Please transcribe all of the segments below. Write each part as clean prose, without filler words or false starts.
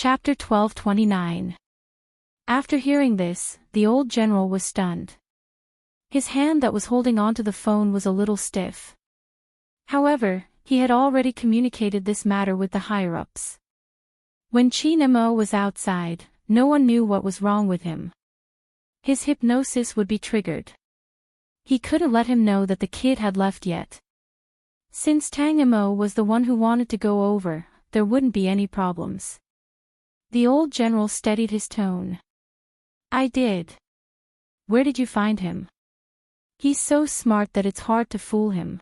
Chapter 1229. After hearing this, the old general was stunned. His hand that was holding onto the phone was a little stiff. However, he had already communicated this matter with the higher-ups. When Qin Mo was outside, no one knew what was wrong with him. His hypnosis would be triggered. He couldn't let him know that the kid had left yet. Since Tang Mo was the one who wanted to go over, there wouldn't be any problems. The old general steadied his tone. I did. Where did you find him? He's so smart that it's hard to fool him.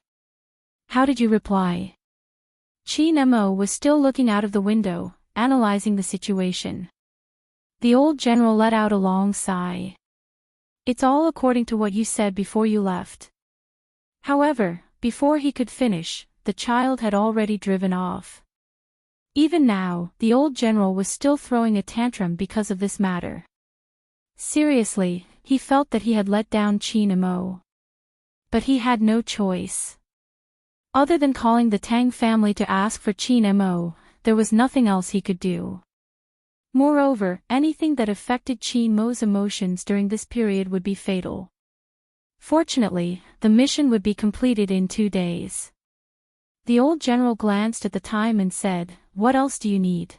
How did you reply? Qin Mo was still looking out of the window, analyzing the situation. The old general let out a long sigh. It's all according to what you said before you left. However, before he could finish, the child had already driven off. Even now, the old general was still throwing a tantrum because of this matter. Seriously, he felt that he had let down Qin Mo. But he had no choice. Other than calling the Tang family to ask for Qin Mo, there was nothing else he could do. Moreover, anything that affected Qin Mo's emotions during this period would be fatal. Fortunately, the mission would be completed in 2 days. The old general glanced at the time and said, "What else do you need?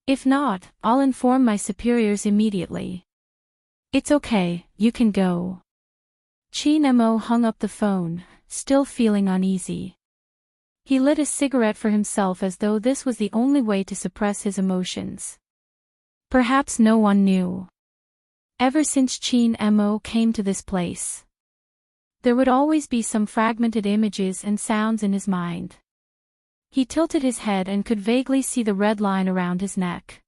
If not, I'll inform my superiors immediately." "It's okay, you can go." Qin Mo hung up the phone, still feeling uneasy. He lit a cigarette for himself as though this was the only way to suppress his emotions. Perhaps no one knew. Ever since Qin Mo came to this place, there would always be some fragmented images and sounds in his mind. He tilted his head and could vaguely see the red line around his neck.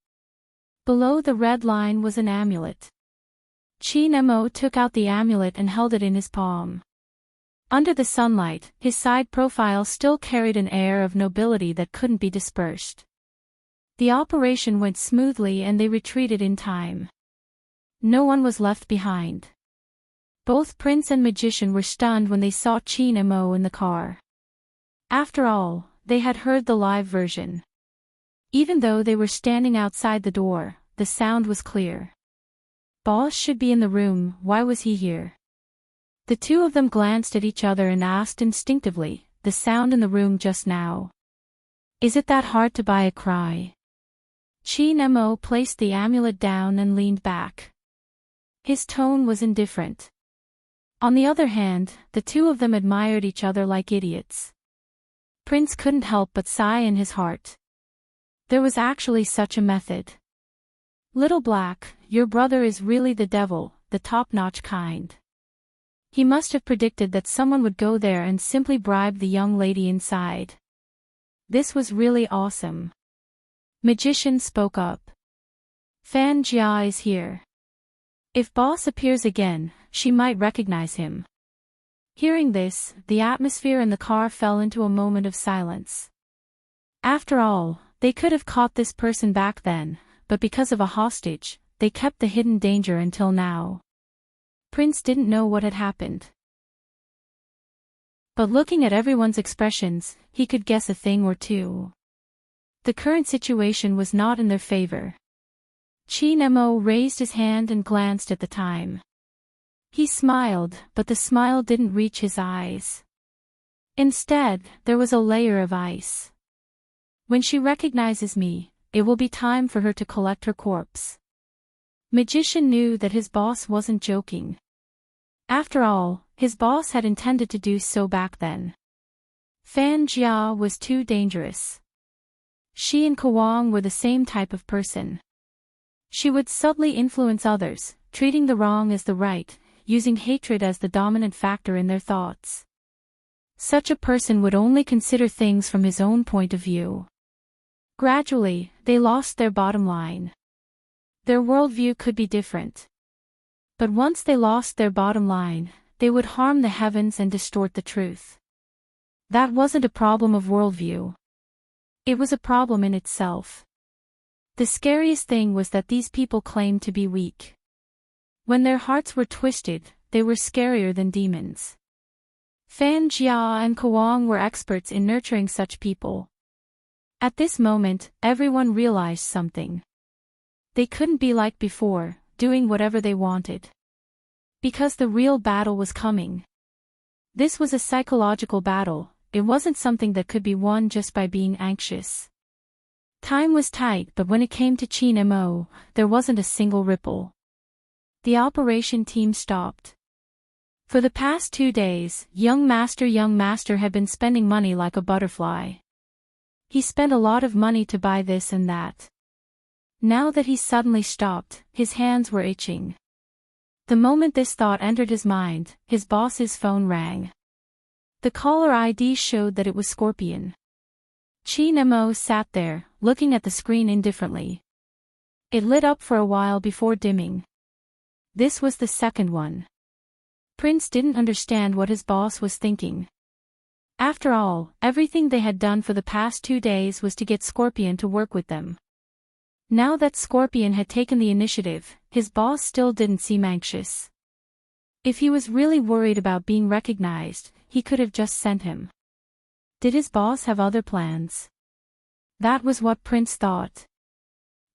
Below the red line was an amulet. Qin Mo took out the amulet and held it in his palm. Under the sunlight, his side profile still carried an air of nobility that couldn't be dispersed. The operation went smoothly and they retreated in time. No one was left behind. Both prince and magician were stunned when they saw Qin Mo in the car. After all, they had heard the live version. Even though they were standing outside the door, the sound was clear. Boss should be in the room, why was he here? The two of them glanced at each other and asked instinctively, the sound in the room just now. Is it that hard to buy a cry? Qin Mo placed the amulet down and leaned back. His tone was indifferent. On the other hand, the two of them admired each other like idiots. Prince couldn't help but sigh in his heart. There was actually such a method. Little Black, your brother is really the devil, the top-notch kind. He must have predicted that someone would go there and simply bribe the young lady inside. This was really awesome. Magician spoke up. Fan Jia is here. If boss appears again, she might recognize him. Hearing this, the atmosphere in the car fell into a moment of silence. After all, they could have caught this person back then, but because of a hostage, they kept the hidden danger until now. Prince didn't know what had happened. But looking at everyone's expressions, he could guess a thing or two. The current situation was not in their favor. Qin Mo raised his hand and glanced at the time. He smiled, but the smile didn't reach his eyes. Instead, there was a layer of ice. When she recognizes me, it will be time for her to collect her corpse. Magician knew that his boss wasn't joking. After all, his boss had intended to do so back then. Fan Jia was too dangerous. She and Kawang were the same type of person. She would subtly influence others, treating the wrong as the right, using hatred as the dominant factor in their thoughts. Such a person would only consider things from his own point of view. Gradually, they lost their bottom line. Their worldview could be different. But once they lost their bottom line, they would harm the heavens and distort the truth. That wasn't a problem of worldview. It was a problem in itself. The scariest thing was that these people claimed to be weak. When their hearts were twisted, they were scarier than demons. Fan Jia and Kawang were experts in nurturing such people. At this moment, everyone realized something. They couldn't be like before, doing whatever they wanted. Because the real battle was coming. This was a psychological battle, it wasn't something that could be won just by being anxious. Time was tight, but when it came to Chin Mo, there wasn't a single ripple. The operation team stopped. For the past 2 days, young master had been spending money like a butterfly. He spent a lot of money to buy this and that. Now that he suddenly stopped, his hands were itching. The moment this thought entered his mind, his boss's phone rang. The caller ID showed that it was Scorpion. Chin Mo sat there, looking at the screen indifferently. It lit up for a while before dimming. This was the second one. Prince didn't understand what his boss was thinking. After all, everything they had done for the past 2 days was to get Scorpion to work with them. Now that Scorpion had taken the initiative, his boss still didn't seem anxious. If he was really worried about being recognized, he could have just sent him. Did his boss have other plans? That was what Prince thought.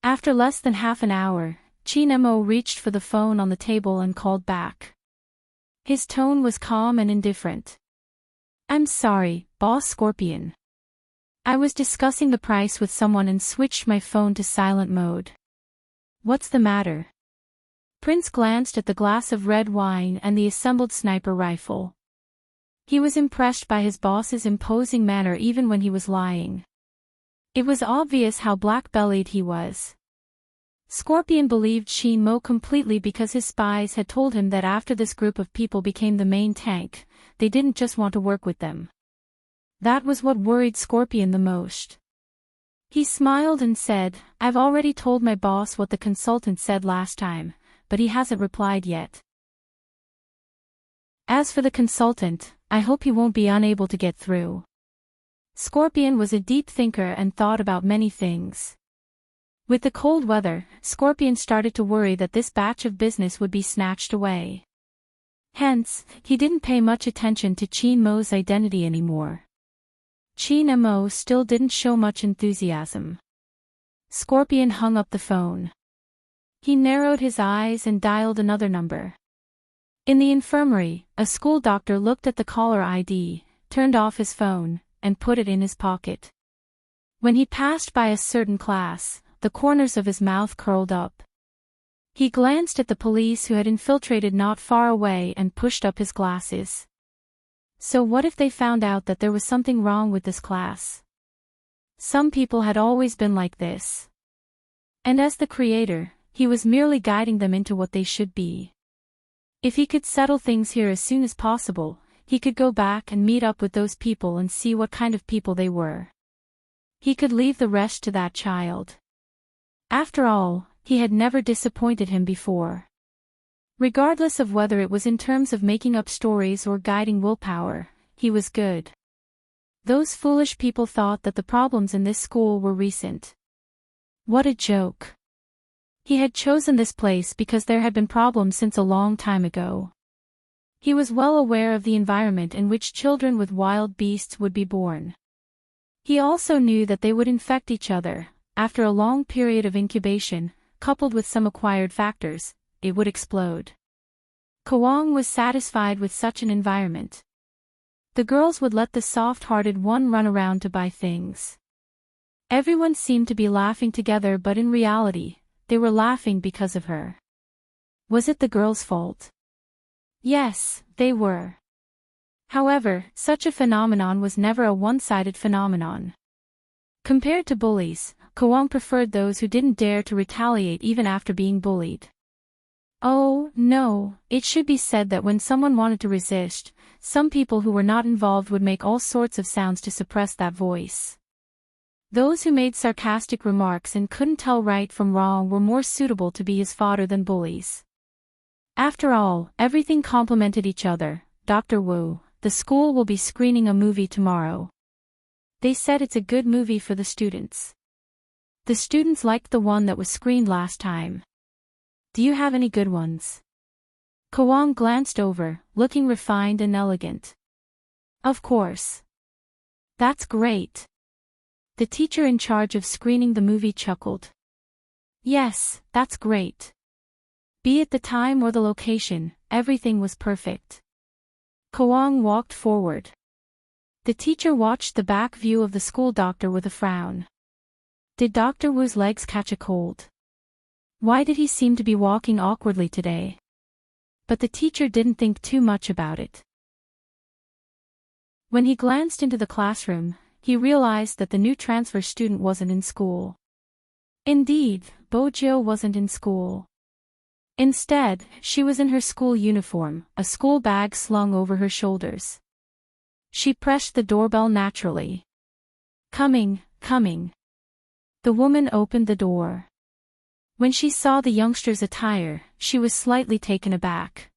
After less than half an hour, Chin Mo reached for the phone on the table and called back. His tone was calm and indifferent. "I'm sorry, boss Scorpion. I was discussing the price with someone and switched my phone to silent mode." "What's the matter?" Prince glanced at the glass of red wine and the assembled sniper rifle. He was impressed by his boss's imposing manner even when he was lying. It was obvious how black-bellied he was. Scorpion believed Chin Mo completely because his spies had told him that after this group of people became the main tank, they didn't just want to work with them. That was what worried Scorpion the most. He smiled and said, "I've already told my boss what the consultant said last time, but he hasn't replied yet. As for the consultant, I hope he won't be unable to get through." Scorpion was a deep thinker and thought about many things. With the cold weather, Scorpion started to worry that this batch of business would be snatched away. Hence, he didn't pay much attention to Chin Mo's identity anymore. Chin Mo still didn't show much enthusiasm. Scorpion hung up the phone. He narrowed his eyes and dialed another number. In the infirmary, a school doctor looked at the caller ID, turned off his phone, and put it in his pocket. When he passed by a certain class, the corners of his mouth curled up. He glanced at the police who had infiltrated not far away and pushed up his glasses. So what if they found out that there was something wrong with this class? Some people had always been like this. And as the creator, he was merely guiding them into what they should be. If he could settle things here as soon as possible, he could go back and meet up with those people and see what kind of people they were. He could leave the rest to that child. After all, he had never disappointed him before. Regardless of whether it was in terms of making up stories or guiding willpower, he was good. Those foolish people thought that the problems in this school were recent. What a joke. He had chosen this place because there had been problems since a long time ago. He was well aware of the environment in which children with wild beasts would be born. He also knew that they would infect each other. After a long period of incubation, coupled with some acquired factors, it would explode. Kawang was satisfied with such an environment. The girls would let the soft-hearted one run around to buy things. Everyone seemed to be laughing together, but in reality, they were laughing because of her. Was it the girls' fault? Yes, they were. However, such a phenomenon was never a one-sided phenomenon. Compared to bullies, Kawang preferred those who didn't dare to retaliate even after being bullied. Oh, no, it should be said that when someone wanted to resist, some people who were not involved would make all sorts of sounds to suppress that voice. Those who made sarcastic remarks and couldn't tell right from wrong were more suitable to be his fodder than bullies. After all, everything complemented each other. Dr. Wu, the school will be screening a movie tomorrow. They said it's a good movie for the students. The students liked the one that was screened last time. Do you have any good ones? Kawang glanced over, looking refined and elegant. Of course. That's great. The teacher in charge of screening the movie chuckled. Yes, that's great. Be it the time or the location, everything was perfect. Kwang walked forward. The teacher watched the back view of the school doctor with a frown. Did Dr. Wu's legs catch a cold? Why did he seem to be walking awkwardly today? But the teacher didn't think too much about it. When he glanced into the classroom, he realized that the new transfer student wasn't in school. Indeed, Bojo wasn't in school. Instead, she was in her school uniform, a school bag slung over her shoulders. She pressed the doorbell naturally. Coming, coming. The woman opened the door. When she saw the youngster's attire, she was slightly taken aback.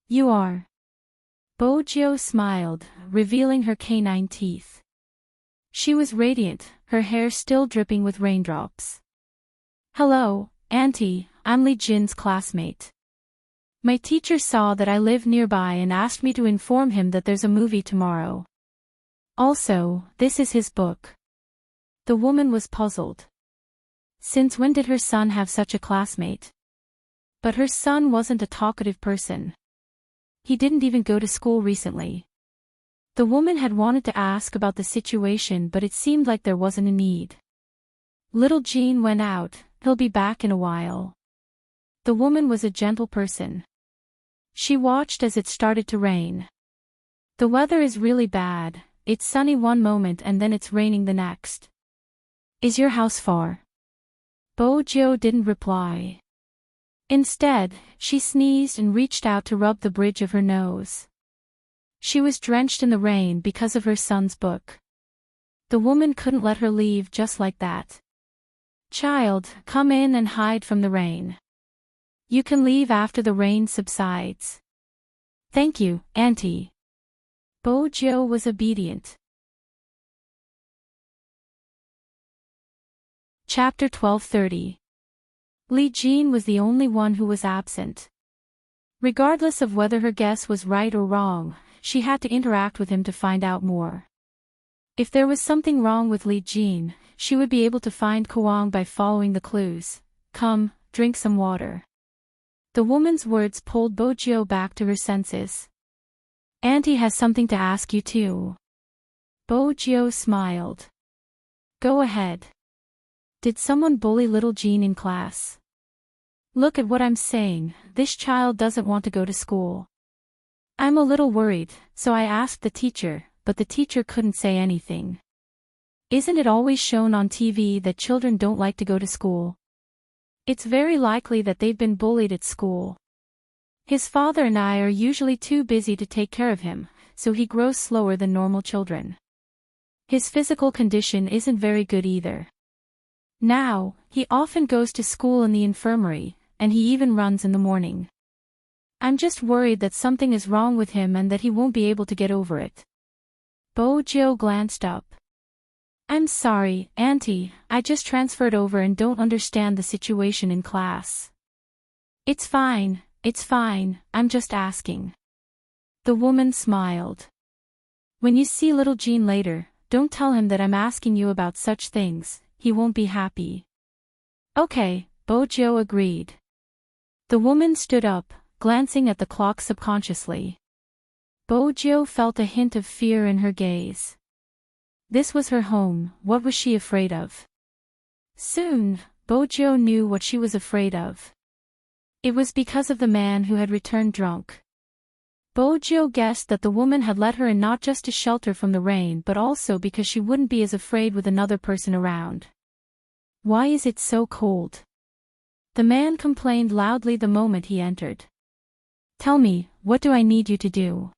You are. Bojo smiled, revealing her canine teeth. She was radiant, her hair still dripping with raindrops. Hello, Auntie, I'm Li Jin's classmate. My teacher saw that I live nearby and asked me to inform him that there's a movie tomorrow. Also, this is his book. The woman was puzzled. Since when did her son have such a classmate? But her son wasn't a talkative person. He didn't even go to school recently. The woman had wanted to ask about the situation, but it seemed like there wasn't a need. Little Jean went out, he'll be back in a while. The woman was a gentle person. She watched as it started to rain. The weather is really bad, it's sunny one moment and then it's raining the next. Is your house far? Bojo didn't reply. Instead, she sneezed and reached out to rub the bridge of her nose. She was drenched in the rain because of her son's book. The woman couldn't let her leave just like that. Child, come in and hide from the rain. You can leave after the rain subsides. Thank you, Auntie. Bojo was obedient. Chapter 1230. Li Jin was the only one who was absent. Regardless of whether her guess was right or wrong, she had to interact with him to find out more. If there was something wrong with Li Jin, she would be able to find Kwang by following the clues. Come, drink some water. The woman's words pulled Bojo back to her senses. Auntie has something to ask you too. Bojo smiled. Go ahead. Did someone bully little Jean in class? Look at what I'm saying, this child doesn't want to go to school. I'm a little worried, so I asked the teacher, but the teacher couldn't say anything. Isn't it always shown on TV that children don't like to go to school? It's very likely that they've been bullied at school. His father and I are usually too busy to take care of him, so he grows slower than normal children. His physical condition isn't very good either. Now, he often goes to school in the infirmary, and he even runs in the morning. I'm just worried that something is wrong with him and that he won't be able to get over it. Bojo glanced up. I'm sorry, Auntie, I just transferred over and don't understand the situation in class. It's fine, I'm just asking. The woman smiled. When you see little Jean later, don't tell him that I'm asking you about such things, he won't be happy. Okay, Bojo agreed. The woman stood up, glancing at the clock subconsciously. Bojo felt a hint of fear in her gaze. This was her home, what was she afraid of? Soon, Bojo knew what she was afraid of. It was because of the man who had returned drunk. Bojo guessed that the woman had let her in not just to shelter from the rain but also because she wouldn't be as afraid with another person around. Why is it so cold? The man complained loudly the moment he entered. Tell me, what do I need you to do?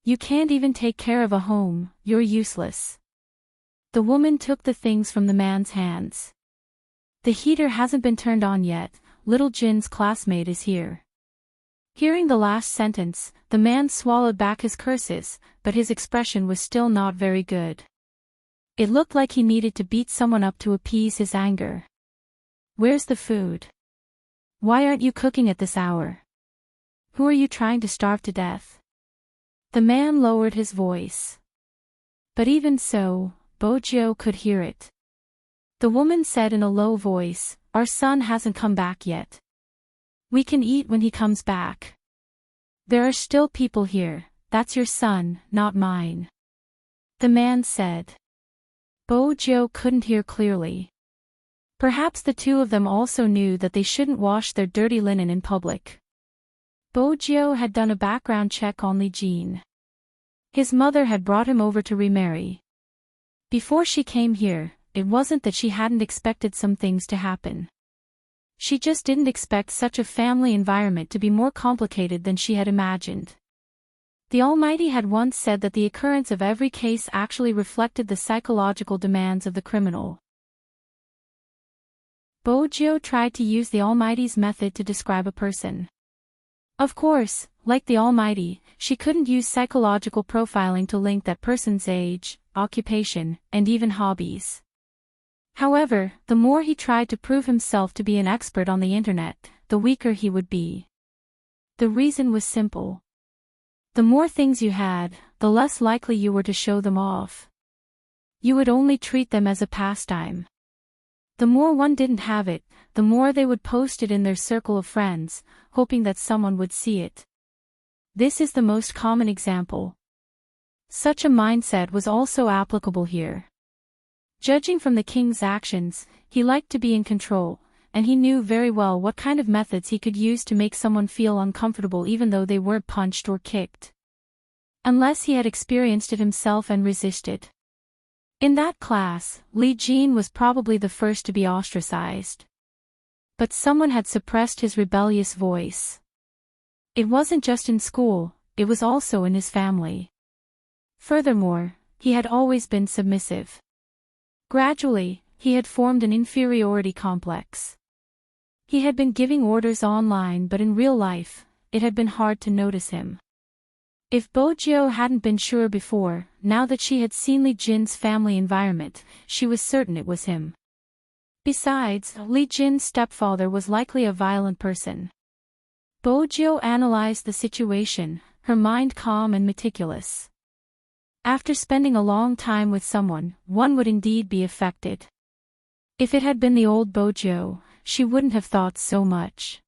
You can't even take care of a home, you're useless. The woman took the things from the man's hands. The heater hasn't been turned on yet, little Jin's classmate is here. Hearing the last sentence, the man swallowed back his curses, but his expression was still not very good. It looked like he needed to beat someone up to appease his anger. Where's the food? Why aren't you cooking at this hour? Who are you trying to starve to death? The man lowered his voice. But even so, Bojo could hear it. The woman said in a low voice, "Our son hasn't come back yet. We can eat when he comes back. There are still people here, that's your son, not mine." The man said. Bojo couldn't hear clearly. Perhaps the two of them also knew that they shouldn't wash their dirty linen in public. Bojo had done a background check on Li Jin. His mother had brought him over to remarry. Before she came here, it wasn't that she hadn't expected some things to happen. She just didn't expect such a family environment to be more complicated than she had imagined. The Almighty had once said that the occurrence of every case actually reflected the psychological demands of the criminal. Bojo tried to use the Almighty's method to describe a person. Of course, like the Almighty, she couldn't use psychological profiling to link that person's age, occupation, and even hobbies. However, the more he tried to prove himself to be an expert on the internet, the weaker he would be. The reason was simple. The more things you had, the less likely you were to show them off. You would only treat them as a pastime. The more one didn't have it, the more they would post it in their circle of friends, hoping that someone would see it. This is the most common example. Such a mindset was also applicable here. Judging from the king's actions, he liked to be in control, and he knew very well what kind of methods he could use to make someone feel uncomfortable even though they weren't punched or kicked. Unless he had experienced it himself and resisted. In that class, Li Jin was probably the first to be ostracized. But someone had suppressed his rebellious voice. It wasn't just in school, it was also in his family. Furthermore, he had always been submissive. Gradually, he had formed an inferiority complex. He had been giving orders online, but in real life, it had been hard to notice him. If Bojo hadn't been sure before, now that she had seen Li Jin's family environment, she was certain it was him. Besides, Li Jin's stepfather was likely a violent person. Bojo analyzed the situation, her mind calm and meticulous. After spending a long time with someone, one would indeed be affected. If it had been the old Bojo, she wouldn't have thought so much.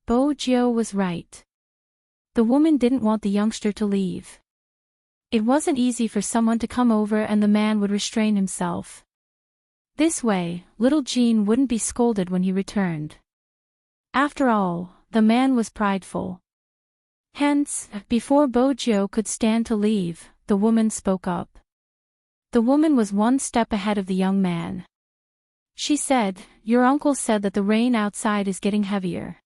Bojo was right. The woman didn't want the youngster to leave. It wasn't easy for someone to come over and the man would restrain himself. This way, little Jean wouldn't be scolded when he returned. After all, the man was prideful. Hence, before Bojo could stand to leave, the woman spoke up. The woman was one step ahead of the young man. She said, "Your uncle said that the rain outside is getting heavier.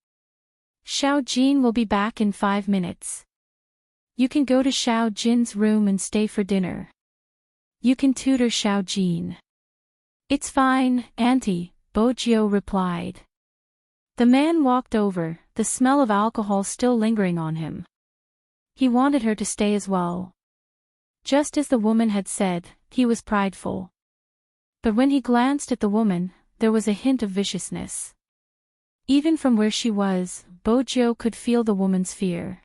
Xiao Jin will be back in 5 minutes. You can go to Xiao Jin's room and stay for dinner. You can tutor Xiao Jin." "It's fine, Auntie," Bojo replied. The man walked over, the smell of alcohol still lingering on him. He wanted her to stay as well. Just as the woman had said, he was prideful. But when he glanced at the woman, there was a hint of viciousness. Even from where she was, Bojo could feel the woman's fear.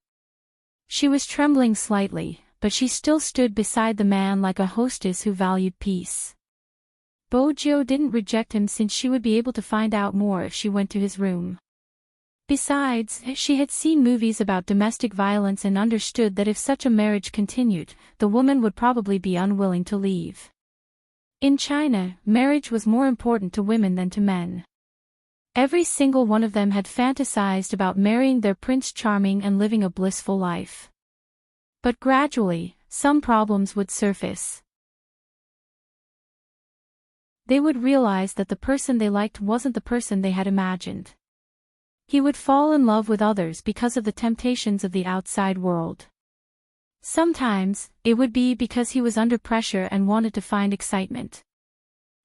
She was trembling slightly, but she still stood beside the man like a hostess who valued peace. Bojo didn't reject him since she would be able to find out more if she went to his room. Besides, she had seen movies about domestic violence and understood that if such a marriage continued, the woman would probably be unwilling to leave. In China, marriage was more important to women than to men. Every single one of them had fantasized about marrying their Prince Charming and living a blissful life. But gradually, some problems would surface. They would realize that the person they liked wasn't the person they had imagined. He would fall in love with others because of the temptations of the outside world. Sometimes, it would be because he was under pressure and wanted to find excitement.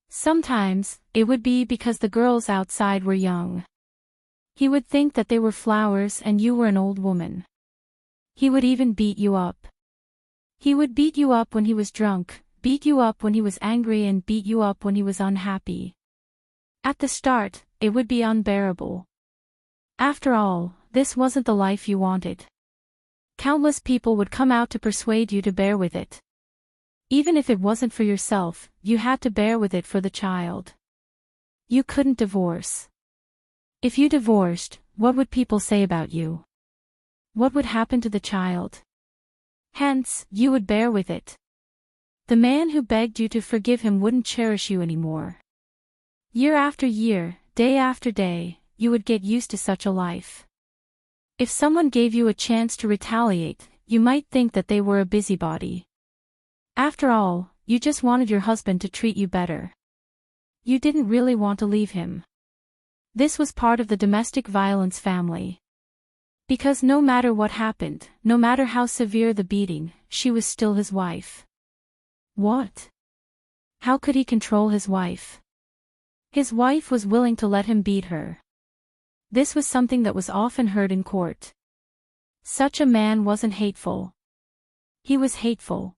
Sometimes, it would be because the girls outside were young. He would think that they were flowers and you were an old woman. He would even beat you up. He would beat you up when he was drunk, beat you up when he was angry, and beat you up when he was unhappy. At the start, it would be unbearable. After all, this wasn't the life you wanted. Countless people would come out to persuade you to bear with it. Even if it wasn't for yourself, you had to bear with it for the child. You couldn't divorce. If you divorced, what would people say about you? What would happen to the child? Hence, you would bear with it. The man who begged you to forgive him wouldn't cherish you anymore. Year after year, day after day, you would get used to such a life. If someone gave you a chance to retaliate, you might think that they were a busybody. After all, you just wanted your husband to treat you better. You didn't really want to leave him. This was part of the domestic violence family. Because no matter what happened, no matter how severe the beating, she was still his wife. What? How could he control his wife? His wife was willing to let him beat her. This was something that was often heard in court. Such a man wasn't hateful. He was hateful.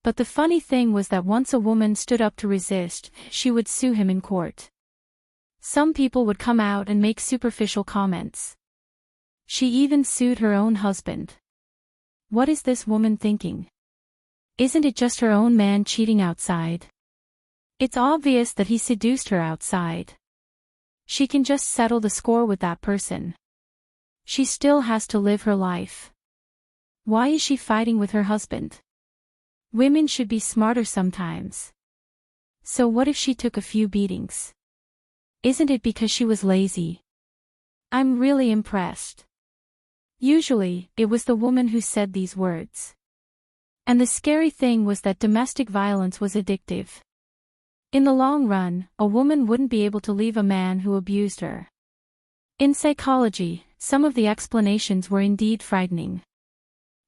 But the funny thing was that once a woman stood up to resist, she would sue him in court. Some people would come out and make superficial comments. She even sued her own husband. What is this woman thinking? Isn't it just her own man cheating outside? It's obvious that he seduced her outside. She can just settle the score with that person. She still has to live her life. Why is she fighting with her husband? Women should be smarter sometimes. So what if she took a few beatings? Isn't it because she was lazy? I'm really impressed. Usually, it was the woman who said these words. And the scary thing was that domestic violence was addictive. In the long run, a woman wouldn't be able to leave a man who abused her. In psychology, some of the explanations were indeed frightening.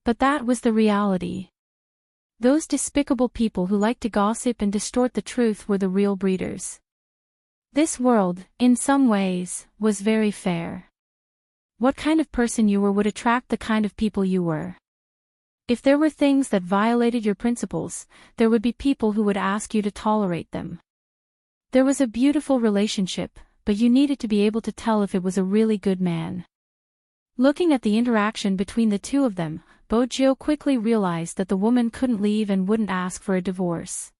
But that was the reality. Those despicable people who liked to gossip and distort the truth were the real breeders. This world, in some ways, was very fair. What kind of person you were would attract the kind of people you were. If there were things that violated your principles, there would be people who would ask you to tolerate them. There was a beautiful relationship, but you needed to be able to tell if it was a really good man. Looking at the interaction between the two of them, Bojo quickly realized that the woman couldn't leave and wouldn't ask for a divorce.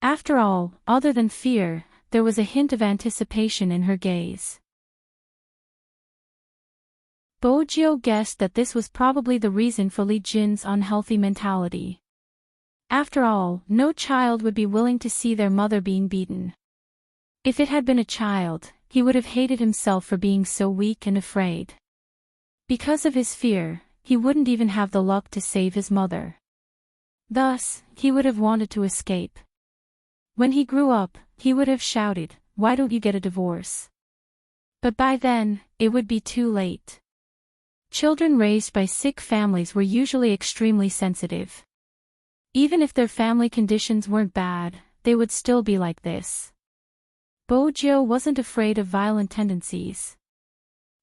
After all, other than fear, there was a hint of anticipation in her gaze. Bojo guessed that this was probably the reason for Li Jin's unhealthy mentality. After all, no child would be willing to see their mother being beaten. If it had been a child, he would have hated himself for being so weak and afraid. Because of his fear, he wouldn't even have the luck to save his mother. Thus, he would have wanted to escape. When he grew up, he would have shouted, "Why don't you get a divorce?" But by then, it would be too late. Children raised by sick families were usually extremely sensitive. Even if their family conditions weren't bad, they would still be like this. Bojo wasn't afraid of violent tendencies.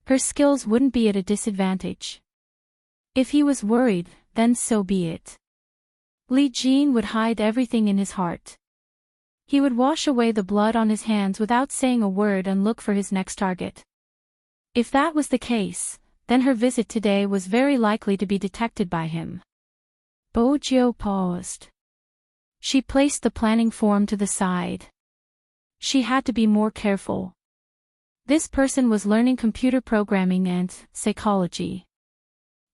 Her skills wouldn't be at a disadvantage. If he was worried, then so be it. Li Jin would hide everything in his heart. He would wash away the blood on his hands without saying a word and look for his next target. If that was the case, then her visit today was very likely to be detected by him. Bojo paused. She placed the planning form to the side. She had to be more careful. This person was learning computer programming and psychology.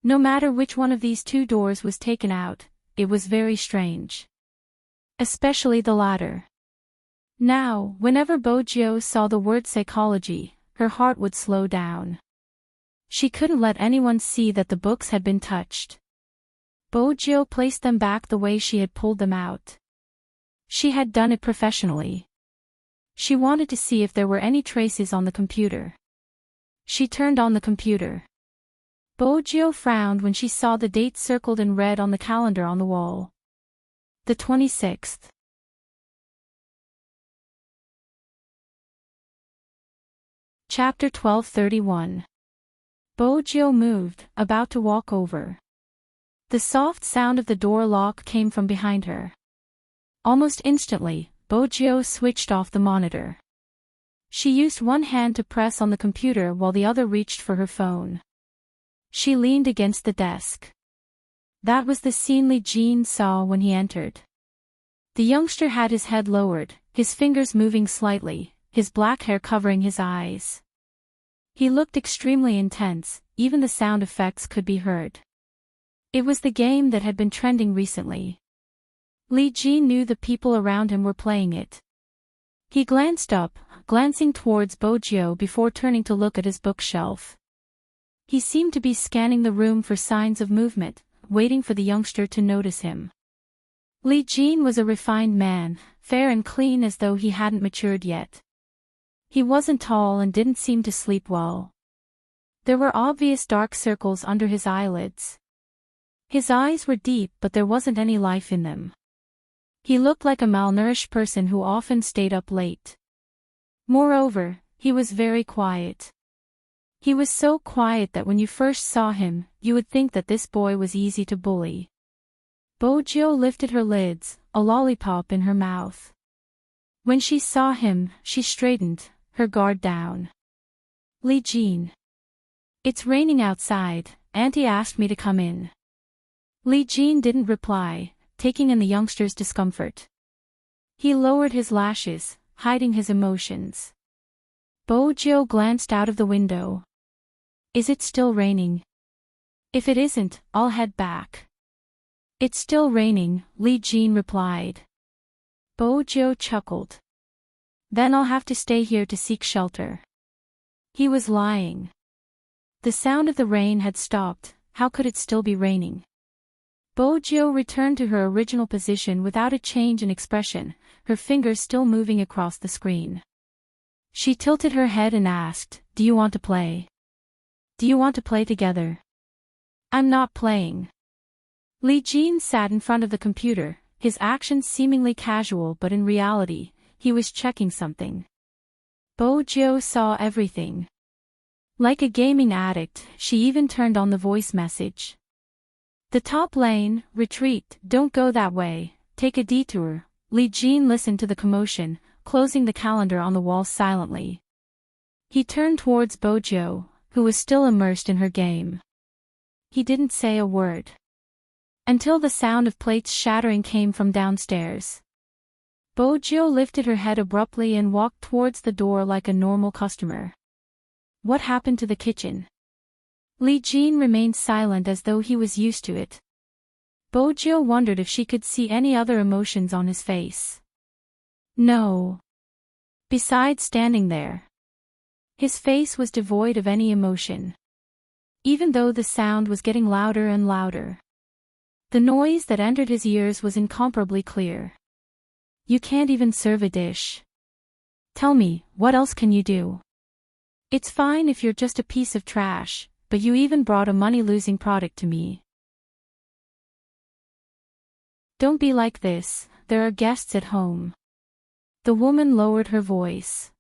No matter which one of these two doors was taken out, it was very strange. Especially the latter. Now, whenever Bojo saw the word psychology, her heart would slow down. She couldn't let anyone see that the books had been touched. Bojo placed them back the way she had pulled them out. She had done it professionally. She wanted to see if there were any traces on the computer. She turned on the computer. Bojo frowned when she saw the date circled in red on the calendar on the wall. The 26th. Chapter 1231. Bojo moved, about to walk over. The soft sound of the door lock came from behind her. Almost instantly, Bojo switched off the monitor. She used one hand to press on the computer while the other reached for her phone. She leaned against the desk. That was the scene Li Jin saw when he entered. The youngster had his head lowered, his fingers moving slightly, his black hair covering his eyes. He looked extremely intense, even the sound effects could be heard. It was the game that had been trending recently. Li Jin knew the people around him were playing it. He glanced up, glancing towards Bojiu before turning to look at his bookshelf. He seemed to be scanning the room for signs of movement, waiting for the youngster to notice him. Li Jin was a refined man, fair and clean as though he hadn't matured yet. He wasn't tall and didn't seem to sleep well. There were obvious dark circles under his eyelids. His eyes were deep but there wasn't any life in them. He looked like a malnourished person who often stayed up late. Moreover, he was very quiet. He was so quiet that when you first saw him, you would think that this boy was easy to bully. Bojiu lifted her lids, a lollipop in her mouth. When she saw him, she straightened, her guard down. Li Jin. It's raining outside, Auntie asked me to come in. Li Jin didn't reply, taking in the youngster's discomfort. He lowered his lashes, hiding his emotions. Bojiu glanced out of the window. Is it still raining? If it isn't, I'll head back. It's still raining, Li Jin replied. Bojiu chuckled. Then I'll have to stay here to seek shelter. He was lying. The sound of the rain had stopped, how could it still be raining? Bojiu returned to her original position without a change in expression, her fingers still moving across the screen. She tilted her head and asked, Do you want to play? Do you want to play together? I'm not playing. Li Jin sat in front of the computer, his actions seemingly casual but in reality, he was checking something. Bojiu saw everything. Like a gaming addict, she even turned on the voice message. The top lane, retreat, don't go that way, take a detour. Li Jin listened to the commotion, closing the calendar on the wall silently. He turned towards Bojiu, who was still immersed in her game. He didn't say a word. Until the sound of plates shattering came from downstairs. Bojiu lifted her head abruptly and walked towards the door like a normal customer. What happened to the kitchen? Li Jin remained silent as though he was used to it. Bojiu wondered if she could see any other emotions on his face. No. Besides standing there. His face was devoid of any emotion. Even though the sound was getting louder and louder. The noise that entered his ears was incomparably clear. You can't even serve a dish. Tell me, what else can you do? It's fine if you're just a piece of trash, but you even brought a money-losing product to me. Don't be like this, there are guests at home. The woman lowered her voice.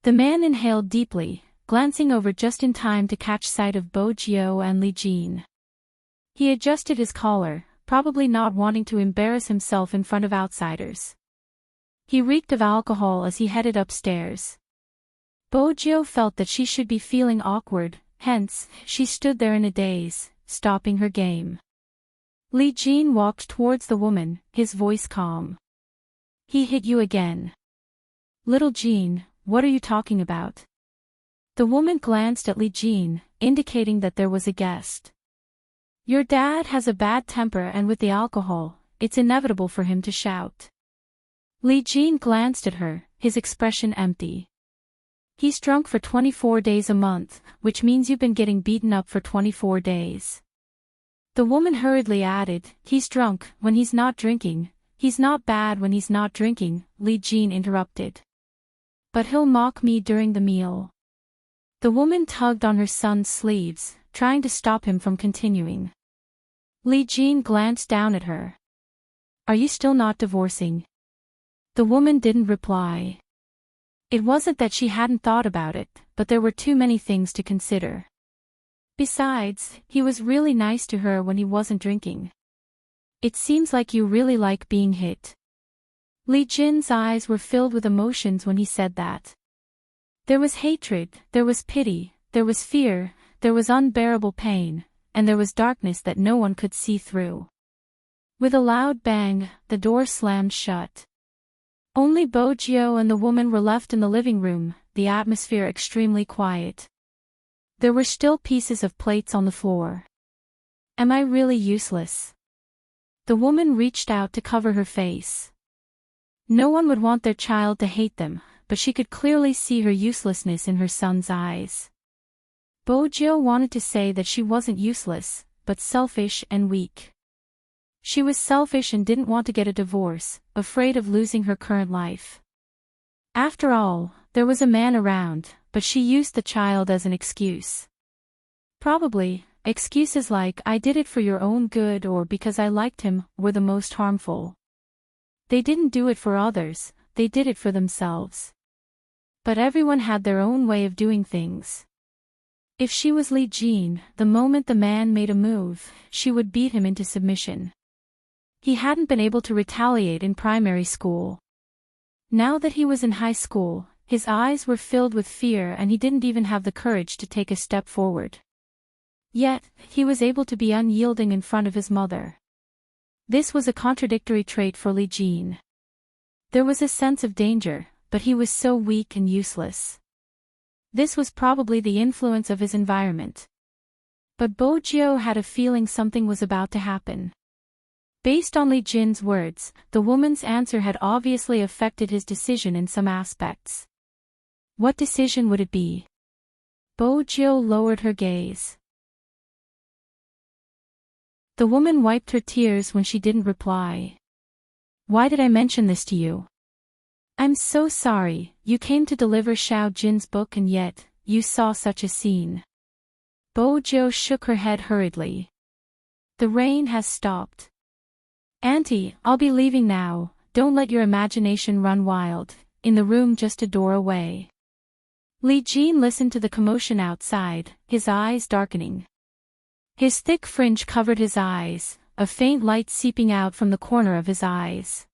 The man inhaled deeply, glancing over just in time to catch sight of Bojiu and Li Jin. He adjusted his collar, probably not wanting to embarrass himself in front of outsiders. He reeked of alcohol as he headed upstairs. Bojiu felt that she should be feeling awkward, hence, she stood there in a daze, stopping her game. Li Jin walked towards the woman, his voice calm. He hit you again. Little Jin, what are you talking about? The woman glanced at Li Jin, indicating that there was a guest. Your dad has a bad temper and with the alcohol, it's inevitable for him to shout. Li Jin glanced at her, his expression empty. He's drunk for 24 days a month, which means you've been getting beaten up for 24 days. The woman hurriedly added, he's drunk when he's not drinking, he's not bad when he's not drinking, Li Jin interrupted. But he'll mock me during the meal. The woman tugged on her son's sleeves, trying to stop him from continuing. Li Jin glanced down at her. Are you still not divorcing? The woman didn't reply. It wasn't that she hadn't thought about it, but there were too many things to consider. Besides, he was really nice to her when he wasn't drinking. It seems like you really like being hit. Li Jin's eyes were filled with emotions when he said that. There was hatred, there was pity, there was fear, there was unbearable pain, and there was darkness that no one could see through. With a loud bang, the door slammed shut. Only Bojio and the woman were left in the living room, the atmosphere extremely quiet. There were still pieces of plates on the floor. Am I really useless? The woman reached out to cover her face. No one would want their child to hate them, but she could clearly see her uselessness in her son's eyes. Bojio wanted to say that she wasn't useless, but selfish and weak. She was selfish and didn't want to get a divorce, afraid of losing her current life. After all, there was a man around, but she used the child as an excuse. Probably, excuses like "I did it for your own good" or "because I liked him" were the most harmful. They didn't do it for others, they did it for themselves. But everyone had their own way of doing things. If she was Li Jin, the moment the man made a move, she would beat him into submission. He hadn't been able to retaliate in primary school. Now that he was in high school, his eyes were filled with fear and he didn't even have the courage to take a step forward. Yet, he was able to be unyielding in front of his mother. This was a contradictory trait for Li Jin. There was a sense of danger, but he was so weak and useless. This was probably the influence of his environment. But Bojio had a feeling something was about to happen. Based on Li Jin's words, the woman's answer had obviously affected his decision in some aspects. What decision would it be? Bojio lowered her gaze. The woman wiped her tears when she didn't reply. Why did I mention this to you? I'm so sorry, you came to deliver Xiao Jin's book and yet, you saw such a scene. Bojio shook her head hurriedly. The rain has stopped. Auntie, I'll be leaving now, don't let your imagination run wild, in the room just a door away. Li Jin listened to the commotion outside, his eyes darkening. His thick fringe covered his eyes, a faint light seeping out from the corner of his eyes.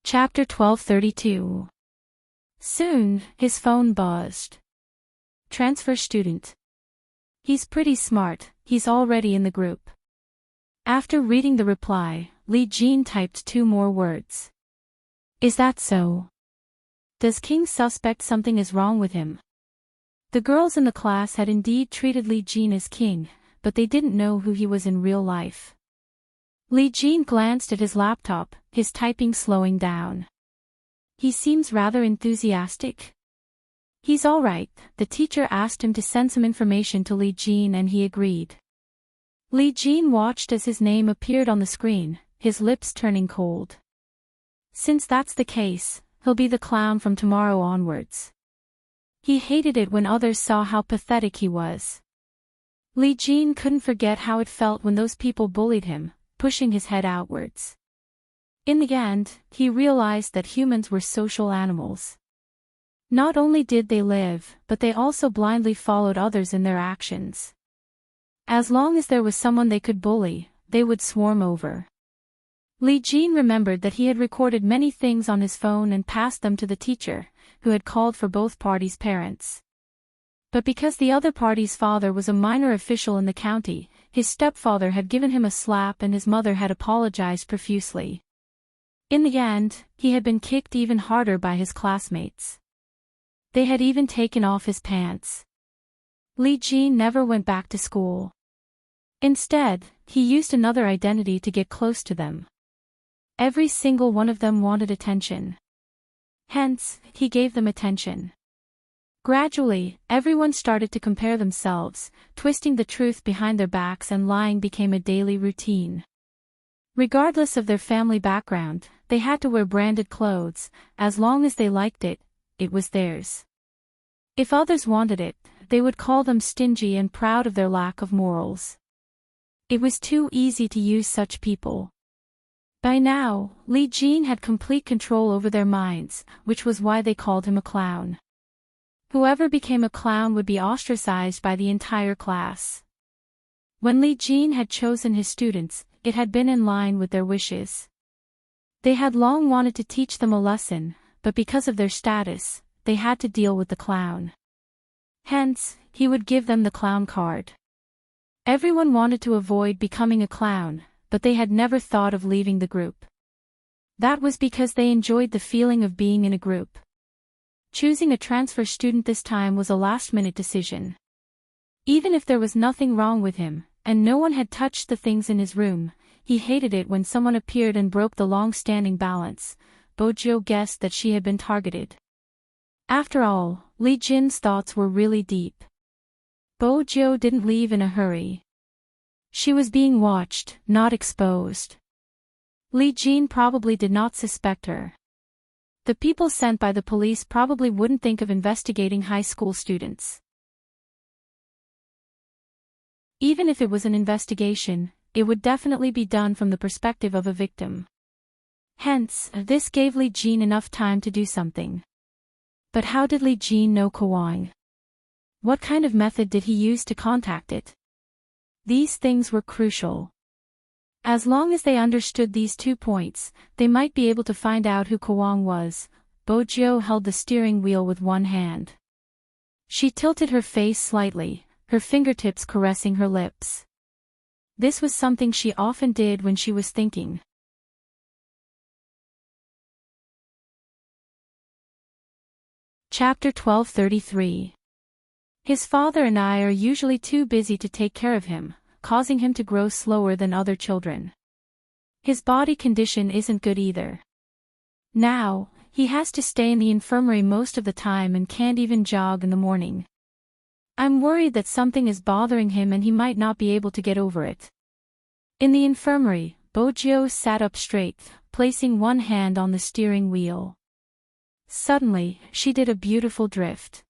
Chapter 1232. Soon, his phone buzzed. Transfer student. He's pretty smart, he's already in the group. After reading the reply, Li Jin typed 2 more words. Is that so? Does King suspect something is wrong with him? The girls in the class had indeed treated Li Jin as king, but they didn't know who he was in real life. Li Jin glanced at his laptop, his typing slowing down. He seems rather enthusiastic. He's all right, the teacher asked him to send some information to Li Jin and he agreed. Li Jin watched as his name appeared on the screen, his lips turning cold. Since that's the case, he'll be the clown from tomorrow onwards. He hated it when others saw how pathetic he was. Li Jin couldn't forget how it felt when those people bullied him, pushing his head outwards. In the end, he realized that humans were social animals. Not only did they live, but they also blindly followed others in their actions. As long as there was someone they could bully, they would swarm over. Li Jin remembered that he had recorded many things on his phone and passed them to the teacher, who had called for both parties' parents. But because the other party's father was a minor official in the county, his stepfather had given him a slap and his mother had apologized profusely. In the end, he had been kicked even harder by his classmates. They had even taken off his pants. Li Jin never went back to school. Instead, he used another identity to get close to them. Every single one of them wanted attention. Hence, he gave them attention. Gradually, everyone started to compare themselves, twisting the truth behind their backs and lying became a daily routine. Regardless of their family background, they had to wear branded clothes, as long as they liked it, it was theirs. If others wanted it, they would call them stingy and proud of their lack of morals. It was too easy to use such people. By now, Li Jin had complete control over their minds, which was why they called him a clown. Whoever became a clown would be ostracized by the entire class. When Li Jin had chosen his students, it had been in line with their wishes. They had long wanted to teach them a lesson, but because of their status, they had to deal with the clown. Hence, he would give them the clown card. Everyone wanted to avoid becoming a clown, but they had never thought of leaving the group. That was because they enjoyed the feeling of being in a group. Choosing a transfer student this time was a last-minute decision. Even if there was nothing wrong with him, and no one had touched the things in his room, he hated it when someone appeared and broke the long-standing balance. Bojo guessed that she had been targeted. After all, Li Jin's thoughts were really deep. Bojo didn't leave in a hurry. She was being watched, not exposed. Li Jin probably did not suspect her. The people sent by the police probably wouldn't think of investigating high school students. Even if it was an investigation, it would definitely be done from the perspective of a victim. Hence, this gave Li Jin enough time to do something. But how did Li Jin know Kwang? What kind of method did he use to contact it? These things were crucial. As long as they understood these 2 points, they might be able to find out who Kwang was. Bojo held the steering wheel with one hand. She tilted her face slightly, her fingertips caressing her lips. This was something she often did when she was thinking. Chapter 1233. His father and I are usually too busy to take care of him, causing him to grow slower than other children. His body condition isn't good either. Now, he has to stay in the infirmary most of the time and can't even jog in the morning. I'm worried that something is bothering him and he might not be able to get over it. In the infirmary, Bojo sat up straight, placing one hand on the steering wheel. Suddenly, she did a beautiful drift.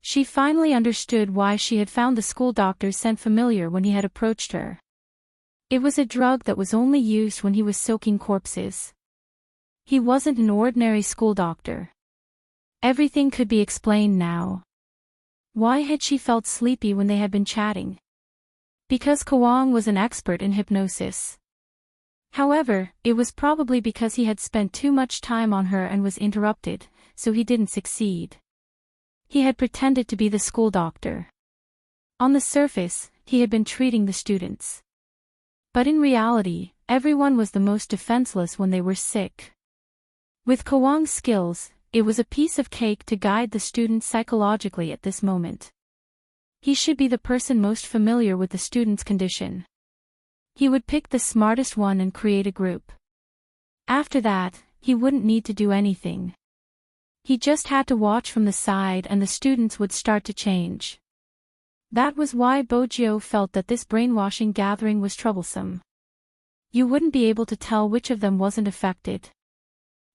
She finally understood why she had found the school doctor scent familiar when he had approached her. It was a drug that was only used when he was soaking corpses. He wasn't an ordinary school doctor. Everything could be explained now. Why had she felt sleepy when they had been chatting? Because Kwang was an expert in hypnosis. However, it was probably because he had spent too much time on her and was interrupted, so he didn't succeed. He had pretended to be the school doctor. On the surface, he had been treating the students. But in reality, everyone was the most defenseless when they were sick. With Kwang's skills, it was a piece of cake to guide the students psychologically at this moment. He should be the person most familiar with the student's condition. He would pick the smartest one and create a group. After that, he wouldn't need to do anything. He just had to watch from the side and the students would start to change. That was why Bojo felt that this brainwashing gathering was troublesome. You wouldn't be able to tell which of them wasn't affected.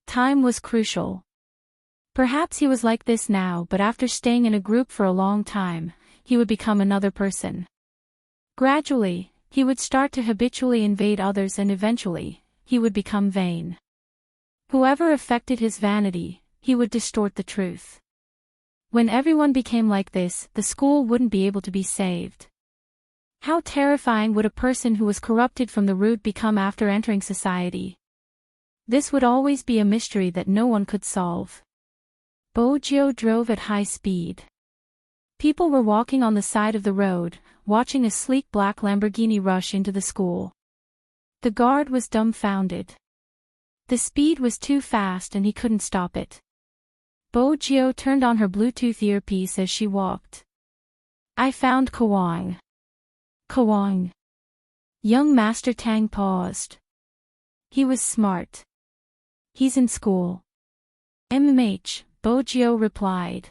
Time was crucial. Perhaps he was like this now, but after staying in a group for a long time, he would become another person. Gradually, he would start to habitually invade others and eventually, he would become vain. Whoever affected his vanity, he would distort the truth. When everyone became like this, the school wouldn't be able to be saved. How terrifying would a person who was corrupted from the root become after entering society? This would always be a mystery that no one could solve. Bojo drove at high speed. People were walking on the side of the road, watching a sleek black Lamborghini rush into the school. The guard was dumbfounded. The speed was too fast and he couldn't stop it. Bojo turned on her Bluetooth earpiece as she walked. I found Kwang. Kwang. Young Master Tang paused. He was smart. He's in school. Bojo replied.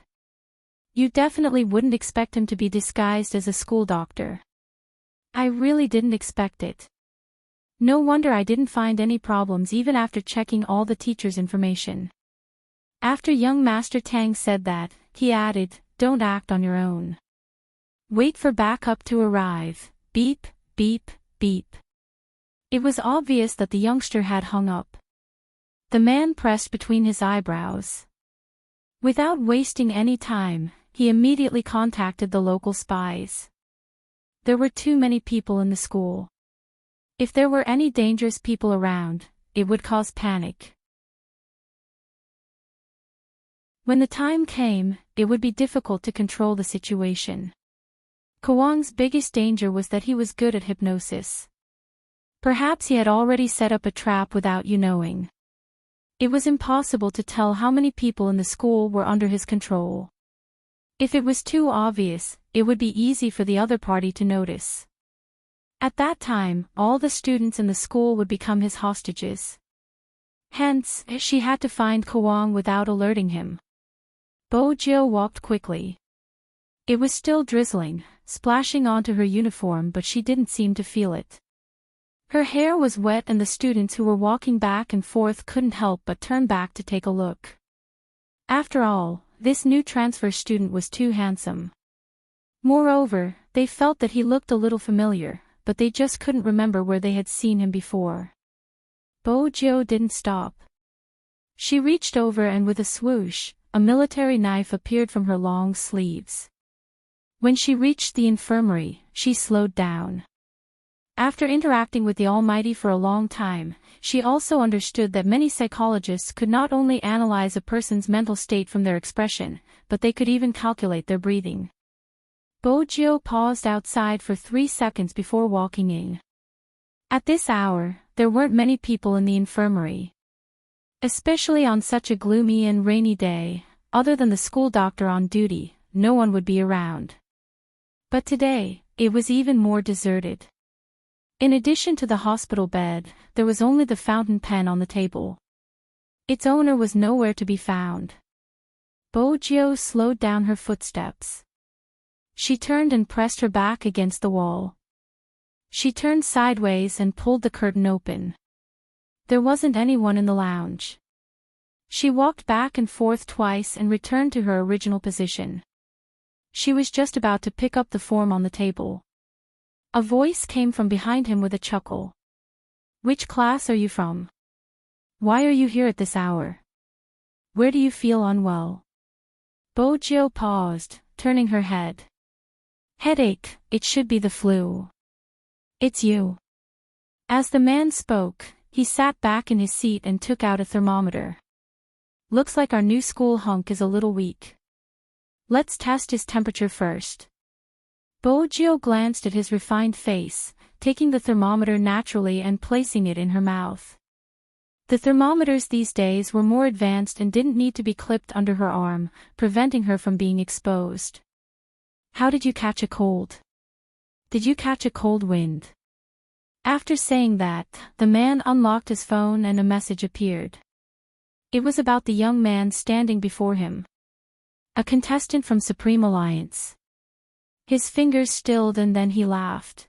You definitely wouldn't expect him to be disguised as a school doctor. I really didn't expect it. No wonder I didn't find any problems even after checking all the teacher's information. After young Master Tang said that, he added, don't act on your own. Wait for backup to arrive. Beep, beep, beep. It was obvious that the youngster had hung up. The man pressed between his eyebrows. Without wasting any time, he immediately contacted the local spies. There were too many people in the school. If there were any dangerous people around, it would cause panic. When the time came, it would be difficult to control the situation. Kwang's biggest danger was that he was good at hypnosis. Perhaps he had already set up a trap without you knowing. It was impossible to tell how many people in the school were under his control. If it was too obvious, it would be easy for the other party to notice. At that time, all the students in the school would become his hostages. Hence, she had to find Kwang without alerting him. Bo-jio walked quickly. It was still drizzling, splashing onto her uniform, but she didn't seem to feel it. Her hair was wet and the students who were walking back and forth couldn't help but turn back to take a look. After all, this new transfer student was too handsome. Moreover, they felt that he looked a little familiar, but they just couldn't remember where they had seen him before. Bo-jio didn't stop. She reached over and with a swoosh, a military knife appeared from her long sleeves. When she reached the infirmary, she slowed down. After interacting with the Almighty for a long time, she also understood that many psychologists could not only analyze a person's mental state from their expression, but they could even calculate their breathing. Bo-jio paused outside for 3 seconds before walking in. At this hour, there weren't many people in the infirmary. Especially on such a gloomy and rainy day, other than the school doctor on duty, no one would be around. But today, it was even more deserted. In addition to the hospital bed, there was only the fountain pen on the table. Its owner was nowhere to be found. Bo-jio slowed down her footsteps. She turned and pressed her back against the wall. She turned sideways and pulled the curtain open. There wasn't anyone in the lounge. She walked back and forth twice and returned to her original position. She was just about to pick up the form on the table. A voice came from behind him with a chuckle. "Which class are you from? Why are you here at this hour? Where do you feel unwell?" Bo-jio paused, turning her head. "Headache, it should be the flu." "It's you." As the man spoke, he sat back in his seat and took out a thermometer. "Looks like our new school hunk is a little weak. Let's test his temperature first." Bo-jio glanced at his refined face, taking the thermometer naturally and placing it in her mouth. The thermometers these days were more advanced and didn't need to be clipped under her arm, preventing her from being exposed. "How did you catch a cold? Did you catch a cold wind?" After saying that, the man unlocked his phone and a message appeared. It was about the young man standing before him. A contestant from Supreme Alliance. His fingers stilled and then he laughed.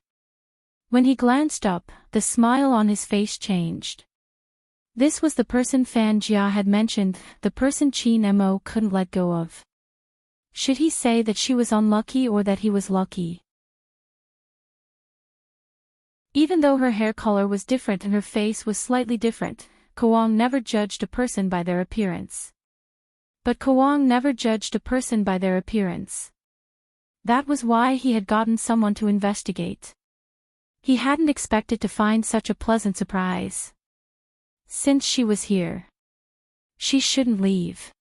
When he glanced up, the smile on his face changed. This was the person Fan Jia had mentioned, the person Qin Mo couldn't let go of. Should he say that she was unlucky or that he was lucky? Even though her hair color was different and her face was slightly different, Kwang never judged a person by their appearance. But Kwang never judged a person by their appearance. That was why he had gotten someone to investigate. He hadn't expected to find such a pleasant surprise. Since she was here, she shouldn't leave.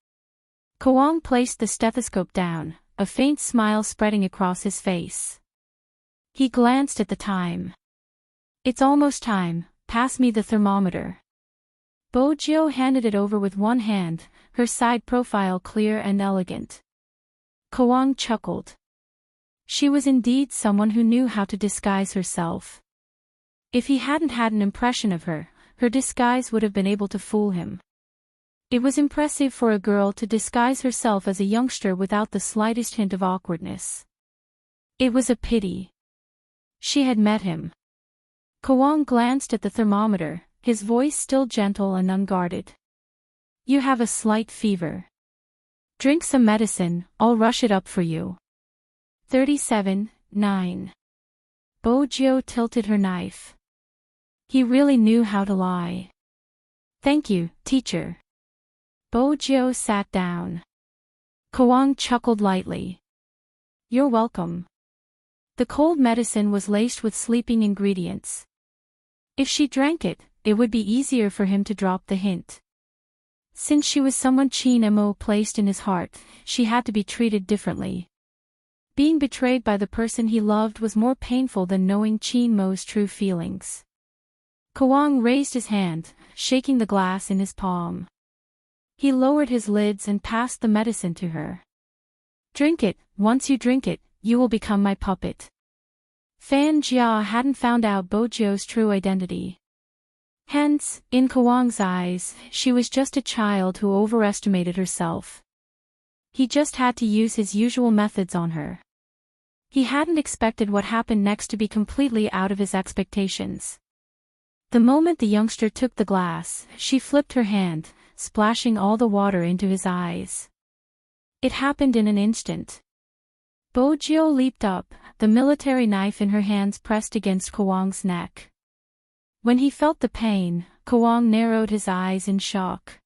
Kwang placed the stethoscope down, a faint smile spreading across his face. He glanced at the time. "It's almost time, pass me the thermometer." Bo-jio handed it over with one hand, her side profile clear and elegant. Kwang chuckled. She was indeed someone who knew how to disguise herself. If he hadn't had an impression of her, her disguise would have been able to fool him. It was impressive for a girl to disguise herself as a youngster without the slightest hint of awkwardness. It was a pity she had met him. Kwang glanced at the thermometer, his voice still gentle and unguarded. "You have a slight fever. Drink some medicine, I'll rush it up for you." 37:9. Bo-jio tilted her knife. He really knew how to lie. "Thank you, teacher." Bo-jio sat down. Kwang chuckled lightly. "You're welcome." The cold medicine was laced with sleeping ingredients. If she drank it, it would be easier for him to drop the hint. Since she was someone Chin Mo placed in his heart, she had to be treated differently. Being betrayed by the person he loved was more painful than knowing Chin Mo's true feelings. Kwang raised his hand, shaking the glass in his palm. He lowered his lids and passed the medicine to her. Drink it. Once you drink it, you will become my puppet. Fan Jia hadn't found out Bojio's true identity. Hence, in Kwang's eyes, she was just a child who overestimated herself. He just had to use his usual methods on her. He hadn't expected what happened next to be completely out of his expectations. The moment the youngster took the glass, she flipped her hand, splashing all the water into his eyes. It happened in an instant. Bojio leaped up, the military knife in her hands pressed against Kwang's neck. When he felt the pain, Kwang narrowed his eyes in shock.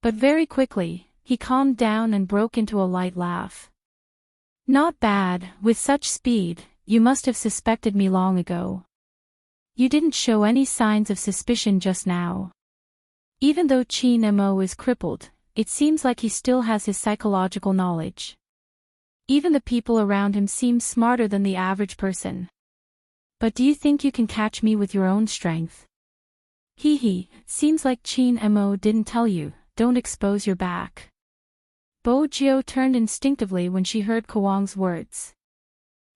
But very quickly, he calmed down and broke into a light laugh. Not bad, with such speed, you must have suspected me long ago. You didn't show any signs of suspicion just now. Even though Chin Mo is crippled, it seems like he still has his psychological knowledge. Even the people around him seem smarter than the average person. But do you think you can catch me with your own strength? Seems like Chin Mo didn't tell you, don't expose your back. Bojio turned instinctively when she heard Kwang's words.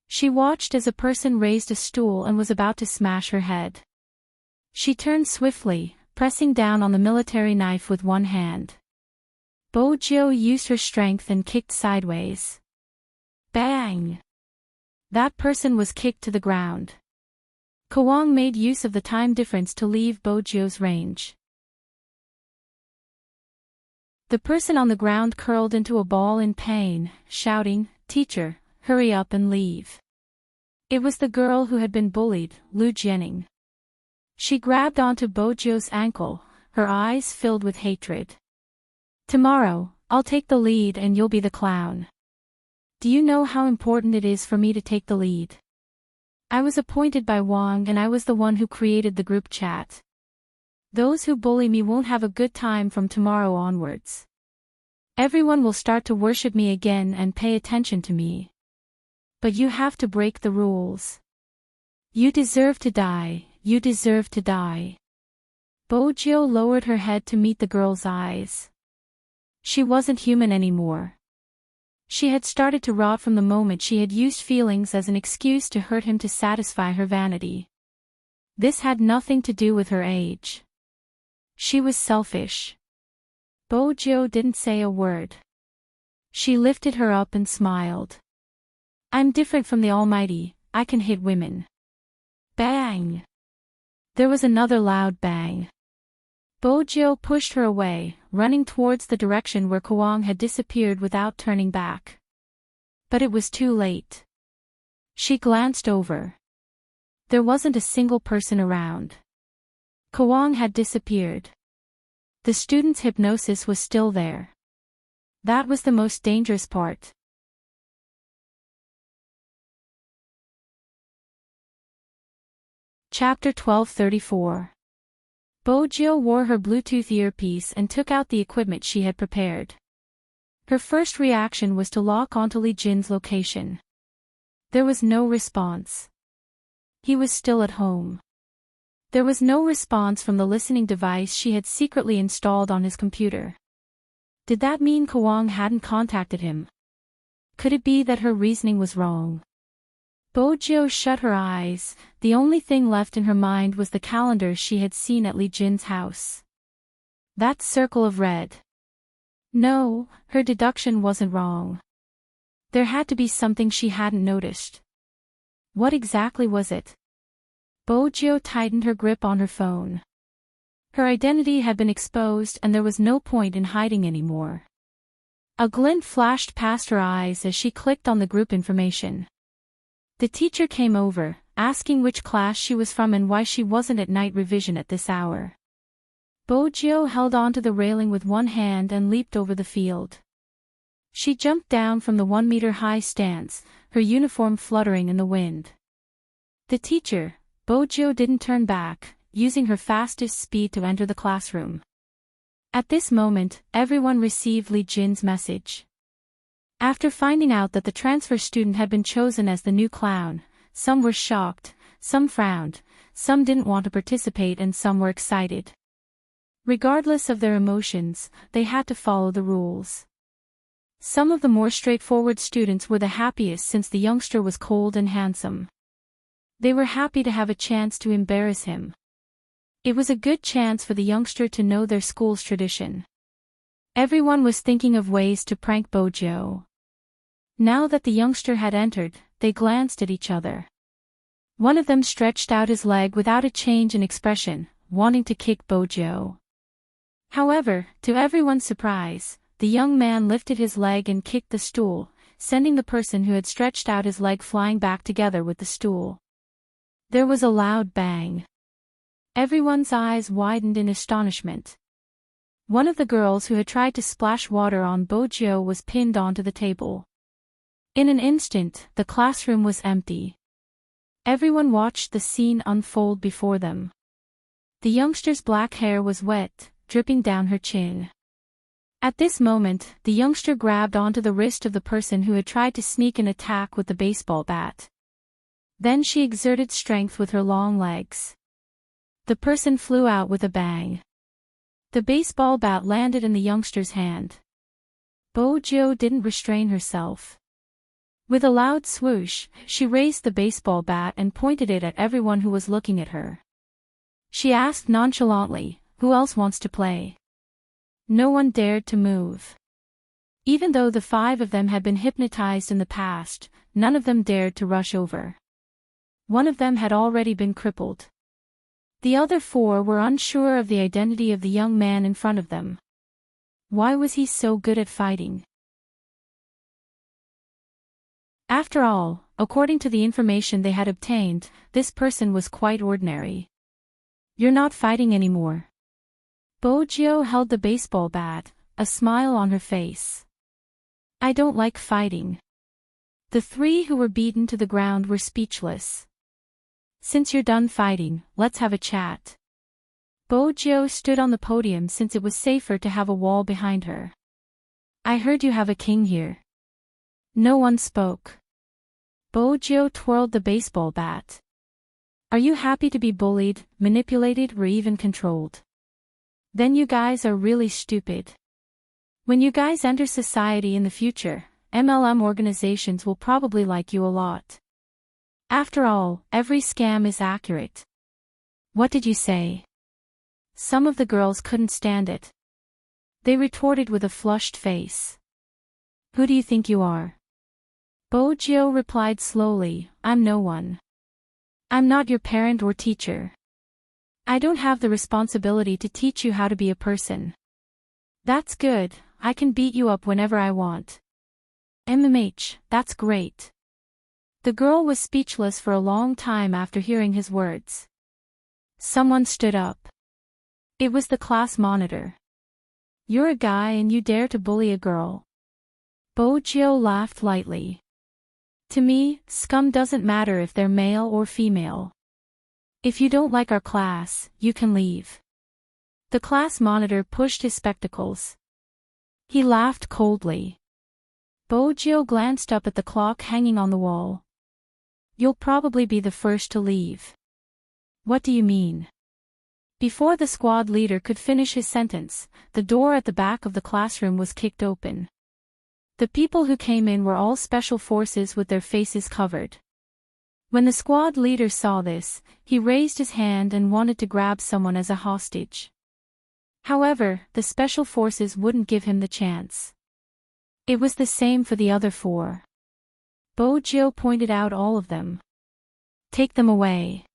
She watched as a person raised a stool and was about to smash her head. She turned swiftly, pressing down on the military knife with one hand. Bojio used her strength and kicked sideways. Bang! That person was kicked to the ground. Kwang made use of the time difference to leave Bojio's range. The person on the ground curled into a ball in pain, shouting, "Teacher, hurry up and leave." It was the girl who had been bullied, Lu Jianing. She grabbed onto Bojio's ankle, her eyes filled with hatred. "Tomorrow, I'll take the lead and you'll be the clown. Do you know how important it is for me to take the lead? I was appointed by Wang and I was the one who created the group chat. Those who bully me won't have a good time from tomorrow onwards. Everyone will start to worship me again and pay attention to me. But you have to break the rules. You deserve to die, you deserve to die." Bojio lowered her head to meet the girl's eyes. She wasn't human anymore. She had started to rot from the moment she had used feelings as an excuse to hurt him to satisfy her vanity. This had nothing to do with her age. She was selfish. Bojio didn't say a word. She lifted her up and smiled. "I'm different from the Almighty, I can hit women." Bang! There was another loud bang. Bojio pushed her away, running towards the direction where Kwang had disappeared without turning back. But it was too late. She glanced over. There wasn't a single person around. Kwang had disappeared. The student's hypnosis was still there. That was the most dangerous part. Chapter 1234. Bojio wore her Bluetooth earpiece and took out the equipment she had prepared. Her first reaction was to lock onto Li Jin's location. There was no response. He was still at home. There was no response from the listening device she had secretly installed on his computer. Did that mean Kwang hadn't contacted him? Could it be that her reasoning was wrong? Bojio shut her eyes. The only thing left in her mind was the calendar she had seen at Li Jin's house. That circle of red. No, her deduction wasn't wrong. There had to be something she hadn't noticed. What exactly was it? Bojio tightened her grip on her phone. Her identity had been exposed and there was no point in hiding anymore. A glint flashed past her eyes as she clicked on the group information. The teacher came over, asking which class she was from and why she wasn't at night revision at this hour. Bojio held onto the railing with one hand and leaped over the field. She jumped down from the 1-meter-high stance, her uniform fluttering in the wind. The teacher, Bojio didn't turn back, using her fastest speed to enter the classroom. At this moment, everyone received Li Jin's message. After finding out that the transfer student had been chosen as the new clown, some were shocked, some frowned, some didn't want to participate and some were excited. Regardless of their emotions, they had to follow the rules. Some of the more straightforward students were the happiest since the youngster was cold and handsome. They were happy to have a chance to embarrass him. It was a good chance for the youngster to know their school's tradition. Everyone was thinking of ways to prank Bojo. Now that the youngster had entered, they glanced at each other. One of them stretched out his leg without a change in expression, wanting to kick Bojo. However, to everyone's surprise, the young man lifted his leg and kicked the stool, sending the person who had stretched out his leg flying back together with the stool. There was a loud bang. Everyone's eyes widened in astonishment. One of the girls who had tried to splash water on Bojo was pinned onto the table. In an instant, the classroom was empty. Everyone watched the scene unfold before them. The youngster's black hair was wet, dripping down her chin. At this moment, the youngster grabbed onto the wrist of the person who had tried to sneak an attack with the baseball bat. Then she exerted strength with her long legs. The person flew out with a bang. The baseball bat landed in the youngster's hand. Bojo didn't restrain herself. With a loud swoosh, she raised the baseball bat and pointed it at everyone who was looking at her. She asked nonchalantly, "Who else wants to play?" No one dared to move. Even though the 5 of them had been hypnotized in the past, none of them dared to rush over. One of them had already been crippled. The other 4 were unsure of the identity of the young man in front of them. Why was he so good at fighting? After all, according to the information they had obtained, this person was quite ordinary. "You're not fighting anymore." Bojo held the baseball bat, a smile on her face. "I don't like fighting." The 3 who were beaten to the ground were speechless. "Since you're done fighting, let's have a chat." Bojo stood on the podium since it was safer to have a wall behind her. "I heard you have a king here." No one spoke. Bojo twirled the baseball bat. "Are you happy to be bullied, manipulated, or even controlled? Then you guys are really stupid. When you guys enter society in the future, MLM organizations will probably like you a lot. After all, every scam is accurate." "What did you say?" Some of the girls couldn't stand it. They retorted with a flushed face. "Who do you think you are?" Bojo replied slowly, "I'm no one. I'm not your parent or teacher. I don't have the responsibility to teach you how to be a person." "That's good, I can beat you up whenever I want." "MMH, that's great." The girl was speechless for a long time after hearing his words. Someone stood up. It was the class monitor. "You're a guy and you dare to bully a girl." Bojo laughed lightly. "To me, scum doesn't matter if they're male or female. If you don't like our class, you can leave." The class monitor pushed his spectacles. He laughed coldly. Bojo glanced up at the clock hanging on the wall. "You'll probably be the first to leave." "What do you mean?" Before the squad leader could finish his sentence, the door at the back of the classroom was kicked open. The people who came in were all special forces with their faces covered. When the squad leader saw this, he raised his hand and wanted to grab someone as a hostage. However, the special forces wouldn't give him the chance. It was the same for the other 4. Bojo pointed out all of them. "Take them away."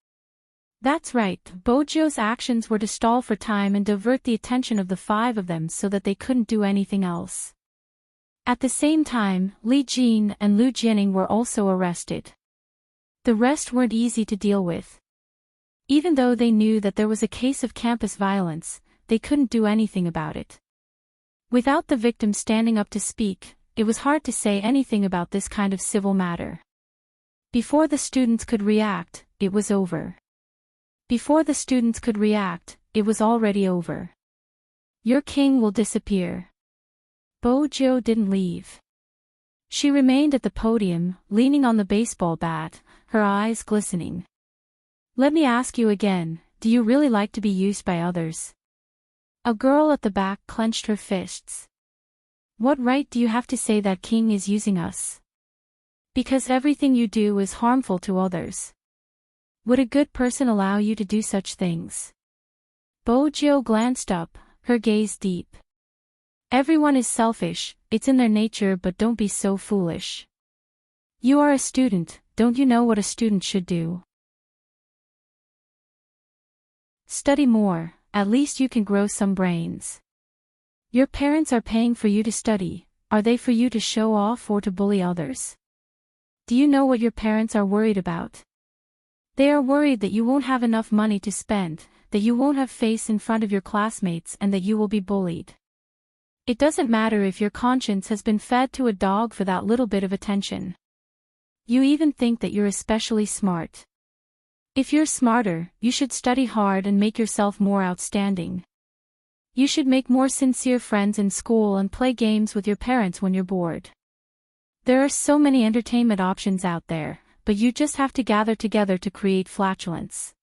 That's right, Bojo's actions were to stall for time and divert the attention of the 5 of them so that they couldn't do anything else. At the same time, Li Jin and Lu Jining were also arrested. The rest weren't easy to deal with. Even though they knew that there was a case of campus violence, they couldn't do anything about it. Without the victim standing up to speak, it was hard to say anything about this kind of civil matter. Before the students could react, it was over. Before the students could react, it was already over. Your king will disappear. Bojo didn't leave. She remained at the podium, leaning on the baseball bat, her eyes glistening. Let me ask you again, do you really like to be used by others? A girl at the back clenched her fists. What right do you have to say that king is using us? Because everything you do is harmful to others. Would a good person allow you to do such things? Bojo glanced up, her gaze deep. Everyone is selfish, it's in their nature, but don't be so foolish. You are a student, don't you know what a student should do? Study more, at least you can grow some brains. Your parents are paying for you to study, are they for you to show off or to bully others? Do you know what your parents are worried about? They are worried that you won't have enough money to spend, that you won't have face in front of your classmates, and that you will be bullied. It doesn't matter if your conscience has been fed to a dog for that little bit of attention. You even think that you're especially smart. If you're smarter, you should study hard and make yourself more outstanding. You should make more sincere friends in school and play games with your parents when you're bored. There are so many entertainment options out there, but you just have to gather together to create flatulence.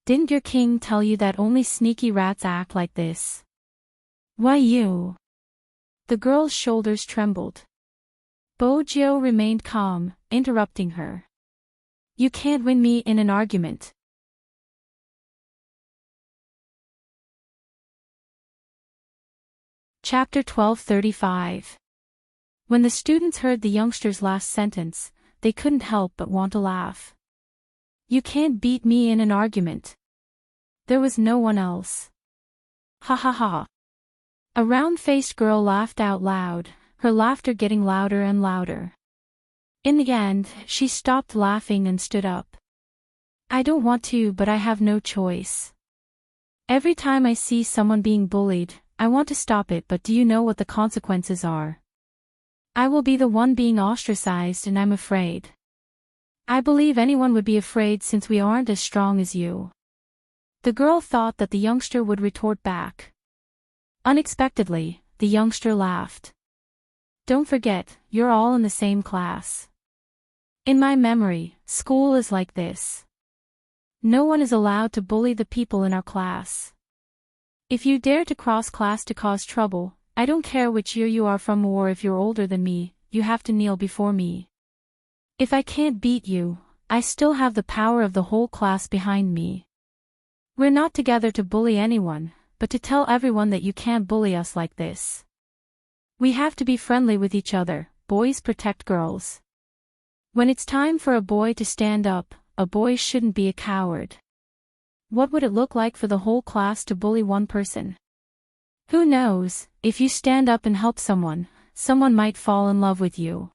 Didn't your king tell you that only sneaky rats act like this? Why you? The girl's shoulders trembled. Bojo remained calm, interrupting her. You can't win me in an argument. Chapter 12:35. When the students heard the youngster's last sentence, they couldn't help but want to laugh. You can't beat me in an argument. There was no one else. Ha ha ha. A round-faced girl laughed out loud, her laughter getting louder and louder. In the end, she stopped laughing and stood up. I don't want to, but I have no choice. Every time I see someone being bullied, I want to stop it, but do you know what the consequences are? I will be the one being ostracized, and I'm afraid. I believe anyone would be afraid since we aren't as strong as you. The girl thought that the youngster would retort back. Unexpectedly, the youngster laughed. Don't forget, you're all in the same class. In my memory, school is like this. No one is allowed to bully the people in our class. If you dare to cross class to cause trouble, I don't care which year you are from or if you're older than me, you have to kneel before me. If I can't beat you, I still have the power of the whole class behind me. We're not together to bully anyone, but to tell everyone that you can't bully us like this. We have to be friendly with each other, boys protect girls. When it's time for a boy to stand up, a boy shouldn't be a coward. What would it look like for the whole class to bully one person? Who knows, if you stand up and help someone, someone might fall in love with you.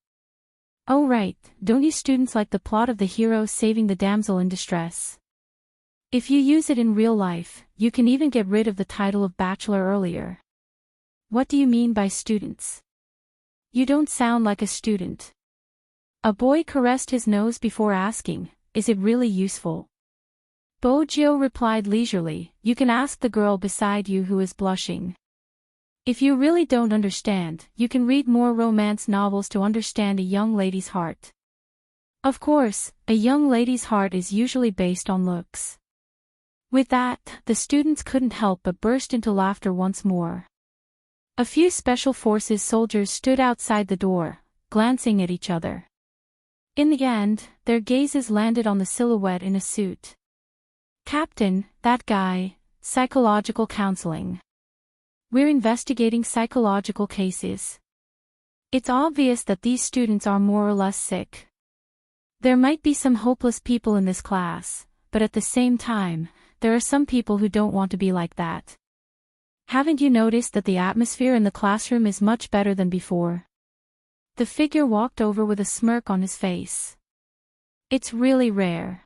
Oh right, don't you students like the plot of the hero saving the damsel in distress? If you use it in real life, you can even get rid of the title of bachelor earlier. What do you mean by students? You don't sound like a student. A boy caressed his nose before asking, is it really useful? Bojo replied leisurely, you can ask the girl beside you who is blushing. If you really don't understand, you can read more romance novels to understand a young lady's heart. Of course, a young lady's heart is usually based on looks. With that, the students couldn't help but burst into laughter once more. A few Special Forces soldiers stood outside the door, glancing at each other. In the end, their gazes landed on the silhouette in a suit. Captain, that guy, psychological counseling. We're investigating psychological cases. It's obvious that these students are more or less sick. There might be some hopeless people in this class, but at the same time, there are some people who don't want to be like that. Haven't you noticed that the atmosphere in the classroom is much better than before? The figure walked over with a smirk on his face. It's really rare.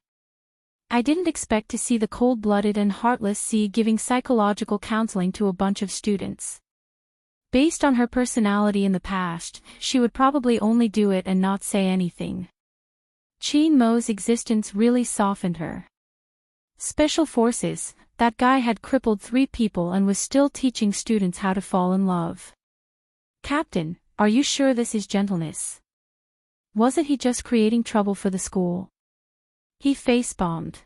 I didn't expect to see the cold-blooded and heartless C giving psychological counseling to a bunch of students. Based on her personality in the past, she would probably only do it and not say anything. Chin Mo's existence really softened her. Special Forces, that guy had crippled 3 people and was still teaching students how to fall in love. Captain, are you sure this is gentleness? Wasn't he just creating trouble for the school? He face-bombed.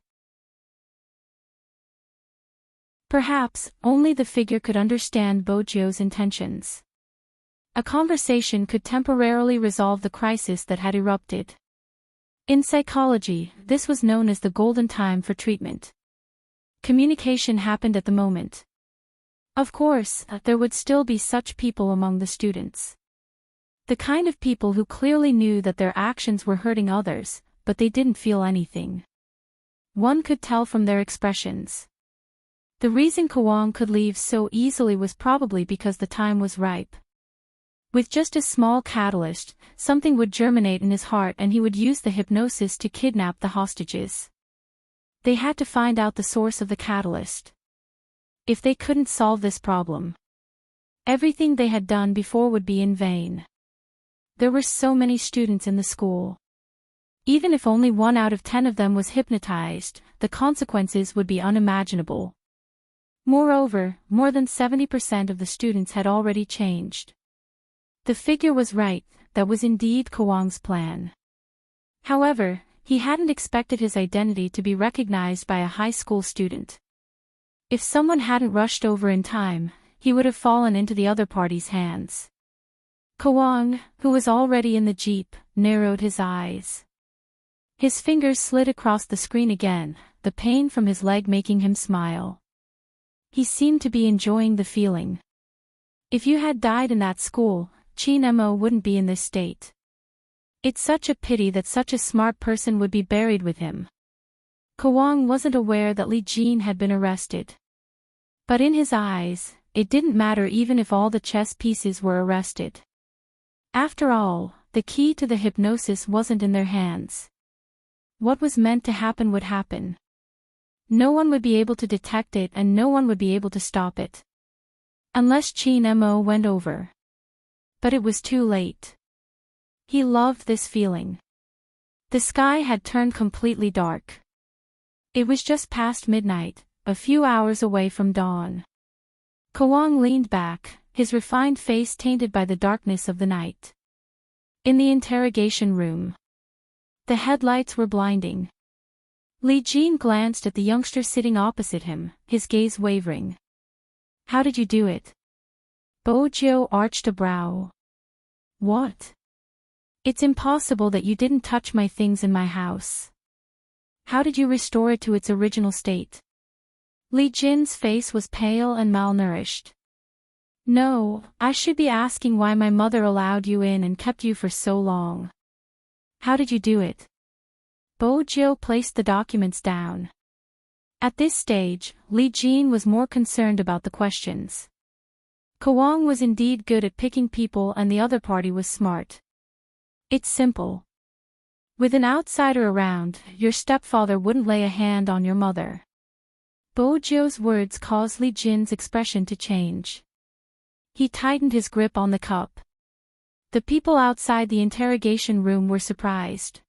Perhaps, only the figure could understand Bojio's intentions. A conversation could temporarily resolve the crisis that had erupted. In psychology, this was known as the golden time for treatment. Communication happened at the moment. Of course, there would still be such people among the students. The kind of people who clearly knew that their actions were hurting others, but they didn't feel anything. One could tell from their expressions. The reason Kawang could leave so easily was probably because the time was ripe. With just a small catalyst, something would germinate in his heart and he would use the hypnosis to kidnap the hostages. They had to find out the source of the catalyst. If they couldn't solve this problem, everything they had done before would be in vain. There were so many students in the school. Even if only 1 out of 10 of them was hypnotized, the consequences would be unimaginable. Moreover, more than 70% of the students had already changed. The figure was right, that was indeed Kawang's plan. However, he hadn't expected his identity to be recognized by a high school student. If someone hadn't rushed over in time, he would have fallen into the other party's hands. Kawang, who was already in the jeep, narrowed his eyes. His fingers slid across the screen again, the pain from his leg making him smile. He seemed to be enjoying the feeling. If you had died in that school, Chin Mo wouldn't be in this state. It's such a pity that such a smart person would be buried with him. Kawang wasn't aware that Li Jin had been arrested. But in his eyes, it didn't matter even if all the chess pieces were arrested. After all, the key to the hypnosis wasn't in their hands. What was meant to happen would happen. No one would be able to detect it and no one would be able to stop it. Unless Chin Mo went over. But it was too late. He loved this feeling. The sky had turned completely dark. It was just past midnight, a few hours away from dawn. Kawang leaned back, his refined face tainted by the darkness of the night. In the interrogation room, the headlights were blinding. Li Jin glanced at the youngster sitting opposite him, his gaze wavering. How did you do it? Bojio arched a brow. What? It's impossible that you didn't touch my things in my house. How did you restore it to its original state? Li Jin's face was pale and malnourished. No, I should be asking why my mother allowed you in and kept you for so long. How did you do it? Bojio placed the documents down. At this stage, Li Jin was more concerned about the questions. Kawang was indeed good at picking people and the other party was smart. It's simple. With an outsider around, your stepfather wouldn't lay a hand on your mother. Bojio's words caused Li Jin's expression to change. He tightened his grip on the cup. The people outside the interrogation room were surprised.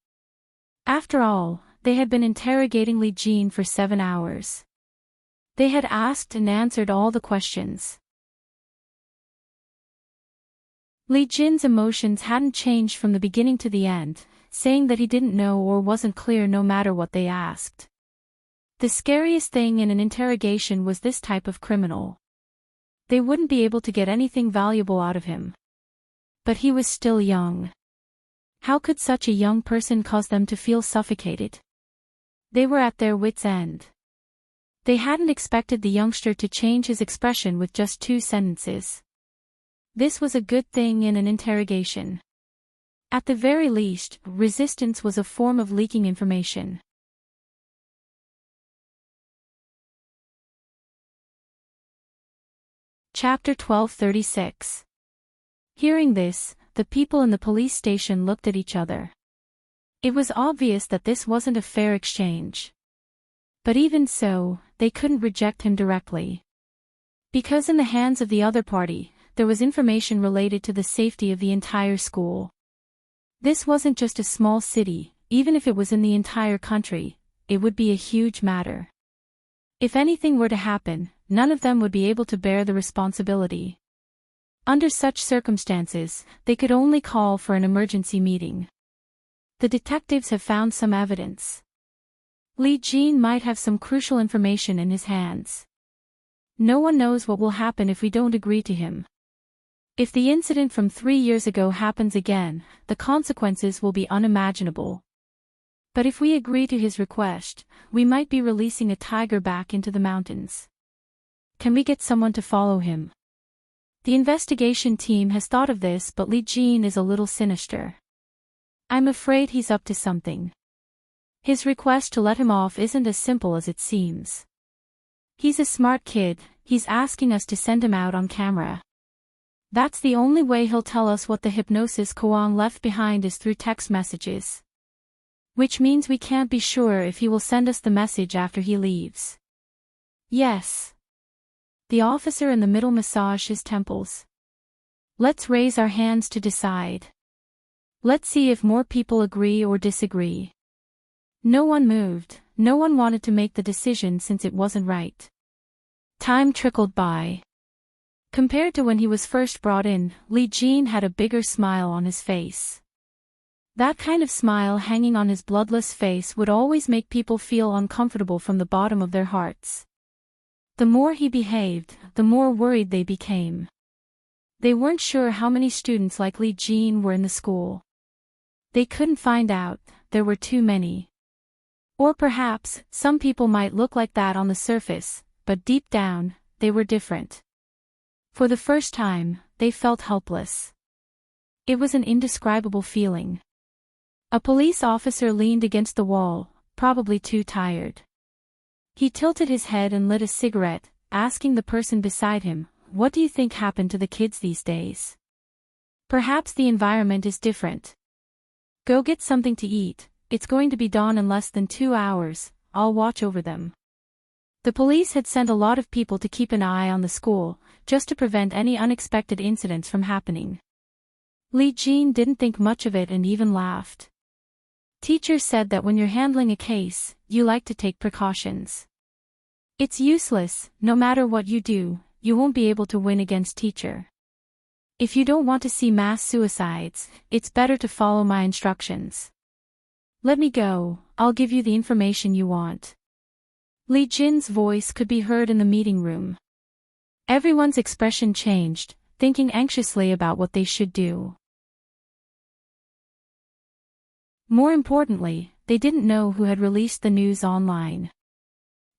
After all, they had been interrogating Li Jin for 7 hours. They had asked and answered all the questions. Li Jin's emotions hadn't changed from the beginning to the end, saying that he didn't know or wasn't clear no matter what they asked. The scariest thing in an interrogation was this type of criminal. They wouldn't be able to get anything valuable out of him. But he was still young. How could such a young person cause them to feel suffocated? They were at their wits' end. They hadn't expected the youngster to change his expression with just 2 sentences. This was a good thing in an interrogation. At the very least, resistance was a form of leaking information. Chapter 1236. Hearing this, the people in the police station looked at each other. It was obvious that this wasn't a fair exchange. But even so, they couldn't reject him directly. Because in the hands of the other party, there was information related to the safety of the entire school. This wasn't just a small city, even if it was in the entire country, it would be a huge matter. If anything were to happen, none of them would be able to bear the responsibility. Under such circumstances, they could only call for an emergency meeting. The detectives have found some evidence. Li Jin might have some crucial information in his hands. No one knows what will happen if we don't agree to him. If the incident from 3 years ago happens again, the consequences will be unimaginable. But if we agree to his request, we might be releasing a tiger back into the mountains. Can we get someone to follow him? The investigation team has thought of this, but Li Jin is a little sinister. I'm afraid he's up to something. His request to let him off isn't as simple as it seems. He's a smart kid, he's asking us to send him out on camera. That's the only way he'll tell us what the hypnosis koan left behind is through text messages. Which means we can't be sure if he will send us the message after he leaves. Yes. The officer in the middle massaged his temples. Let's raise our hands to decide. Let's see if more people agree or disagree. No one moved, no one wanted to make the decision since it wasn't right. Time trickled by. Compared to when he was first brought in, Li Jin had a bigger smile on his face. That kind of smile hanging on his bloodless face would always make people feel uncomfortable from the bottom of their hearts. The more he behaved, the more worried they became. They weren't sure how many students like Li Jin were in the school. They couldn't find out, there were too many. Or perhaps, some people might look like that on the surface, but deep down, they were different. For the first time, they felt helpless. It was an indescribable feeling. A police officer leaned against the wall, probably too tired. He tilted his head and lit a cigarette, asking the person beside him, "What do you think happened to the kids these days? Perhaps the environment is different. Go get something to eat, it's going to be dawn in less than 2 hours, I'll watch over them." The police had sent a lot of people to keep an eye on the school, just to prevent any unexpected incidents from happening. Li Jin didn't think much of it and even laughed. Teachers said that when you're handling a case, you like to take precautions. It's useless, no matter what you do, you won't be able to win against teacher. If you don't want to see mass suicides, it's better to follow my instructions. Let me go, I'll give you the information you want. Li Jin's voice could be heard in the meeting room. Everyone's expression changed, thinking anxiously about what they should do. More importantly, they didn't know who had released the news online.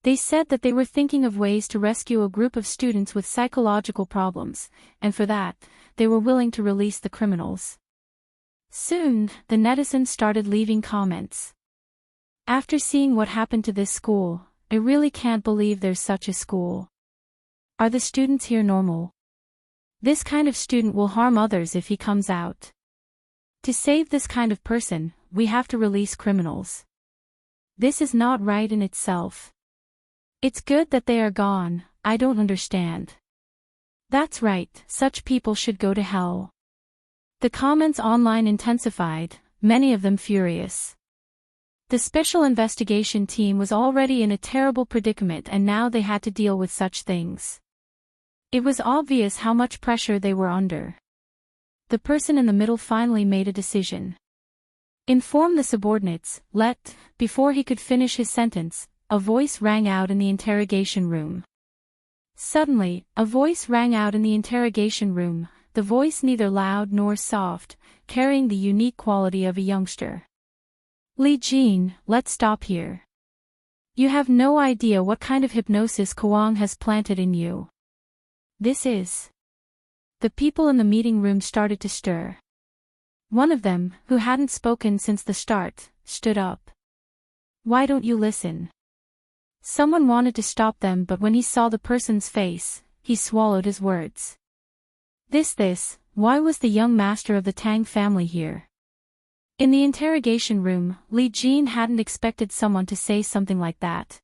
They said that they were thinking of ways to rescue a group of students with psychological problems, and for that, they were willing to release the criminals. Soon, the netizens started leaving comments. After seeing what happened to this school, I really can't believe there's such a school. Are the students here normal? This kind of student will harm others if he comes out. To save this kind of person, we have to release criminals. This is not right in itself. It's good that they are gone, I don't understand. That's right, such people should go to hell. The comments online intensified, many of them furious. The special investigation team was already in a terrible predicament and now they had to deal with such things. It was obvious how much pressure they were under. The person in the middle finally made a decision. Inform the subordinates, before he could finish his sentence, a voice rang out in the interrogation room. Suddenly, a voice rang out in the interrogation room, the voice neither loud nor soft, carrying the unique quality of a youngster. Li Jin, let's stop here. You have no idea what kind of hypnosis Koang has planted in you. This is. The people in the meeting room started to stir. One of them, who hadn't spoken since the start, stood up. Why don't you listen? Someone wanted to stop them, but when he saw the person's face, he swallowed his words. Why was the young master of the Tang family here? In the interrogation room, Li Jin hadn't expected someone to say something like that.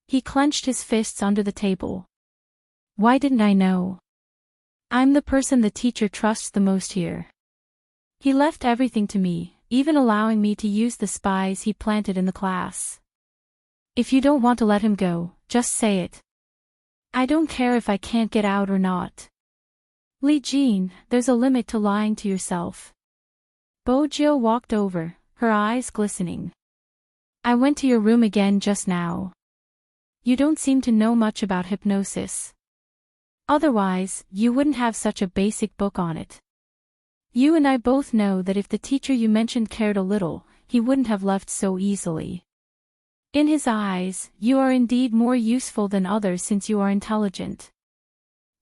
He clenched his fists under the table. Why didn't I know? I'm the person the teacher trusts the most here. He left everything to me, even allowing me to use the spies he planted in the class. If you don't want to let him go, Just say it. I don't care if I can't get out or not. Li Jin, there's a limit to lying to yourself. Bojo walked over, her eyes glistening. I went to your room again just now. You don't seem to know much about hypnosis. Otherwise, you wouldn't have such a basic book on it. You and I both know that if the teacher you mentioned cared a little, he wouldn't have left so easily. In his eyes, you are indeed more useful than others since you are intelligent.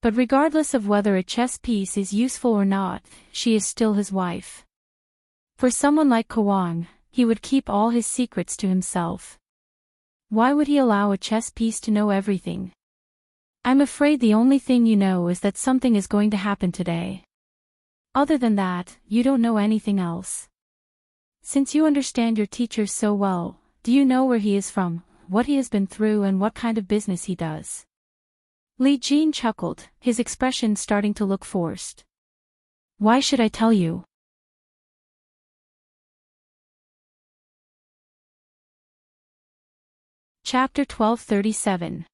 But regardless of whether a chess piece is useful or not, she is still his wife. For someone like Kawang, he would keep all his secrets to himself. Why would he allow a chess piece to know everything? I'm afraid the only thing you know is that something is going to happen today. Other than that, you don't know anything else. Since you understand your teacher so well, do you know where he is from, what he has been through and what kind of business he does? Li Jin chuckled, his expression starting to look forced. Why should I tell you? Chapter 1237.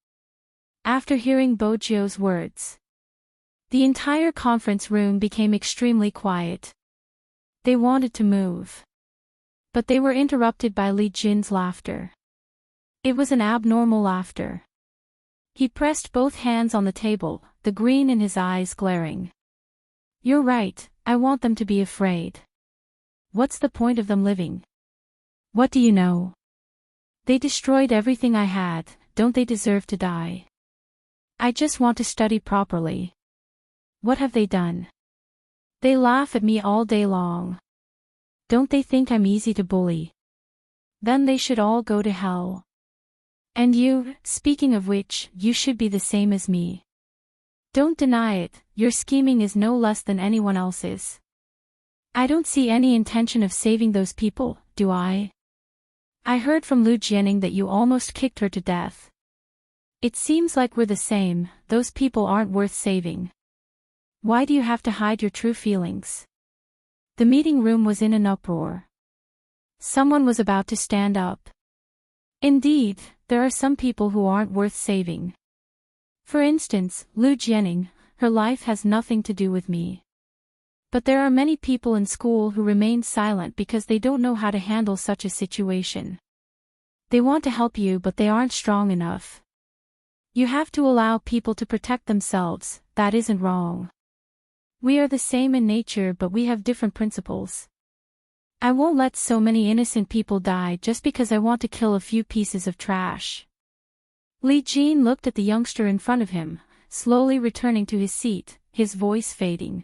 After hearing Bojo's words, the entire conference room became extremely quiet. They wanted to move. But they were interrupted by Li Jin's laughter. It was an abnormal laughter. He pressed both hands on the table, the green in his eyes glaring. You're right, I want them to be afraid. What's the point of them living? What do you know? They destroyed everything I had, don't they deserve to die? I just want to study properly. What have they done? They laugh at me all day long. Don't they think I'm easy to bully? Then they should all go to hell. And you, speaking of which, you should be the same as me. Don't deny it, your scheming is no less than anyone else's. I don't see any intention of saving those people, do I? I heard from Lu Jianing that you almost kicked her to death. It seems like we're the same, those people aren't worth saving. Why do you have to hide your true feelings? The meeting room was in an uproar. Someone was about to stand up. Indeed, there are some people who aren't worth saving. For instance, Lu Jianing, her life has nothing to do with me. But there are many people in school who remain silent because they don't know how to handle such a situation. They want to help you but they aren't strong enough. You have to allow people to protect themselves, that isn't wrong. We are the same in nature but we have different principles. I won't let so many innocent people die just because I want to kill a few pieces of trash. Li Jin looked at the youngster in front of him, slowly returning to his seat, his voice fading.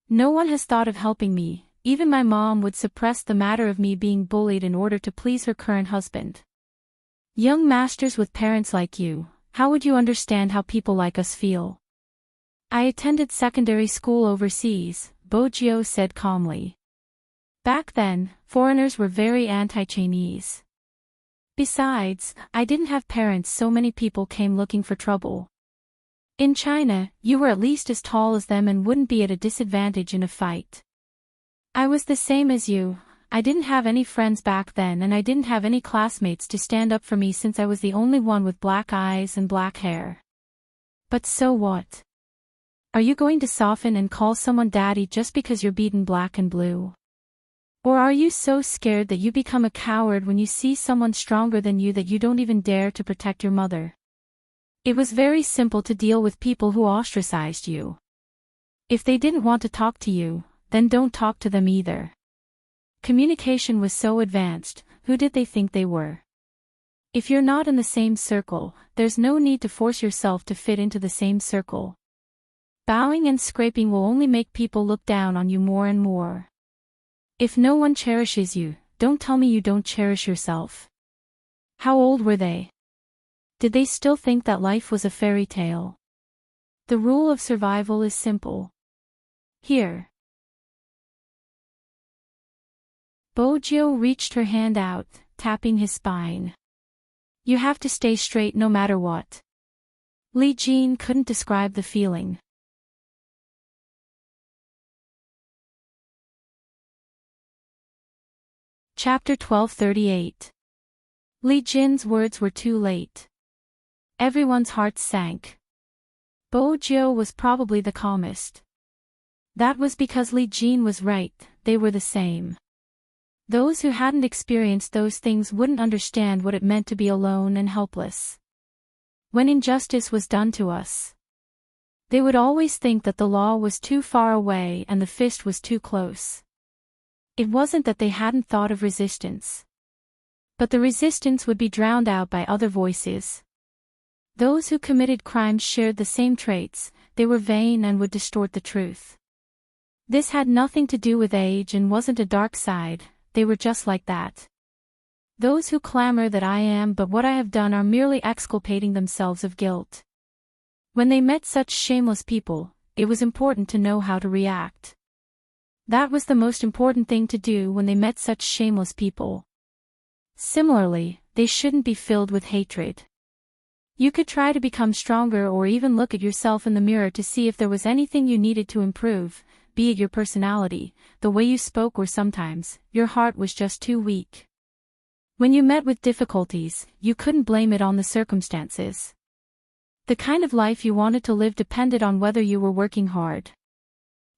No one has thought of helping me, even my mom would suppress the matter of me being bullied in order to please her current husband. Young masters with parents like you, how would you understand how people like us feel? I attended secondary school overseas, Bojo said calmly. Back then, foreigners were very anti-Chinese. Besides, I didn't have parents so many people came looking for trouble. In China, you were at least as tall as them and wouldn't be at a disadvantage in a fight. I was the same as you, I didn't have any friends back then and I didn't have any classmates to stand up for me since I was the only one with black eyes and black hair. But so what? Are you going to soften and call someone daddy just because you're beaten black and blue? Or are you so scared that you become a coward when you see someone stronger than you that you don't even dare to protect your mother? It was very simple to deal with people who ostracized you. If they didn't want to talk to you, then don't talk to them either. Communication was so advanced, who did they think they were? If you're not in the same circle, there's no need to force yourself to fit into the same circle. Bowing and scraping will only make people look down on you more and more. If no one cherishes you, don't tell me you don't cherish yourself. How old were they? Did they still think that life was a fairy tale? The rule of survival is simple. Here. Bojo reached her hand out, tapping his spine. You have to stay straight no matter what. Li Jin couldn't describe the feeling. Chapter 1238. Li Jin's words were too late. Everyone's hearts sank. Bojo was probably the calmest. That was because Li Jin was right, they were the same. Those who hadn't experienced those things wouldn't understand what it meant to be alone and helpless. When injustice was done to us, they would always think that the law was too far away and the fist was too close. It wasn't that they hadn't thought of resistance, but the resistance would be drowned out by other voices. Those who committed crimes shared the same traits, they were vain and would distort the truth. This had nothing to do with age and wasn't a dark side, they were just like that. Those who clamor that I am but what I have done are merely exculpating themselves of guilt. When they met such shameless people, it was important to know how to react. That was the most important thing to do when they met such shameless people. Similarly, they shouldn't be filled with hatred. You could try to become stronger or even look at yourself in the mirror to see if there was anything you needed to improve, be it your personality, the way you spoke, or sometimes, your heart was just too weak. When you met with difficulties, you couldn't blame it on the circumstances. The kind of life you wanted to live depended on whether you were working hard.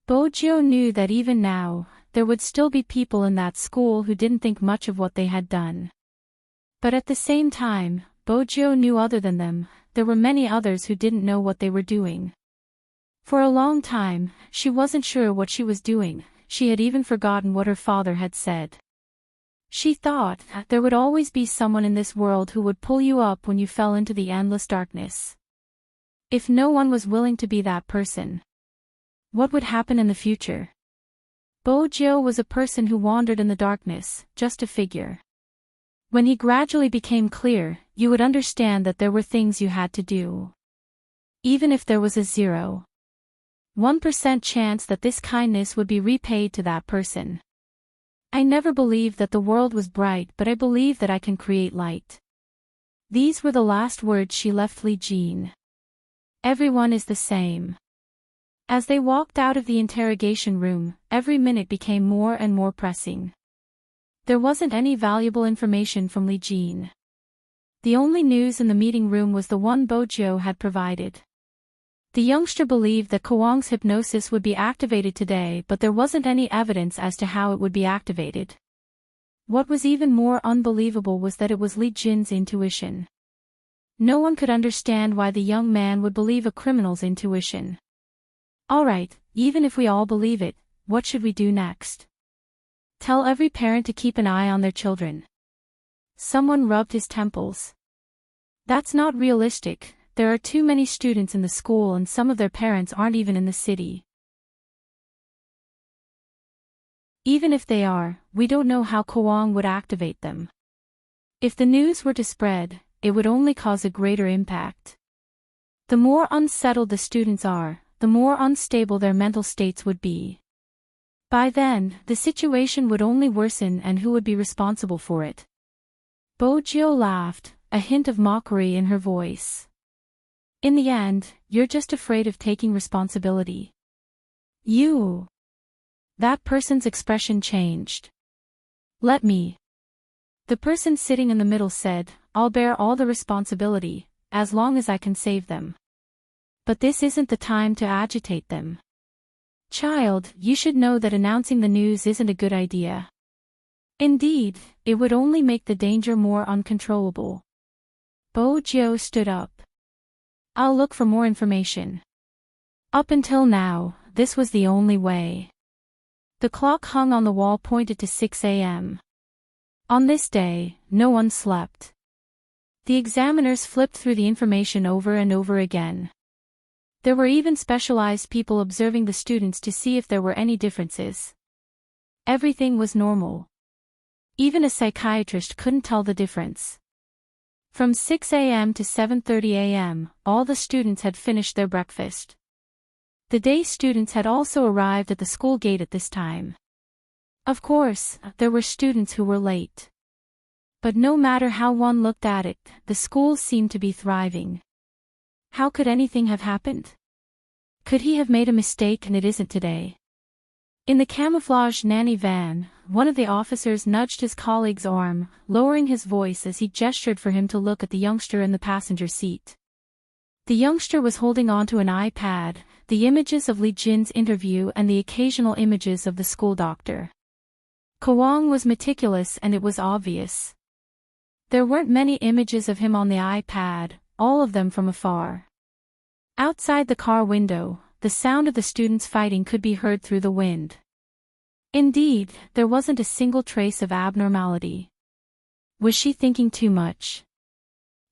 Bojo knew that even now, there would still be people in that school who didn't think much of what they had done. But at the same time, Bojo knew other than them, there were many others who didn't know what they were doing. For a long time, she wasn't sure what she was doing, she had even forgotten what her father had said. She thought that there would always be someone in this world who would pull you up when you fell into the endless darkness. If no one was willing to be that person, what would happen in the future? Bojo was a person who wandered in the darkness, just a figure. When he gradually became clear, you would understand that there were things you had to do. Even if there was a 0.1% chance that this kindness would be repaid to that person. I never believed that the world was bright, but I believe that I can create light. These were the last words she left Li Jin. Everyone is the same. As they walked out of the interrogation room, every minute became more and more pressing. There wasn't any valuable information from Li Jin. The only news in the meeting room was the one Bojo had provided. The youngster believed that Kwang's hypnosis would be activated today, but there wasn't any evidence as to how it would be activated. What was even more unbelievable was that it was Li Jin's intuition. No one could understand why the young man would believe a criminal's intuition. Alright, even if we all believe it, what should we do next? Tell every parent to keep an eye on their children. Someone rubbed his temples. That's not realistic. There are too many students in the school and some of their parents aren't even in the city. Even if they are, we don't know how Kwang would activate them. If the news were to spread, it would only cause a greater impact. The more unsettled the students are, the more unstable their mental states would be. By then, the situation would only worsen, and who would be responsible for it? Bojo laughed, a hint of mockery in her voice. In the end, you're just afraid of taking responsibility. You. That person's expression changed. Let me. The person sitting in the middle said, I'll bear all the responsibility, as long as I can save them. But this isn't the time to agitate them. Child, you should know that announcing the news isn't a good idea. Indeed, it would only make the danger more uncontrollable. Bojo stood up. I'll look for more information. Up until now, this was the only way. The clock hung on the wall pointed to 6 a.m. On this day, no one slept. The examiners flipped through the information over and over again. There were even specialized people observing the students to see if there were any differences. Everything was normal. Even a psychiatrist couldn't tell the difference. From 6 a.m. to 7:30 a.m., all the students had finished their breakfast. The day students had also arrived at the school gate at this time. Of course, there were students who were late. But no matter how one looked at it, the school seemed to be thriving. How could anything have happened? Could he have made a mistake and it isn't today? In the camouflage nanny van, one of the officers nudged his colleague's arm, lowering his voice as he gestured for him to look at the youngster in the passenger seat. The youngster was holding onto an iPad, the images of Li Jin's interview and the occasional images of the school doctor. Kwang was meticulous and it was obvious. There weren't many images of him on the iPad, all of them from afar. Outside the car window, the sound of the students fighting could be heard through the wind. Indeed, there wasn't a single trace of abnormality. Was she thinking too much?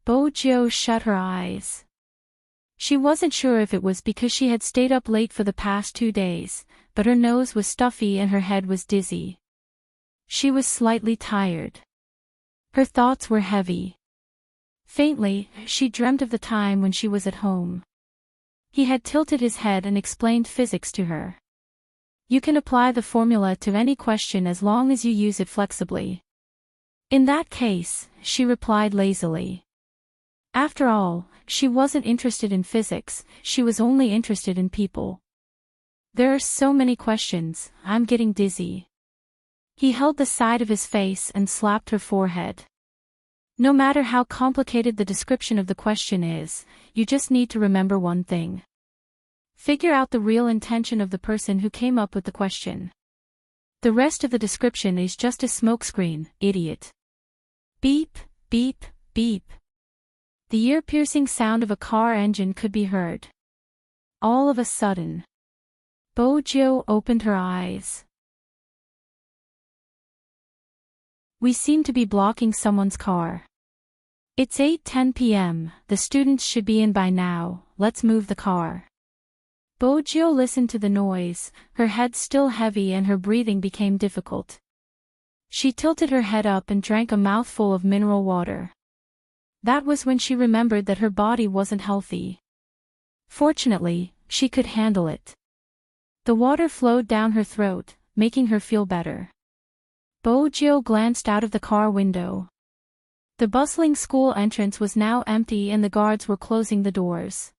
Bojo shut her eyes. She wasn't sure if it was because she had stayed up late for the past 2 days, but her nose was stuffy and her head was dizzy. She was slightly tired. Her thoughts were heavy. Faintly, she dreamt of the time when she was at home. He had tilted his head and explained physics to her. You can apply the formula to any question as long as you use it flexibly. In that case, she replied lazily. After all, she wasn't interested in physics, she was only interested in people. There are so many questions, I'm getting dizzy. He held the side of his face and slapped her forehead. No matter how complicated the description of the question is, you just need to remember one thing. Figure out the real intention of the person who came up with the question. The rest of the description is just a smokescreen, idiot. Beep, beep, beep. The ear-piercing sound of a car engine could be heard. All of a sudden, Bojo opened her eyes. We seem to be blocking someone's car. It's 8:10 p.m., the students should be in by now, let's move the car. Bojo listened to the noise, her head still heavy and her breathing became difficult. She tilted her head up and drank a mouthful of mineral water. That was when she remembered that her body wasn't healthy. Fortunately, she could handle it. The water flowed down her throat, making her feel better. Bojo glanced out of the car window. The bustling school entrance was now empty and the guards were closing the doors.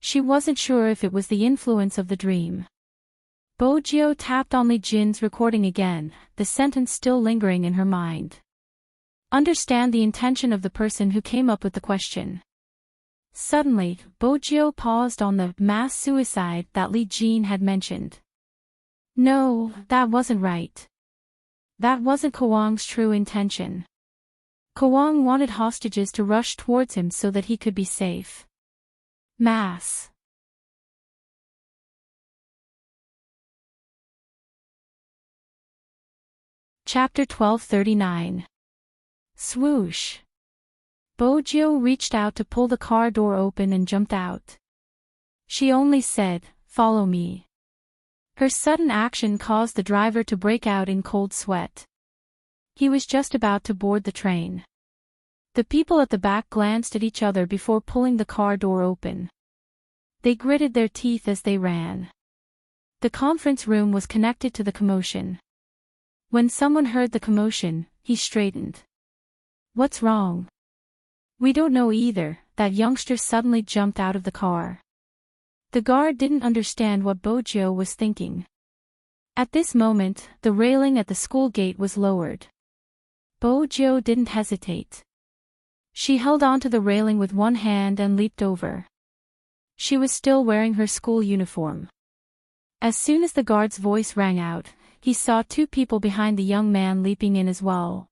She wasn't sure if it was the influence of the dream. Bojo tapped on Li Jin's recording again, the sentence still lingering in her mind. Understand the intention of the person who came up with the question. Suddenly, Bojo paused on the mass suicide that Li Jin had mentioned. No, that wasn't right. That wasn't Kwang's true intention. Kwang wanted hostages to rush towards him so that he could be safe. Mass. Chapter 1239. Swoosh. Bojo reached out to pull the car door open and jumped out. She only said, "Follow me." Her sudden action caused the driver to break out in cold sweat. He was just about to board the train. The people at the back glanced at each other before pulling the car door open. They gritted their teeth as they ran. The conference room was connected to the commotion. When someone heard the commotion, he straightened. What's wrong? We don't know either, that youngster suddenly jumped out of the car. The guard didn't understand what Bojo was thinking. At this moment, the railing at the school gate was lowered. Bojo didn't hesitate. She held onto the railing with one hand and leaped over. She was still wearing her school uniform. As soon as the guard's voice rang out, he saw 2 people behind the young man leaping in as well.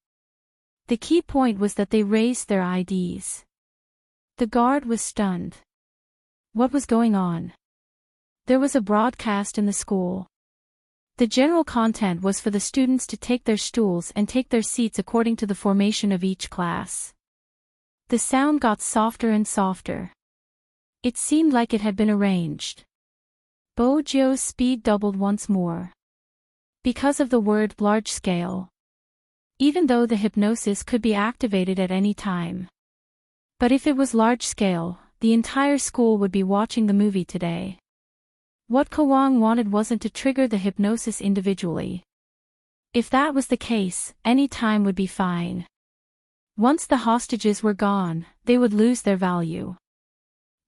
The key point was that they raised their IDs. The guard was stunned. What was going on? There was a broadcast in the school. The general content was for the students to take their stools and take their seats according to the formation of each class. The sound got softer and softer. It seemed like it had been arranged. Bojo's speed doubled once more. Because of the word large scale. Even though the hypnosis could be activated at any time. But if it was large scale, the entire school would be watching the movie today. What Kwang wanted wasn't to trigger the hypnosis individually. If that was the case, any time would be fine. Once the hostages were gone, they would lose their value.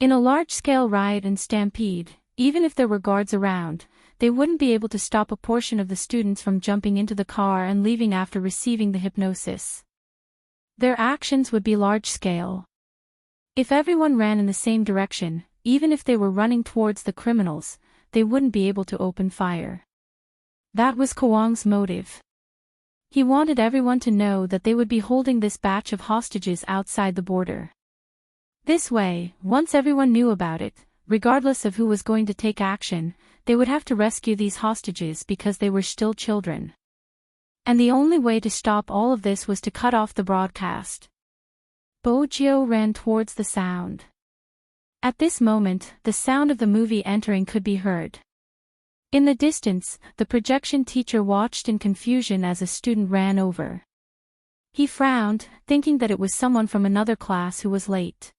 In a large-scale riot and stampede, even if there were guards around, they wouldn't be able to stop a portion of the students from jumping into the car and leaving after receiving the hypnosis. Their actions would be large-scale. If everyone ran in the same direction, even if they were running towards the criminals, they wouldn't be able to open fire. That was Kwang's motive. He wanted everyone to know that they would be holding this batch of hostages outside the border. This way, once everyone knew about it, regardless of who was going to take action, they would have to rescue these hostages because they were still children. And the only way to stop all of this was to cut off the broadcast. Bojo ran towards the sound. At this moment, the sound of the movie entering could be heard. In the distance, the projection teacher watched in confusion as a student ran over. He frowned, thinking that it was someone from another class who was late.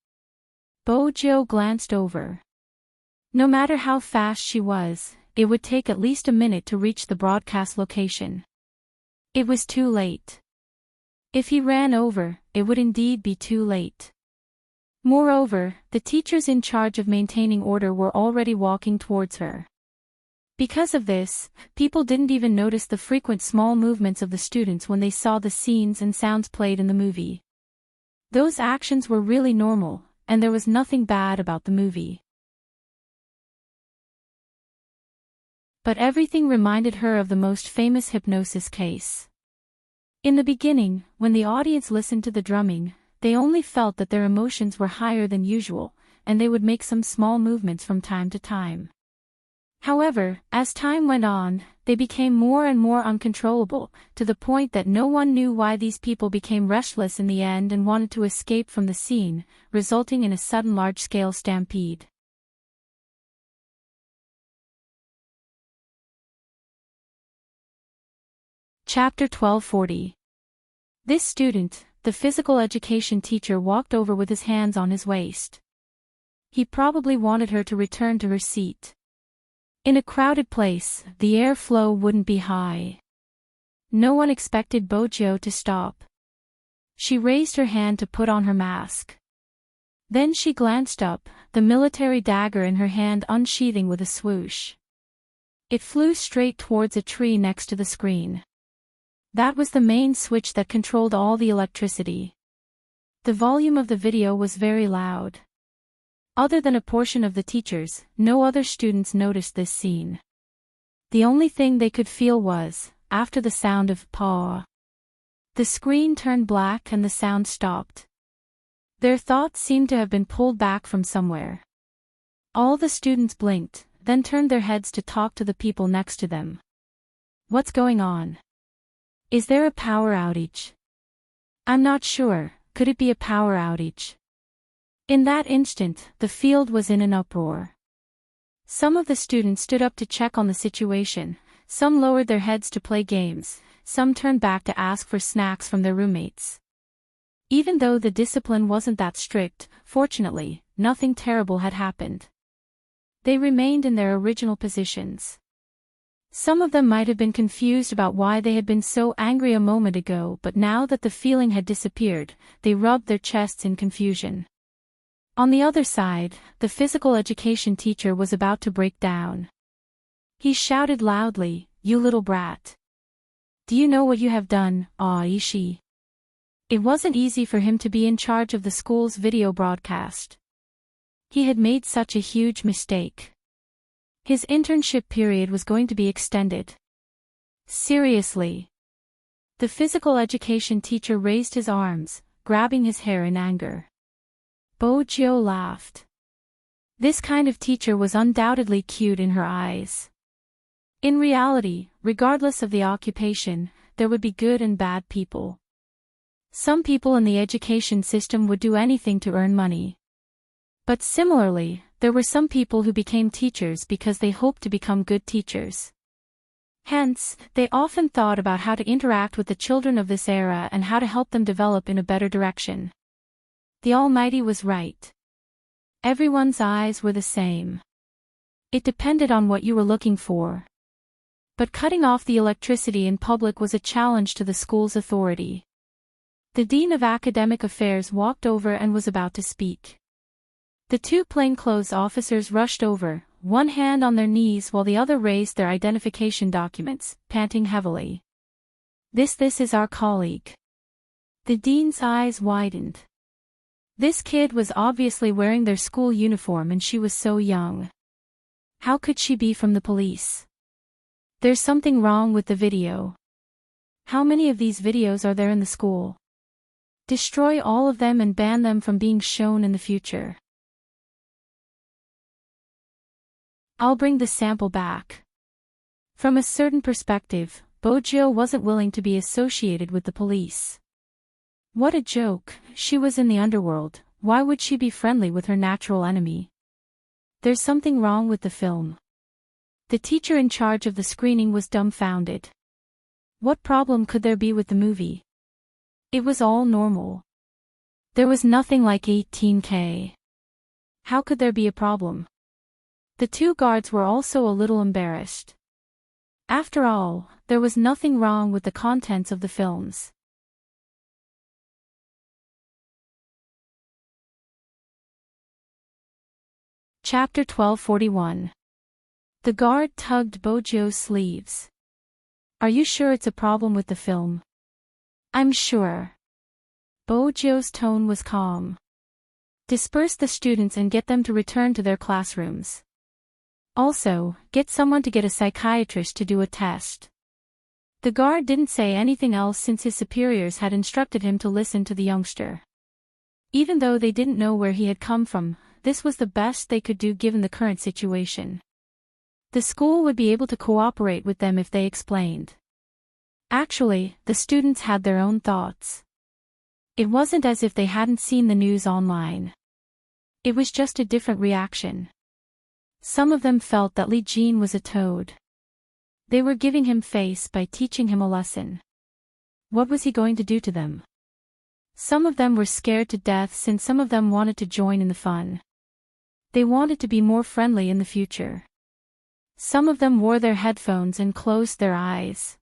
Bojo glanced over. No matter how fast she was, it would take at least a minute to reach the broadcast location. It was too late. If he ran over, it would indeed be too late. Moreover, the teachers in charge of maintaining order were already walking towards her. Because of this, people didn't even notice the frequent small movements of the students when they saw the scenes and sounds played in the movie. Those actions were really normal, and there was nothing bad about the movie. But everything reminded her of the most famous hypnosis case. In the beginning, when the audience listened to the drumming, they only felt that their emotions were higher than usual, and they would make some small movements from time to time. However, as time went on, they became more and more uncontrollable, to the point that no one knew why these people became restless in the end and wanted to escape from the scene, resulting in a sudden large-scale stampede. Chapter 1240. This student, the physical education teacher, walked over with his hands on his waist. He probably wanted her to return to her seat. In a crowded place, the airflow wouldn't be high. No one expected Bojo to stop. She raised her hand to put on her mask. Then she glanced up, the military dagger in her hand unsheathing with a swoosh. It flew straight towards a tree next to the screen. That was the main switch that controlled all the electricity. The volume of the video was very loud. Other than a portion of the teachers, no other students noticed this scene. The only thing they could feel was, after the sound of paw, the screen turned black and the sound stopped. Their thoughts seemed to have been pulled back from somewhere. All the students blinked, then turned their heads to talk to the people next to them. What's going on? Is there a power outage? I'm not sure, could it be a power outage? In that instant, the field was in an uproar. Some of the students stood up to check on the situation, some lowered their heads to play games, some turned back to ask for snacks from their roommates. Even though the discipline wasn't that strict, fortunately, nothing terrible had happened. They remained in their original positions. Some of them might have been confused about why they had been so angry a moment ago, but now that the feeling had disappeared, they rubbed their chests in confusion. On the other side, the physical education teacher was about to break down. He shouted loudly, "You little brat! Do you know what you have done, Aishi?" It wasn't easy for him to be in charge of the school's video broadcast. He had made such a huge mistake. His internship period was going to be extended. Seriously. The physical education teacher raised his arms, grabbing his hair in anger. Bojo laughed. This kind of teacher was undoubtedly cute in her eyes. In reality, regardless of the occupation, there would be good and bad people. Some people in the education system would do anything to earn money. But similarly, there were some people who became teachers because they hoped to become good teachers. Hence, they often thought about how to interact with the children of this era and how to help them develop in a better direction. The Almighty was right. Everyone's eyes were the same. It depended on what you were looking for. But cutting off the electricity in public was a challenge to the school's authority. The Dean of Academic Affairs walked over and was about to speak. The two plainclothes officers rushed over, one hand on their knees while the other raised their identification documents, panting heavily. This is our colleague. The dean's eyes widened. This kid was obviously wearing their school uniform and she was so young. How could she be from the police? There's something wrong with the video. How many of these videos are there in the school? Destroy all of them and ban them from being shown in the future. I'll bring the sample back. From a certain perspective, Bojo wasn't willing to be associated with the police. What a joke, she was in the underworld, why would she be friendly with her natural enemy? There's something wrong with the film. The teacher in charge of the screening was dumbfounded. What problem could there be with the movie? It was all normal. There was nothing like 18K. How could there be a problem? The two guards were also a little embarrassed. After all, there was nothing wrong with the contents of the films. Chapter 1241. The guard tugged Bojo's sleeves. Are you sure it's a problem with the film? I'm sure. Bojo's tone was calm. Disperse the students and get them to return to their classrooms. Also, get someone to get a psychiatrist to do a test. The guard didn't say anything else since his superiors had instructed him to listen to the youngster. Even though they didn't know where he had come from, this was the best they could do given the current situation. The school would be able to cooperate with them if they explained. Actually, the students had their own thoughts. It wasn't as if they hadn't seen the news online. It was just a different reaction. Some of them felt that Li Jin was a toad. They were giving him face by teaching him a lesson. What was he going to do to them? Some of them were scared to death since some of them wanted to join in the fun. They wanted to be more friendly in the future. Some of them wore their headphones and closed their eyes.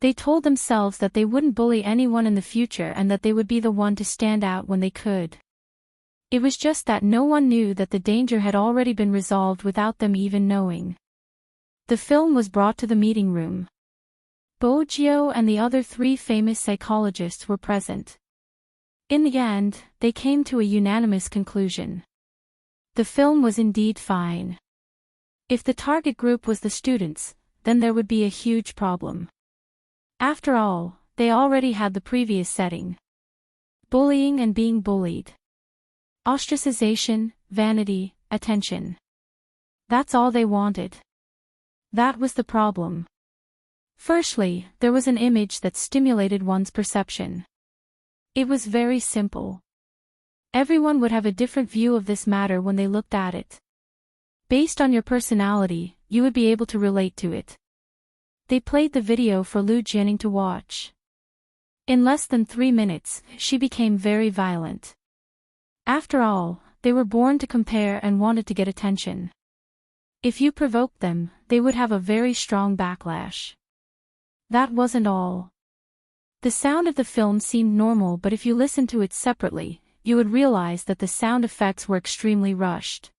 They told themselves that they wouldn't bully anyone in the future and that they would be the one to stand out when they could. It was just that no one knew that the danger had already been resolved without them even knowing. The film was brought to the meeting room. Bojo and the other 3 famous psychologists were present. In the end, they came to a unanimous conclusion. The film was indeed fine. If the target group was the students, then there would be a huge problem. After all, they already had the previous setting. Bullying and being bullied. Ostracization, vanity, attention. That's all they wanted. That was the problem. Firstly, there was an image that stimulated one's perception. It was very simple. Everyone would have a different view of this matter when they looked at it. Based on your personality, you would be able to relate to it. They played the video for Lu Jining to watch. In less than 3 minutes, she became very violent. After all, they were born to compare and wanted to get attention. If you provoked them, they would have a very strong backlash. That wasn't all. The sound of the film seemed normal, but if you listened to it separately, you would realize that the sound effects were extremely rushed.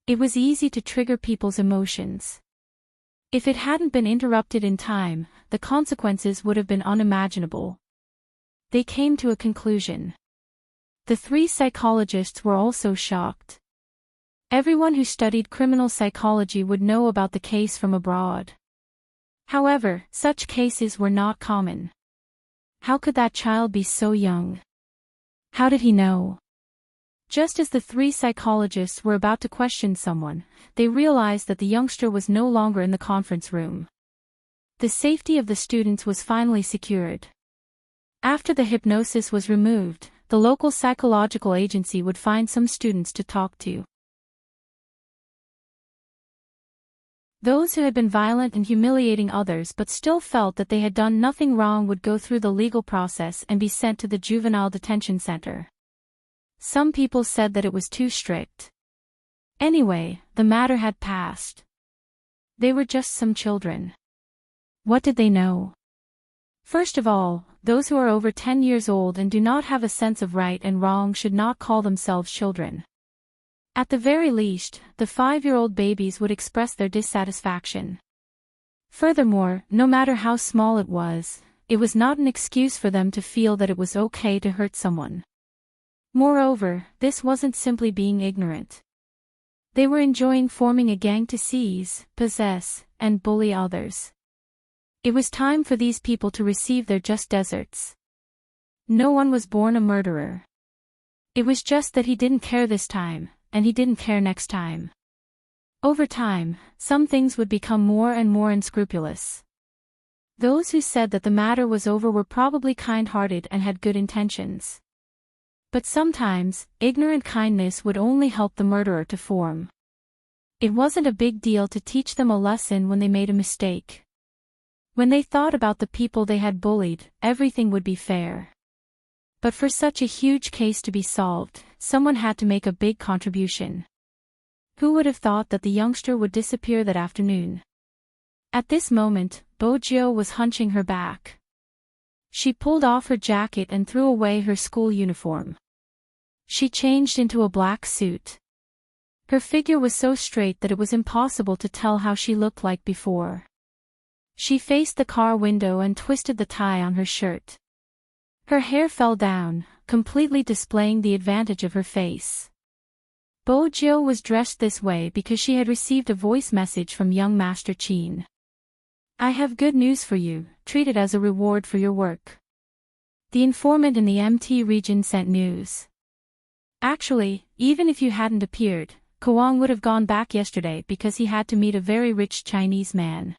It was easy to trigger people's emotions. If it hadn't been interrupted in time, the consequences would have been unimaginable. They came to a conclusion. The 3 psychologists were also shocked. Everyone who studied criminal psychology would know about the case from abroad. However, such cases were not common. How could that child be so young? How did he know? Just as the 3 psychologists were about to question someone, they realized that the youngster was no longer in the conference room. The safety of the students was finally secured. After the hypnosis was removed, the local psychological agency would find some students to talk to. Those who had been violent and humiliating others but still felt that they had done nothing wrong would go through the legal process and be sent to the juvenile detention center. Some people said that it was too strict. Anyway, the matter had passed. They were just some children. What did they know? First of all, those who are over 10 years old and do not have a sense of right and wrong should not call themselves children. At the very least, the 5-year-old babies would express their dissatisfaction. Furthermore, no matter how small it was not an excuse for them to feel that it was okay to hurt someone. Moreover, this wasn't simply being ignorant. They were enjoying forming a gang to seize, possess, and bully others. It was time for these people to receive their just deserts. No one was born a murderer. It was just that he didn't care this time, and he didn't care next time. Over time, some things would become more and more unscrupulous. Those who said that the matter was over were probably kind-hearted and had good intentions. But sometimes, ignorant kindness would only help the murderer to form. It wasn't a big deal to teach them a lesson when they made a mistake. When they thought about the people they had bullied, everything would be fair. But for such a huge case to be solved, someone had to make a big contribution. Who would have thought that the youngster would disappear that afternoon? At this moment, Bojo was hunching her back. She pulled off her jacket and threw away her school uniform. She changed into a black suit. Her figure was so straight that it was impossible to tell how she looked like before. She faced the car window and twisted the tie on her shirt. Her hair fell down, completely displaying the advantage of her face. Bojo was dressed this way because she had received a voice message from young Master Chin. "I have good news for you, treat it as a reward for your work." The informant in the MT region sent news. Actually, even if you hadn't appeared, Kawang would have gone back yesterday because he had to meet a very rich Chinese man.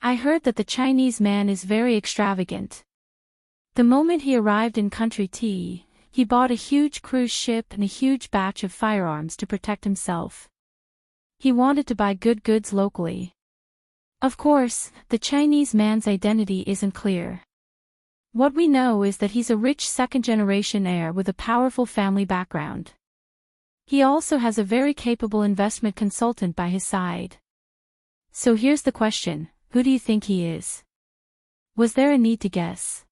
I heard that the Chinese man is very extravagant. The moment he arrived in Country T, he bought a huge cruise ship and a huge batch of firearms to protect himself. He wanted to buy good goods locally. Of course, the Chinese man's identity isn't clear. What we know is that he's a rich second-generation heir with a powerful family background. He also has a very capable investment consultant by his side. So here's the question, who do you think he is? Was there a need to guess?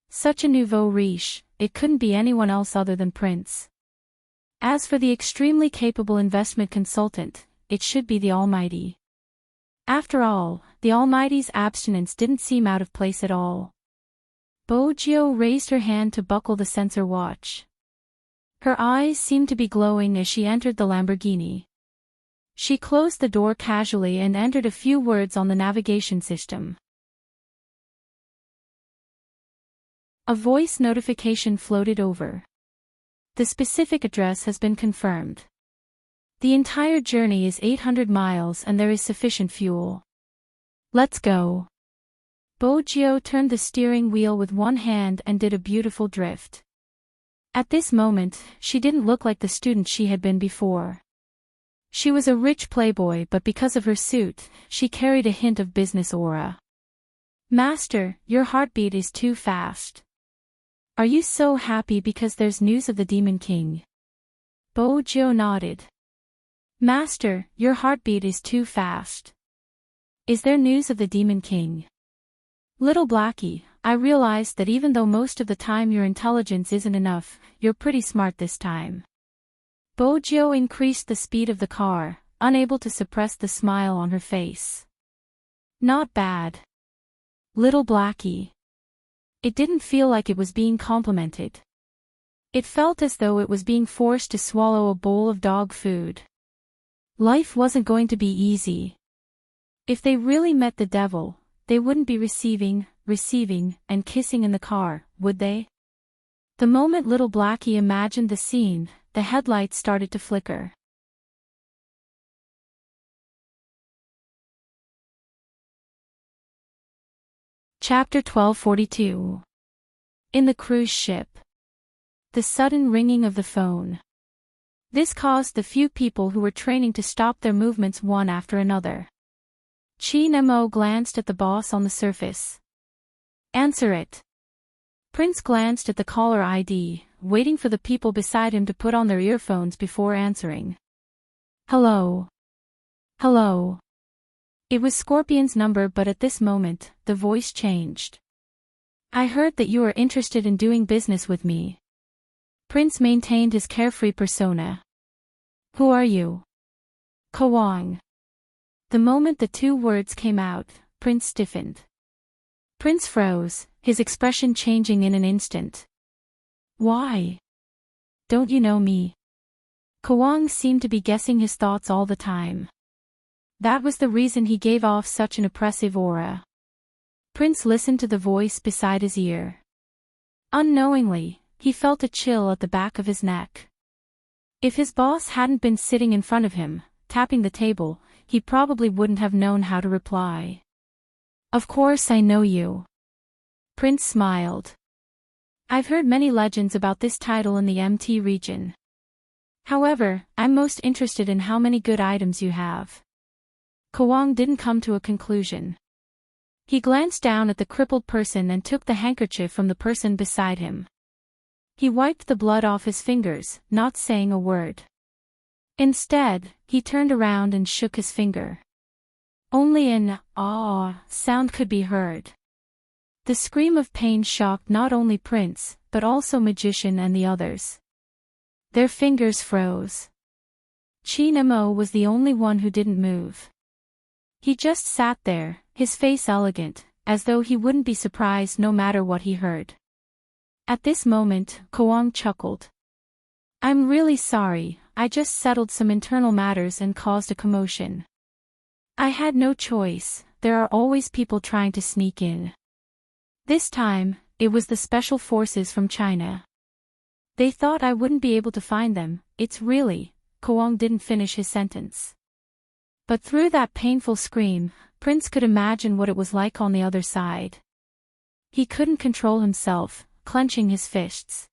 Such a nouveau riche, it couldn't be anyone else other than Prince. As for the extremely capable investment consultant, it should be the Almighty. After all, the Almighty's abstinence didn't seem out of place at all. Bojo raised her hand to buckle the sensor watch. Her eyes seemed to be glowing as she entered the Lamborghini. She closed the door casually and entered a few words on the navigation system. A voice notification floated over. The specific address has been confirmed. The entire journey is 800 miles and there is sufficient fuel. Let's go. Bojo turned the steering wheel with one hand and did a beautiful drift. At this moment, she didn't look like the student she had been before. She was a rich playboy, but because of her suit, she carried a hint of business aura. "Master, your heartbeat is too fast. Are you so happy because there's news of the Demon King?" Bojo nodded. "Master, your heartbeat is too fast. Is there news of the Demon King?" "Little Blackie, I realized that even though most of the time your intelligence isn't enough, you're pretty smart this time." Bojo increased the speed of the car, unable to suppress the smile on her face. "Not bad. Little Blackie." It didn't feel like it was being complimented. It felt as though it was being forced to swallow a bowl of dog food. Life wasn't going to be easy. If they really met the devil, they wouldn't be receiving, and kissing in the car, would they? The moment little Blackie imagined the scene, the headlights started to flicker. Chapter 1242. In the cruise ship. The sudden ringing of the phone. This caused the few people who were training to stop their movements one after another. Chin Mo glanced at the boss on the surface. "Answer it." Prince glanced at the caller ID, waiting for the people beside him to put on their earphones before answering. "Hello. Hello." It was Scorpion's number, but at this moment, the voice changed. "I heard that you are interested in doing business with me." Prince maintained his carefree persona. "Who are you?" "Kawang." The moment the two words came out, Prince stiffened. Prince froze, his expression changing in an instant. "Why?" don't you know me? Kawang seemed to be guessing his thoughts all the time. That was the reason he gave off such an oppressive aura. Prince listened to the voice beside his ear. Unknowingly, he felt a chill at the back of his neck. If his boss hadn't been sitting in front of him, tapping the table, he probably wouldn't have known how to reply. Of course I know you. Prince smiled. I've heard many legends about this title in the MT region. However, I'm most interested in how many good items you have. Kawang didn't come to a conclusion. He glanced down at the crippled person and took the handkerchief from the person beside him. He wiped the blood off his fingers, not saying a word. Instead, he turned around and shook his finger. Only an "ah" sound could be heard. The scream of pain shocked not only Prince, but also Magician and the others. Their fingers froze. Chi Nemo was the only one who didn't move. He just sat there, his face elegant, as though he wouldn't be surprised no matter what he heard. At this moment, Kawang chuckled. I'm really sorry, I just settled some internal matters and caused a commotion. I had no choice, there are always people trying to sneak in. This time, it was the special forces from China. They thought I wouldn't be able to find them, it's really, Kawang didn't finish his sentence. But through that painful scream, Prince could imagine what it was like on the other side. He couldn't control himself, clenching his fists.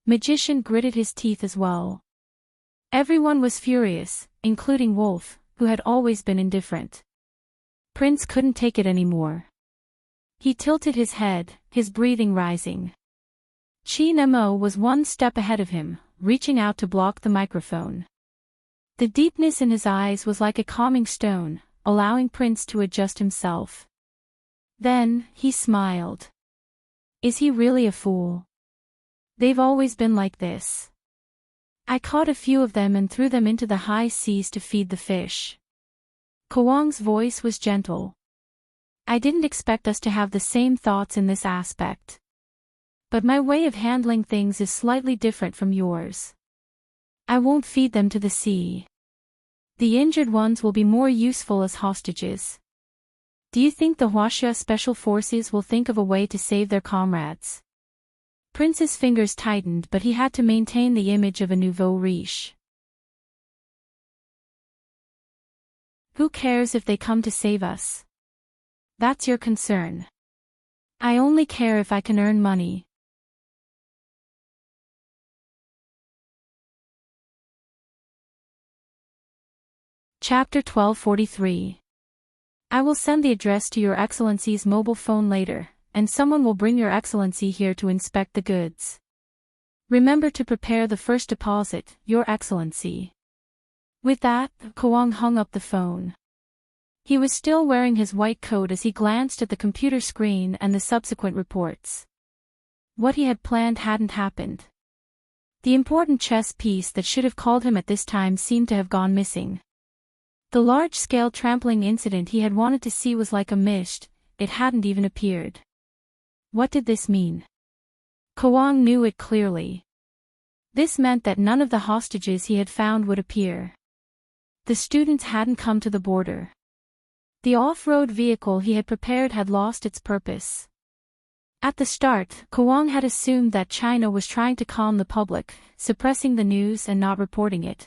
Magician gritted his teeth as well. Everyone was furious, including Wolf, who had always been indifferent. Prince couldn't take it anymore. He tilted his head, his breathing rising. Chi Nemo was one step ahead of him, reaching out to block the microphone. The deepness in his eyes was like a calming stone, allowing Prince to adjust himself. Then, he smiled. Is he really a fool? They've always been like this. I caught a few of them and threw them into the high seas to feed the fish. Kawang's voice was gentle. I didn't expect us to have the same thoughts in this aspect. But my way of handling things is slightly different from yours. I won't feed them to the sea. The injured ones will be more useful as hostages. Do you think the Huaxia Special Forces will think of a way to save their comrades? Prince's fingers tightened, but he had to maintain the image of a nouveau riche. Who cares if they come to save us? That's your concern. I only care if I can earn money. Chapter 1243. I will send the address to Your Excellency's mobile phone later, and someone will bring Your Excellency here to inspect the goods. Remember to prepare the first deposit, Your Excellency. With that, Kawang hung up the phone. He was still wearing his white coat as he glanced at the computer screen and the subsequent reports. What he had planned hadn't happened. The important chess piece that should have called him at this time seemed to have gone missing. The large-scale trampling incident he had wanted to see was like a mist, it hadn't even appeared. What did this mean? Kawang knew it clearly. This meant that none of the hostages he had found would appear. The students hadn't come to the border. The off-road vehicle he had prepared had lost its purpose. At the start, Kawang had assumed that China was trying to calm the public, suppressing the news and not reporting it.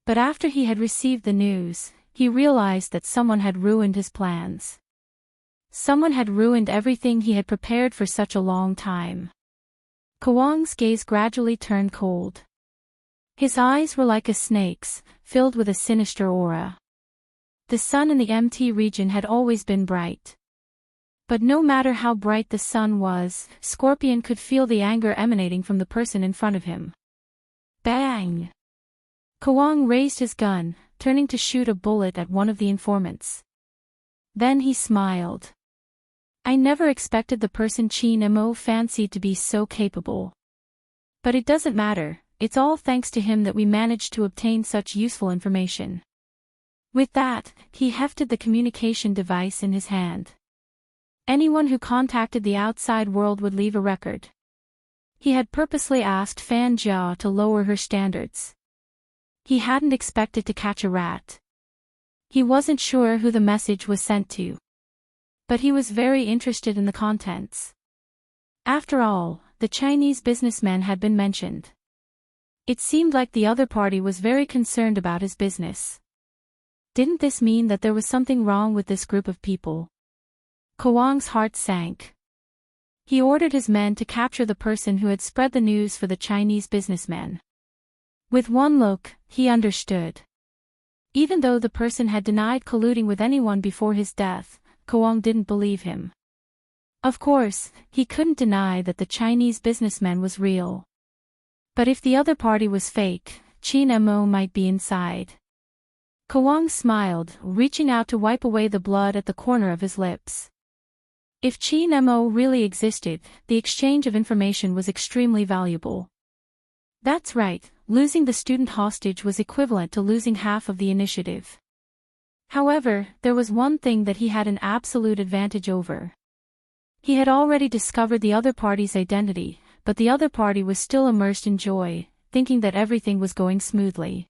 But after he had received the news, he realized that someone had ruined his plans. Someone had ruined everything he had prepared for such a long time. Kawang's gaze gradually turned cold. His eyes were like a snake's, filled with a sinister aura. The sun in the MT region had always been bright. But no matter how bright the sun was, Scorpion could feel the anger emanating from the person in front of him. Bang! Kawang raised his gun, turning to shoot a bullet at one of the informants. Then he smiled. I never expected the person Chi Nemo fancied to be so capable. But it doesn't matter, it's all thanks to him that we managed to obtain such useful information. With that, he hefted the communication device in his hand. Anyone who contacted the outside world would leave a record. He had purposely asked Fan Jia to lower her standards. He hadn't expected to catch a rat. He wasn't sure who the message was sent to. But he was very interested in the contents. After all, the Chinese businessman had been mentioned. It seemed like the other party was very concerned about his business. Didn't this mean that there was something wrong with this group of people? Kawang's heart sank. He ordered his men to capture the person who had spread the news for the Chinese businessman. With one look, he understood. Even though the person had denied colluding with anyone before his death, Kawang didn't believe him. Of course, he couldn't deny that the Chinese businessman was real. But if the other party was fake, Qin Mo might be inside. Kawang smiled, reaching out to wipe away the blood at the corner of his lips. If Qin Mo really existed, the exchange of information was extremely valuable. That's right, losing the student hostage was equivalent to losing half of the initiative. However, there was one thing that he had an absolute advantage over. He had already discovered the other party's identity, but the other party was still immersed in joy, thinking that everything was going smoothly.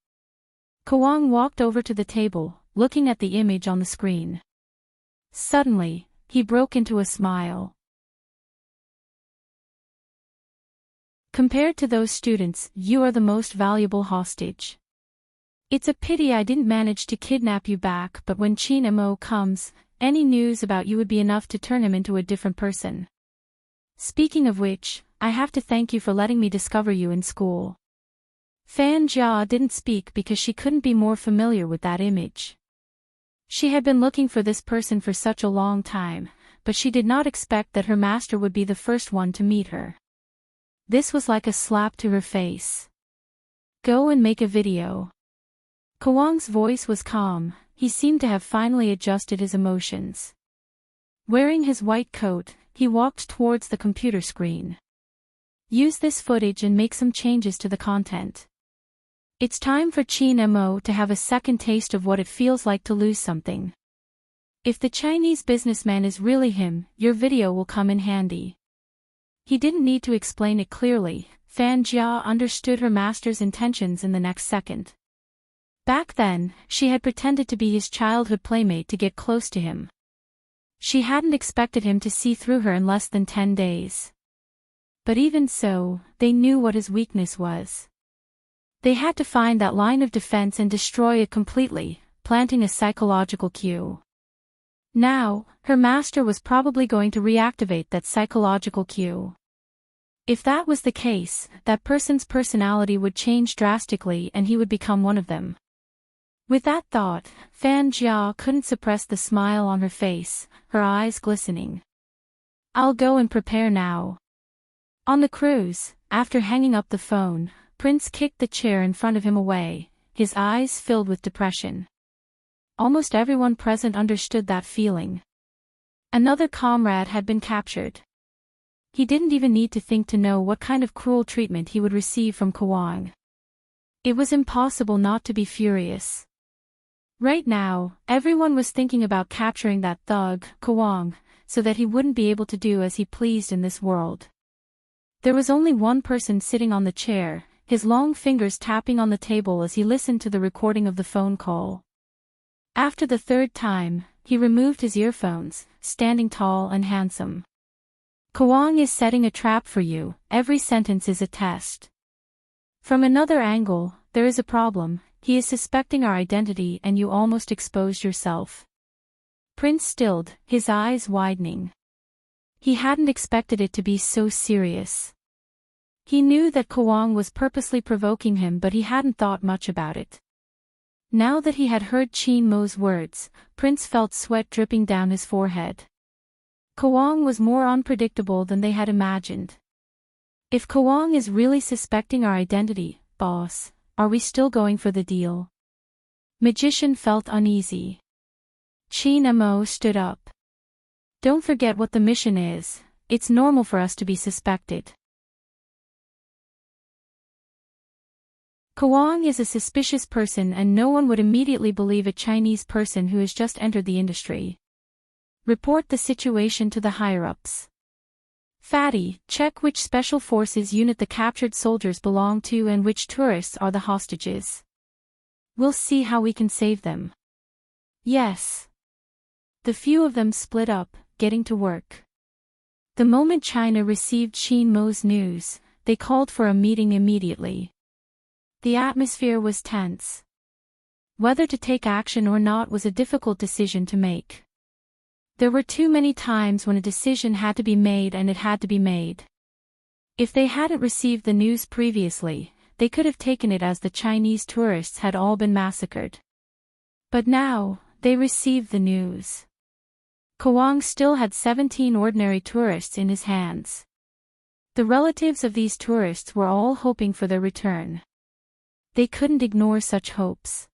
Kawang walked over to the table, looking at the image on the screen. Suddenly, he broke into a smile. Compared to those students, you are the most valuable hostage. It's a pity I didn't manage to kidnap you back, but when Qin Mo comes, any news about you would be enough to turn him into a different person. Speaking of which, I have to thank you for letting me discover you in school. Fan Jia didn't speak because she couldn't be more familiar with that image. She had been looking for this person for such a long time, but she did not expect that her master would be the first one to meet her. This was like a slap to her face. Go and make a video. Kawang's voice was calm, he seemed to have finally adjusted his emotions. Wearing his white coat, he walked towards the computer screen. Use this footage and make some changes to the content. It's time for Qin Mo to have a second taste of what it feels like to lose something. If the Chinese businessman is really him, your video will come in handy. He didn't need to explain it clearly, Fan Jia understood her master's intentions in the next second. Back then, she had pretended to be his childhood playmate to get close to him. She hadn't expected him to see through her in less than 10 days. But even so, they knew what his weakness was. They had to find that line of defense and destroy it completely, planting a psychological cue. Now, her master was probably going to reactivate that psychological cue. If that was the case, that person's personality would change drastically and he would become one of them. With that thought, Fan Jia couldn't suppress the smile on her face, her eyes glistening. I'll go and prepare now. On the cruise, after hanging up the phone, Prince kicked the chair in front of him away, his eyes filled with depression. Almost everyone present understood that feeling. Another comrade had been captured. He didn't even need to think to know what kind of cruel treatment he would receive from Kawang. It was impossible not to be furious. Right now, everyone was thinking about capturing that thug, Kawang, so that he wouldn't be able to do as he pleased in this world. There was only one person sitting on the chair, his long fingers tapping on the table as he listened to the recording of the phone call. After the third time, he removed his earphones, standing tall and handsome. Kawang is setting a trap for you, every sentence is a test. From another angle, there is a problem, he is suspecting our identity and you almost exposed yourself. Prince stilled, his eyes widening. He hadn't expected it to be so serious. He knew that Kawang was purposely provoking him, but he hadn't thought much about it. Now that he had heard Qin Mo's words, Prince felt sweat dripping down his forehead. Kawang was more unpredictable than they had imagined. If Kawang is really suspecting our identity, boss, are we still going for the deal? Magician felt uneasy. Qin Mo stood up. Don't forget what the mission is, it's normal for us to be suspected. Kawang is a suspicious person and no one would immediately believe a Chinese person who has just entered the industry. Report the situation to the higher-ups. Fatty, check which special forces unit the captured soldiers belong to and which tourists are the hostages. We'll see how we can save them. Yes. The few of them split up, getting to work. The moment China received Shin Mo's news, they called for a meeting immediately. The atmosphere was tense. Whether to take action or not was a difficult decision to make. There were too many times when a decision had to be made and it had to be made. If they hadn't received the news previously, they could have taken it as the Chinese tourists had all been massacred. But now, they received the news. Kawang still had 17 ordinary tourists in his hands. The relatives of these tourists were all hoping for their return. They couldn't ignore such hopes.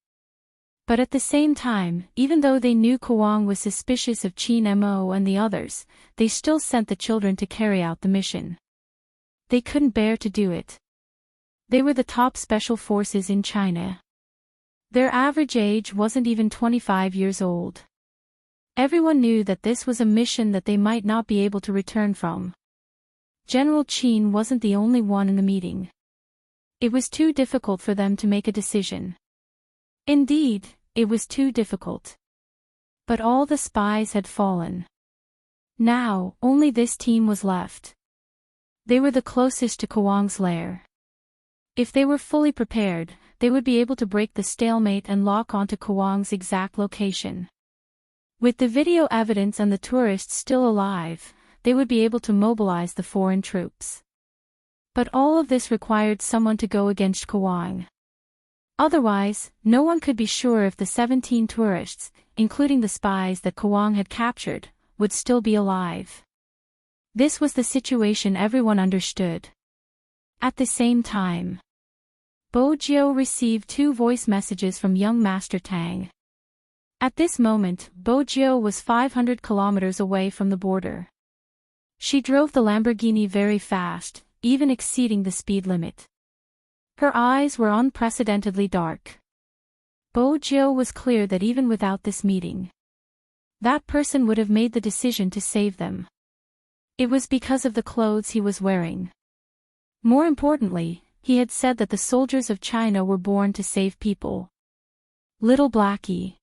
But at the same time, even though they knew Kawang was suspicious of Shin Mo and the others, they still sent the children to carry out the mission. They couldn't bear to do it. They were the top special forces in China. Their average age wasn't even 25 years old. Everyone knew that this was a mission that they might not be able to return from. General Qin wasn't the only one in the meeting. It was too difficult for them to make a decision. Indeed, it was too difficult. But all the spies had fallen. Now, only this team was left. They were the closest to Kawang's lair. If they were fully prepared, they would be able to break the stalemate and lock onto Kawang's exact location. With the video evidence and the tourists still alive, they would be able to mobilize the foreign troops. But all of this required someone to go against Kawang. Otherwise, no one could be sure if the 17 tourists, including the spies that Kawang had captured, would still be alive. This was the situation everyone understood. At the same time, Bo Jiao received 2 voice messages from young Master Tang. At this moment, Bo Jiao was 500 kilometers away from the border. She drove the Lamborghini very fast, even exceeding the speed limit. Her eyes were unprecedentedly dark. Bo Jiao was clear that even without this meeting, that person would have made the decision to save them. It was because of the clothes he was wearing. More importantly, he had said that the soldiers of China were born to save people. Little Blackie.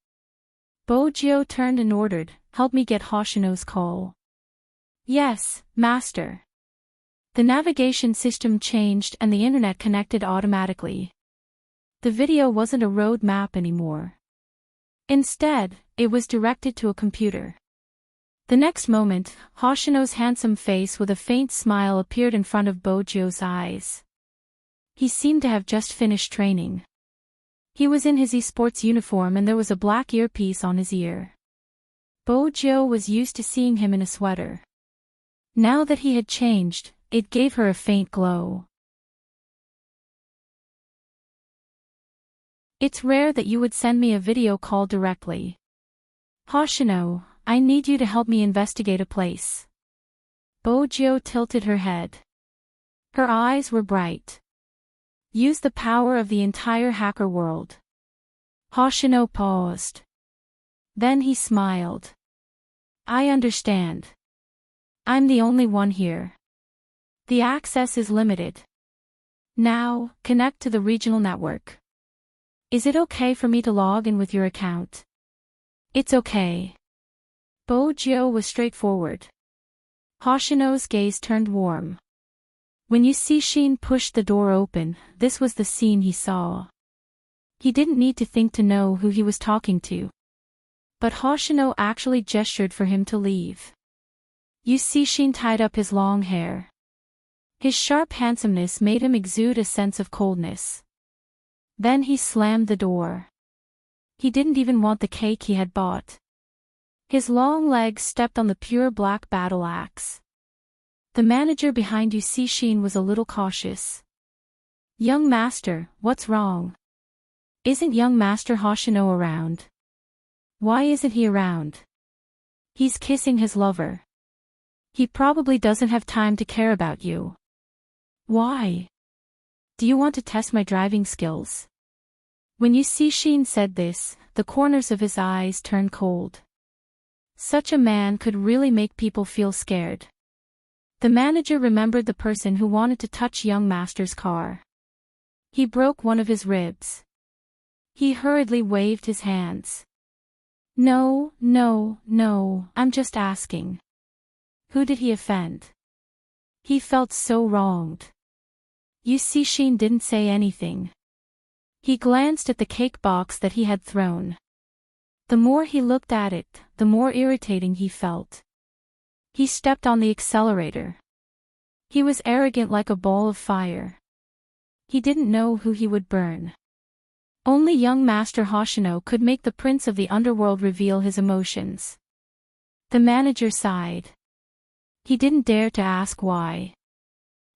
Bo Jiao turned and ordered, "Help me get Hoshino's call." "Yes, master." The navigation system changed and the internet connected automatically. The video wasn't a road map anymore. Instead, it was directed to a computer. The next moment, Hoshino's handsome face with a faint smile appeared in front of Bo Jiao's eyes. He seemed to have just finished training. He was in his esports uniform and there was a black earpiece on his ear. Bo Jiao was used to seeing him in a sweater. Now that he had changed, it gave her a faint glow. "It's rare that you would send me a video call directly. Hoshino, I need you to help me investigate a place." Bo Jiao tilted her head. Her eyes were bright. "Use the power of the entire hacker world." Hoshino paused. Then he smiled. "I understand. I'm the only one here. The access is limited. Now, connect to the regional network. Is it okay for me to log in with your account?" "It's okay." Bo Jiao was straightforward. Hoshino's gaze turned warm. When you see Shin push the door open, this was the scene he saw. He didn't need to think to know who he was talking to. But Hoshino actually gestured for him to leave. You see, Shin tied up his long hair. His sharp handsomeness made him exude a sense of coldness. Then he slammed the door. He didn't even want the cake he had bought. His long legs stepped on the pure black battle axe. The manager behind you see Shin was a little cautious. "Young master, what's wrong? Isn't young master Hoshino around?" "Why isn't he around?" "He's kissing his lover. He probably doesn't have time to care about you." "Why? Do you want to test my driving skills?" When you see Shin said this, the corners of his eyes turned cold. Such a man could really make people feel scared. The manager remembered the person who wanted to touch young master's car. He broke one of his ribs. He hurriedly waved his hands. No, no, no, I'm just asking. Who did he offend? He felt so wronged. You see, Sheen didn't say anything. He glanced at the cake box that he had thrown. The more he looked at it, the more irritating he felt. He stepped on the accelerator. He was arrogant like a ball of fire. He didn't know who he would burn. Only young Master Hoshino could make the prince of the underworld reveal his emotions. The manager sighed. He didn't dare to ask why.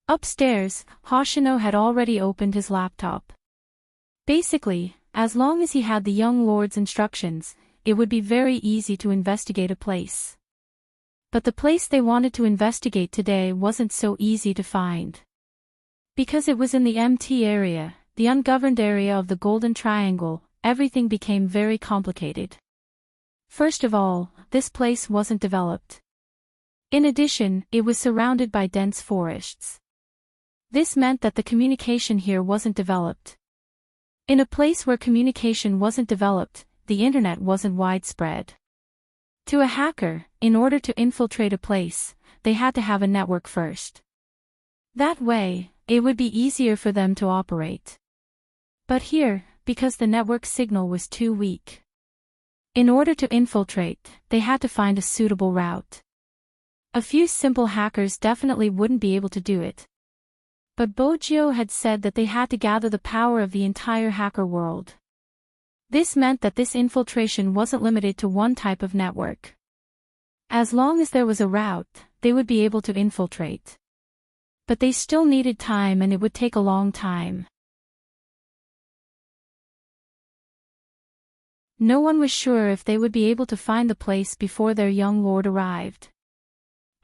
Upstairs, Hoshino had already opened his laptop. Basically, as long as he had the young lord's instructions, it would be very easy to investigate a place. But the place they wanted to investigate today wasn't so easy to find. Because it was in the MT area, the ungoverned area of the Golden Triangle, everything became very complicated. First of all, this place wasn't developed. In addition, it was surrounded by dense forests. This meant that the communication here wasn't developed. In a place where communication wasn't developed, the internet wasn't widespread. To a hacker, in order to infiltrate a place, they had to have a network first. That way, it would be easier for them to operate. But here, because the network signal was too weak. In order to infiltrate, they had to find a suitable route. A few simple hackers definitely wouldn't be able to do it. But Bojio had said that they had to gather the power of the entire hacker world. This meant that this infiltration wasn't limited to one type of network. As long as there was a route, they would be able to infiltrate. But they still needed time, and it would take a long time. No one was sure if they would be able to find the place before their young lord arrived.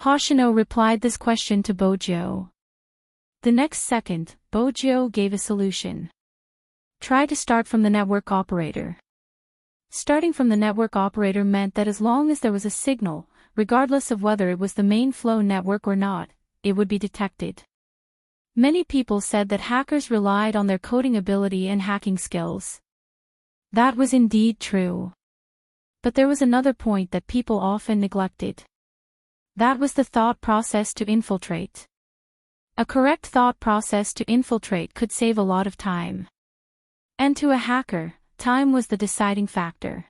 Hoshino replied this question to Bojio. The next second, Bojio gave a solution. Try to start from the network operator. Starting from the network operator meant that as long as there was a signal, regardless of whether it was the main flow network or not, it would be detected. Many people said that hackers relied on their coding ability and hacking skills. That was indeed true. But there was another point that people often neglected. That was the thought process to infiltrate. A correct thought process to infiltrate could save a lot of time. And to a hacker, time was the deciding factor.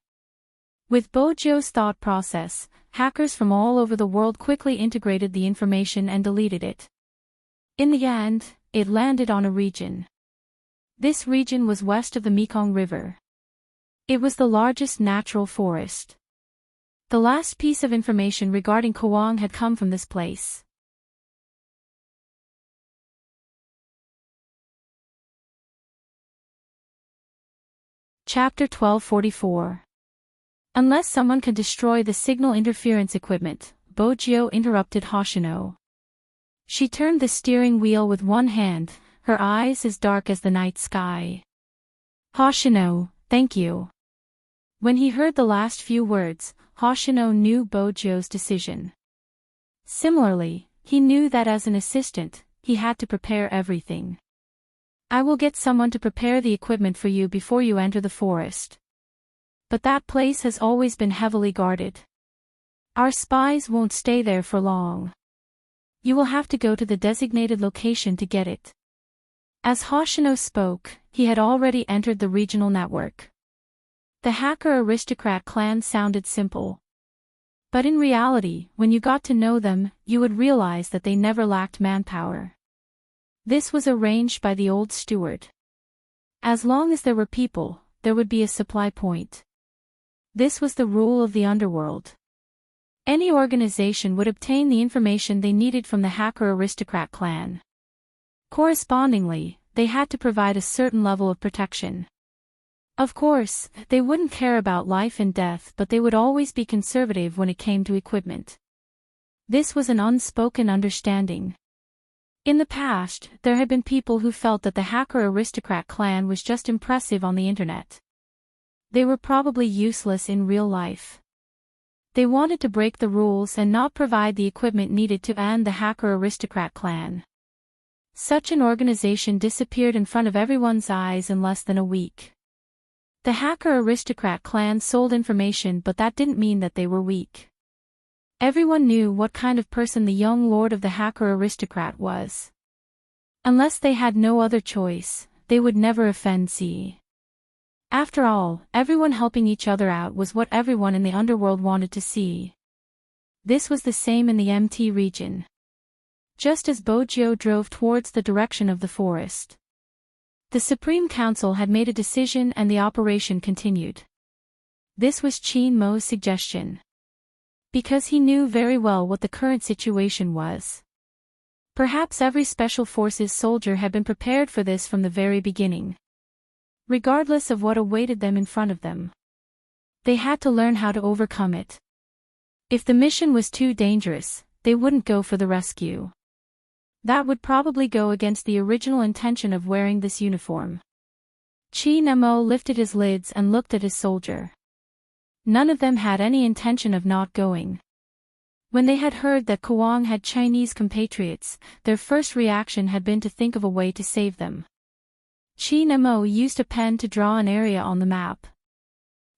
With Bojio's thought process, hackers from all over the world quickly integrated the information and deleted it. In the end, it landed on a region. This region was west of the Mekong River. It was the largest natural forest. The last piece of information regarding Kawang had come from this place. Chapter 1244. Unless someone can destroy the signal interference equipment, Bojio interrupted Hoshino. She turned the steering wheel with one hand, her eyes as dark as the night sky. Hoshino, thank you. When he heard the last few words, Hoshino knew Bojio's decision. Similarly, he knew that as an assistant, he had to prepare everything. I will get someone to prepare the equipment for you before you enter the forest. But that place has always been heavily guarded. Our spies won't stay there for long. You will have to go to the designated location to get it. As Hoshino spoke, he had already entered the regional network. The hacker aristocrat clan sounded simple. But in reality, when you got to know them, you would realize that they never lacked manpower. This was arranged by the old steward. As long as there were people, there would be a supply point. This was the rule of the underworld. Any organization would obtain the information they needed from the hacker aristocrat clan. Correspondingly, they had to provide a certain level of protection. Of course, they wouldn't care about life and death, but they would always be conservative when it came to equipment. This was an unspoken understanding. In the past, there had been people who felt that the hacker aristocrat clan was just impressive on the internet. They were probably useless in real life. They wanted to break the rules and not provide the equipment needed to end the hacker aristocrat clan. Such an organization disappeared in front of everyone's eyes in less than a week. The hacker aristocrat clan sold information, but that didn't mean that they were weak. Everyone knew what kind of person the young lord of the hacker aristocrat was. Unless they had no other choice, they would never offend C. After all, everyone helping each other out was what everyone in the underworld wanted to see. This was the same in the MT region. Just as Bojo drove towards the direction of the forest, the Supreme Council had made a decision and the operation continued. This was Qin Mo's suggestion, because he knew very well what the current situation was. Perhaps every Special Forces soldier had been prepared for this from the very beginning. Regardless of what awaited them in front of them, they had to learn how to overcome it. If the mission was too dangerous, they wouldn't go for the rescue. That would probably go against the original intention of wearing this uniform. Qin Mo lifted his lids and looked at his soldier. None of them had any intention of not going. When they had heard that Kuang had Chinese compatriots, their first reaction had been to think of a way to save them. Qin Mo used a pen to draw an area on the map.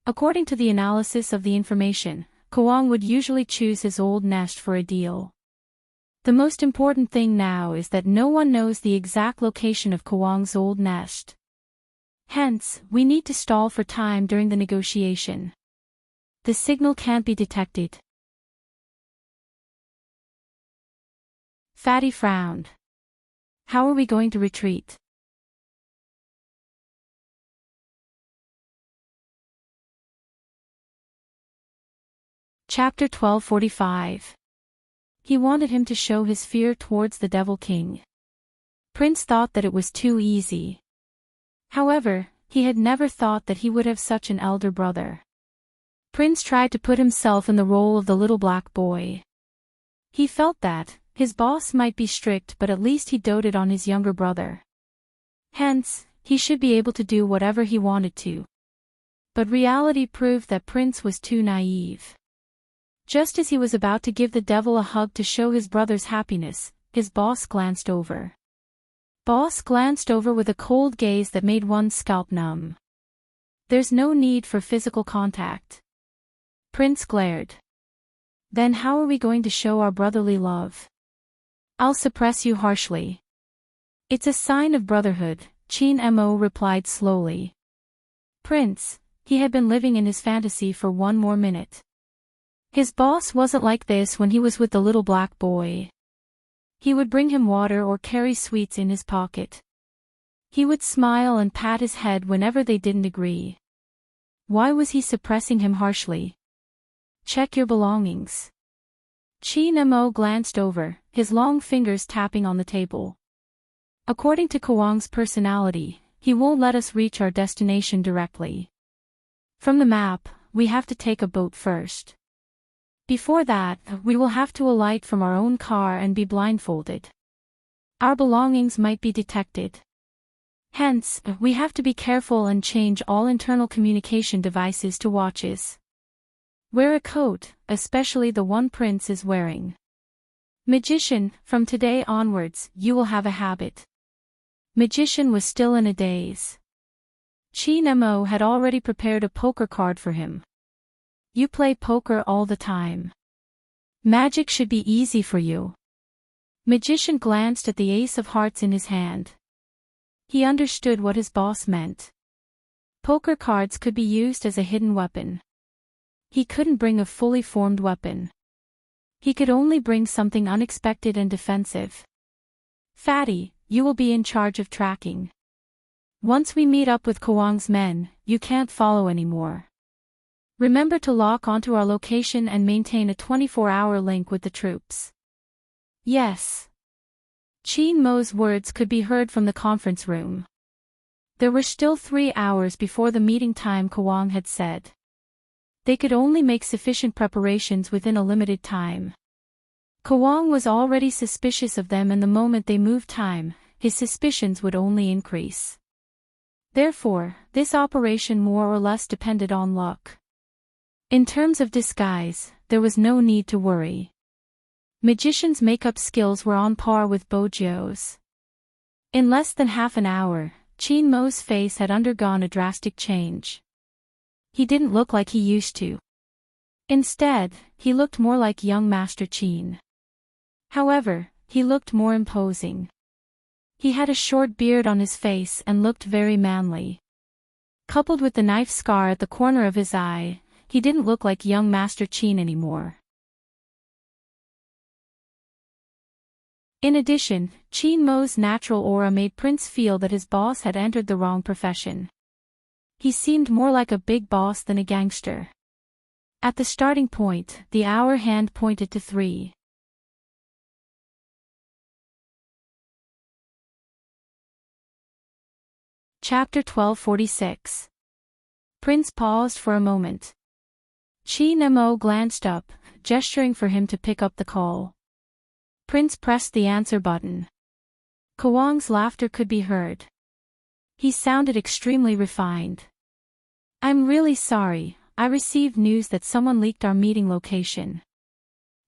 According to the analysis of the information, Kuang would usually choose his old nest for a deal. The most important thing now is that no one knows the exact location of Kuang's old nest. Hence, we need to stall for time during the negotiation. The signal can't be detected. Fatty frowned. How are we going to retreat? Chapter 1245. He wanted him to show his fear towards the Devil King. Prince thought that it was too easy. However, he had never thought that he would have such an elder brother. Prince tried to put himself in the role of the little black boy. He felt that his boss might be strict, but at least he doted on his younger brother. Hence, he should be able to do whatever he wanted to. But reality proved that Prince was too naive. Just as he was about to give the devil a hug to show his brother's happiness, his boss glanced over. Boss glanced over with a cold gaze that made one's scalp numb. There's no need for physical contact. Prince glared. Then how are we going to show our brotherly love? I'll suppress you harshly. It's a sign of brotherhood, Qin Mo replied slowly. Prince, he had been living in his fantasy for one more minute. His boss wasn't like this when he was with the little black boy. He would bring him water or carry sweets in his pocket. He would smile and pat his head whenever they didn't agree. Why was he suppressing him harshly? Check your belongings. Qin Mo glanced over, his long fingers tapping on the table. According to Kuang's personality, he won't let us reach our destination directly. From the map, we have to take a boat first. Before that, we will have to alight from our own car and be blindfolded. Our belongings might be detected. Hence, we have to be careful and change all internal communication devices to watches. Wear a coat, especially the one Prince is wearing. Magician, from today onwards, you will have a habit. Magician was still in a daze. Qin Mo had already prepared a poker card for him. You play poker all the time. Magic should be easy for you. Magician glanced at the ace of hearts in his hand. He understood what his boss meant. Poker cards could be used as a hidden weapon. He couldn't bring a fully formed weapon. He could only bring something unexpected and defensive. Fatty, you will be in charge of tracking. Once we meet up with Kuang's men, you can't follow anymore. Remember to lock onto our location and maintain a 24-hour link with the troops. Yes. Qin Mo's words could be heard from the conference room. There were still 3 hours before the meeting time Kuang had said. They could only make sufficient preparations within a limited time. Kuang was already suspicious of them, and the moment they moved time, his suspicions would only increase. Therefore, this operation more or less depended on luck. In terms of disguise, there was no need to worry. Magician's makeup skills were on par with Bojo's. In less than half an hour, Qin Mo's face had undergone a drastic change. He didn't look like he used to. Instead, he looked more like young Master Qin. However, he looked more imposing. He had a short beard on his face and looked very manly. Coupled with the knife scar at the corner of his eye, he didn't look like young Master Qin anymore. In addition, Qin Mo's natural aura made Prince feel that his boss had entered the wrong profession. He seemed more like a big boss than a gangster. At the starting point, the hour hand pointed to 3. Chapter 1246. Prince paused for a moment. Qin Mo glanced up, gesturing for him to pick up the call. Prince pressed the answer button. Kawang's laughter could be heard. He sounded extremely refined. "I'm really sorry, I received news that someone leaked our meeting location.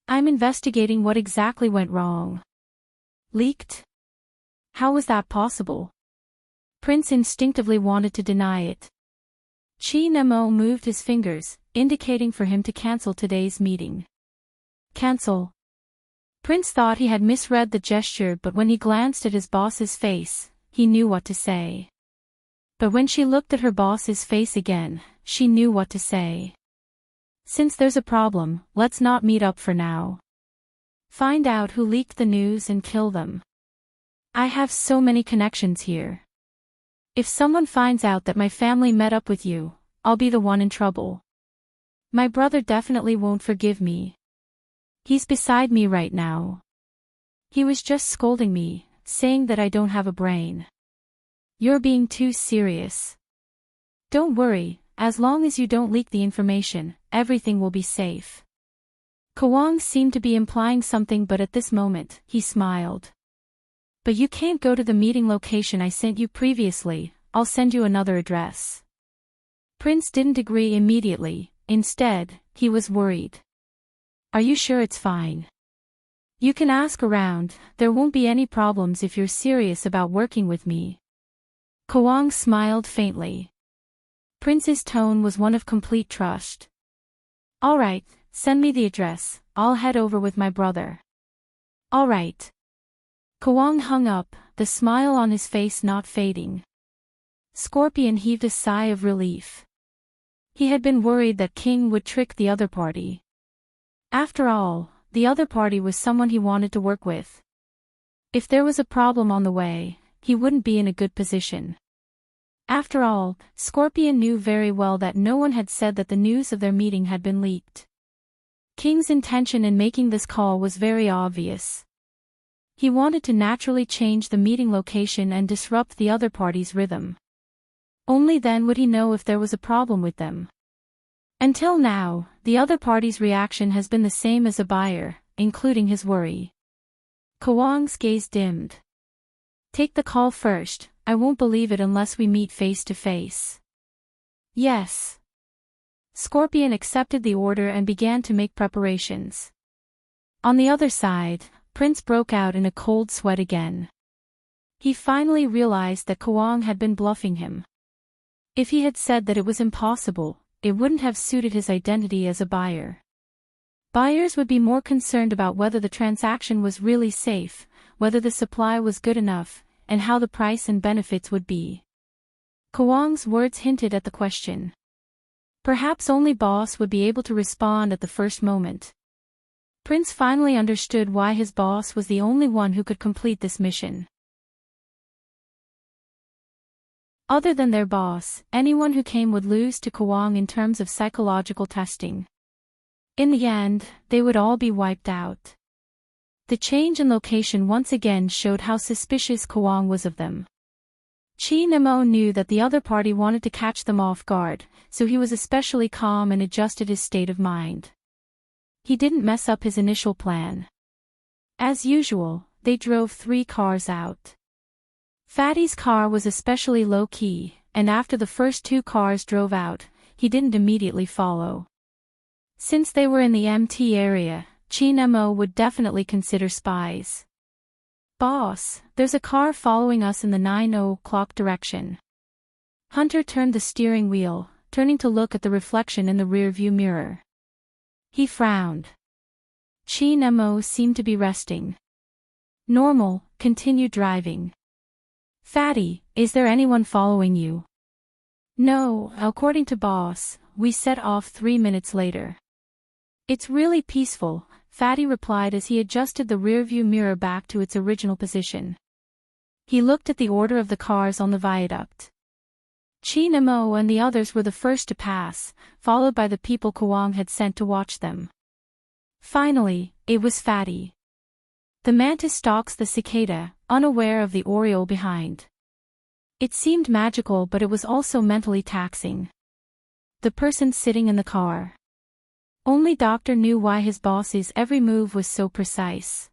I'm investigating what exactly went wrong." "Leaked? How was that possible?" Prince instinctively wanted to deny it. Qin Mo moved his fingers, indicating for him to cancel today's meeting. Cancel? Prince thought he had misread the gesture, but when he glanced at his boss's face, he knew what to say. But when she looked at her boss's face again, she knew what to say. "Since there's a problem, let's not meet up for now. Find out who leaked the news and kill them. I have so many connections here. If someone finds out that my family met up with you, I'll be the one in trouble. My brother definitely won't forgive me. He's beside me right now. He was just scolding me, saying that I don't have a brain. You're being too serious. Don't worry, as long as you don't leak the information, everything will be safe." Kawang seemed to be implying something, but at this moment, he smiled. "But you can't go to the meeting location I sent you previously, I'll send you another address." Prince didn't agree immediately, instead, he was worried. "Are you sure it's fine? You can ask around, there won't be any problems if you're serious about working with me." Kawang smiled faintly. Prince's tone was one of complete trust. "All right, send me the address, I'll head over with my brother." "All right." Kawang hung up, the smile on his face not fading. Scorpion heaved a sigh of relief. He had been worried that King would trick the other party. After all, the other party was someone he wanted to work with. If there was a problem on the way, he wouldn't be in a good position. After all, Scorpion knew very well that no one had said that the news of their meeting had been leaked. King's intention in making this call was very obvious. He wanted to naturally change the meeting location and disrupt the other party's rhythm. Only then would he know if there was a problem with them. Until now, the other party's reaction has been the same as a buyer, including his worry. Kawang's gaze dimmed. "Take the call first, I won't believe it unless we meet face to face." "Yes." Scorpion accepted the order and began to make preparations. On the other side, Prince broke out in a cold sweat again. He finally realized that Kawang had been bluffing him. If he had said that it was impossible, it wouldn't have suited his identity as a buyer. Buyers would be more concerned about whether the transaction was really safe, whether the supply was good enough, and how the price and benefits would be. Kawang's words hinted at the question. Perhaps only boss would be able to respond at the first moment. Prince finally understood why his boss was the only one who could complete this mission. Other than their boss, anyone who came would lose to Kawang in terms of psychological testing. In the end, they would all be wiped out. The change in location once again showed how suspicious Kawang was of them. Qin Mo knew that the other party wanted to catch them off guard, so he was especially calm and adjusted his state of mind. He didn't mess up his initial plan. As usual, they drove 3 cars out. Fatty's car was especially low-key, and after the first 2 cars drove out, he didn't immediately follow. Since they were in the MT area, Chin Mo would definitely consider spies. "Boss, there's a car following us in the 9 o'clock direction." Hunter turned the steering wheel, turning to look at the reflection in the rearview mirror. He frowned. Chin Mo seemed to be resting. "Normal, continue driving." "Fatty, is there anyone following you?" "No, according to boss." We set off 3 minutes later. "It's really peaceful," Fatty replied as he adjusted the rearview mirror back to its original position. He looked at the order of the cars on the viaduct. Chin Mo and the others were the first to pass, followed by the people Kwang had sent to watch them. Finally, it was Fatty. The mantis stalks the cicada, unaware of the oriole behind. It seemed magical, but it was also mentally taxing. The person sitting in the car. Only Doctor knew why his boss's every move was so precise.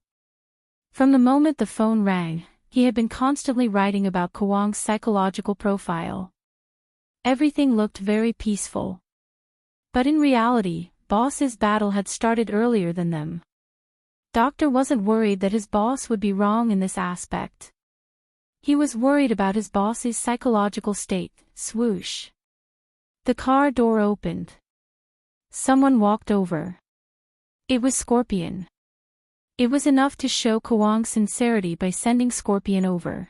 From the moment the phone rang, he had been constantly writing about Kwang's psychological profile. Everything looked very peaceful. But in reality, boss's battle had started earlier than them. Doctor wasn't worried that his boss would be wrong in this aspect. He was worried about his boss's psychological state. Swoosh. The car door opened. Someone walked over. It was Scorpion. It was enough to show Kwang's sincerity by sending Scorpion over.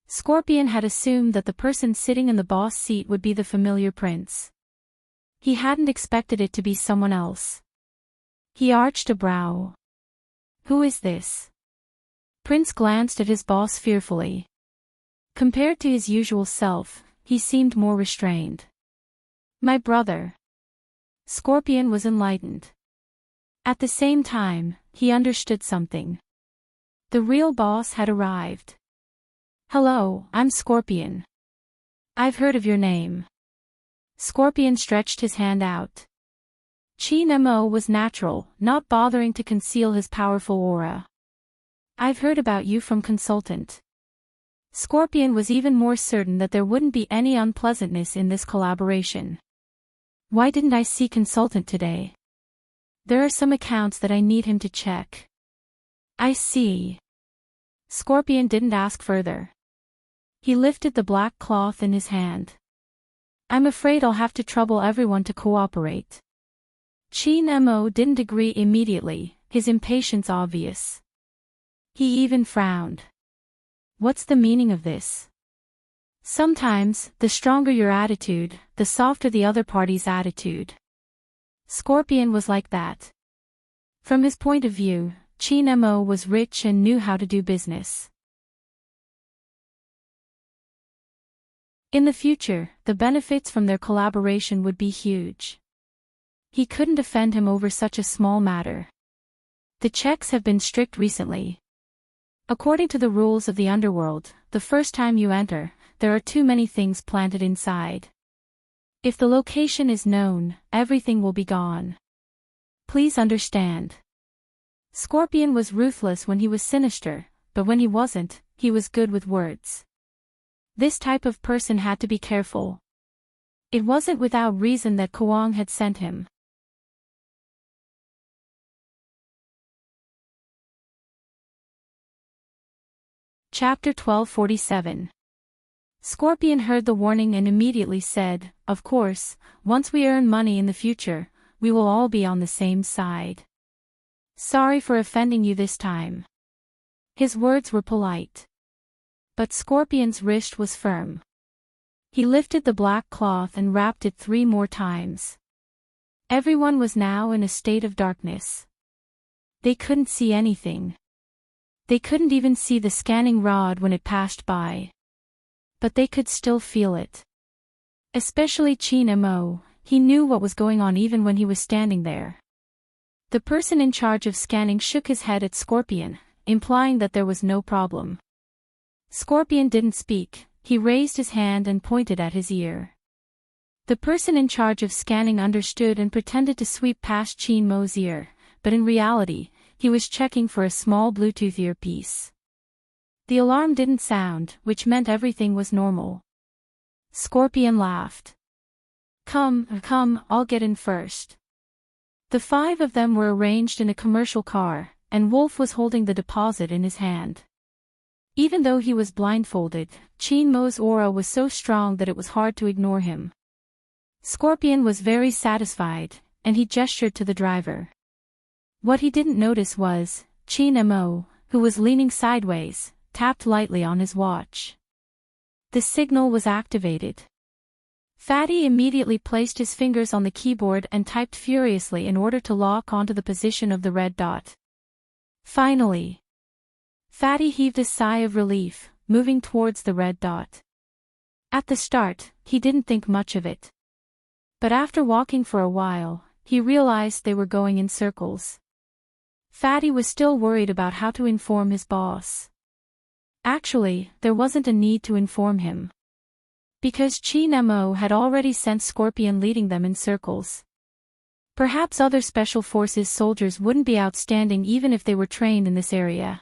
Scorpion had assumed that the person sitting in the boss seat would be the familiar prince. He hadn't expected it to be someone else. He arched a brow. "Who is this?" Prince glanced at his boss fearfully. Compared to his usual self, he seemed more restrained. "My brother." Scorpion was enlightened. At the same time, he understood something. The real boss had arrived. "Hello, I'm Scorpion. I've heard of your name." Scorpion stretched his hand out. Chin Mo was natural, not bothering to conceal his powerful aura. "I've heard about you from Consultant." Scorpion was even more certain that there wouldn't be any unpleasantness in this collaboration. "Why didn't I see Consultant today?" "There are some accounts that I need him to check." "I see." Scorpion didn't ask further. He lifted the black cloth in his hand. "I'm afraid I'll have to trouble everyone to cooperate." Chin Mo didn't agree immediately, his impatience obvious. He even frowned. "What's the meaning of this?" "Sometimes, the stronger your attitude, the softer the other party's attitude." Scorpion was like that. From his point of view, Chin Mo was rich and knew how to do business. In the future, the benefits from their collaboration would be huge. He couldn't offend him over such a small matter. The checks have been strict recently. According to the rules of the underworld, the first time you enter, there are too many things planted inside. If the location is known, everything will be gone. Please understand. Scorpion was ruthless when he was sinister, but when he wasn't, he was good with words. This type of person had to be careful. It wasn't without reason that Kwang had sent him. Chapter 1247. Scorpion heard the warning and immediately said, "Of course, once we earn money in the future, we will all be on the same side. Sorry for offending you this time." His words were polite. But Scorpion's wrist was firm. He lifted the black cloth and wrapped it 3 more times. Everyone was now in a state of darkness. They couldn't see anything. They couldn't even see the scanning rod when it passed by. But they could still feel it. Especially Chin Mo, he knew what was going on even when he was standing there. The person in charge of scanning shook his head at Scorpion, implying that there was no problem. Scorpion didn't speak, he raised his hand and pointed at his ear. The person in charge of scanning understood and pretended to sweep past Chin Mo's ear, but in reality, he was checking for a small Bluetooth earpiece. The alarm didn't sound, which meant everything was normal. Scorpion laughed. Come, I'll get in first." The 5 of them were arranged in a commercial car, and Wolf was holding the deposit in his hand. Even though he was blindfolded, Chin Mo's aura was so strong that it was hard to ignore him. Scorpion was very satisfied, and he gestured to the driver. What he didn't notice was, Chin Mo, who was leaning sideways, tapped lightly on his watch. The signal was activated. Fatty immediately placed his fingers on the keyboard and typed furiously in order to lock onto the position of the red dot. Finally, Fatty heaved a sigh of relief, moving towards the red dot. At the start, he didn't think much of it. But after walking for a while, he realized they were going in circles. Fatty was still worried about how to inform his boss. Actually, there wasn't a need to inform him. Because Chin Mo had already sent Scorpion leading them in circles. Perhaps other special forces soldiers wouldn't be outstanding even if they were trained in this area.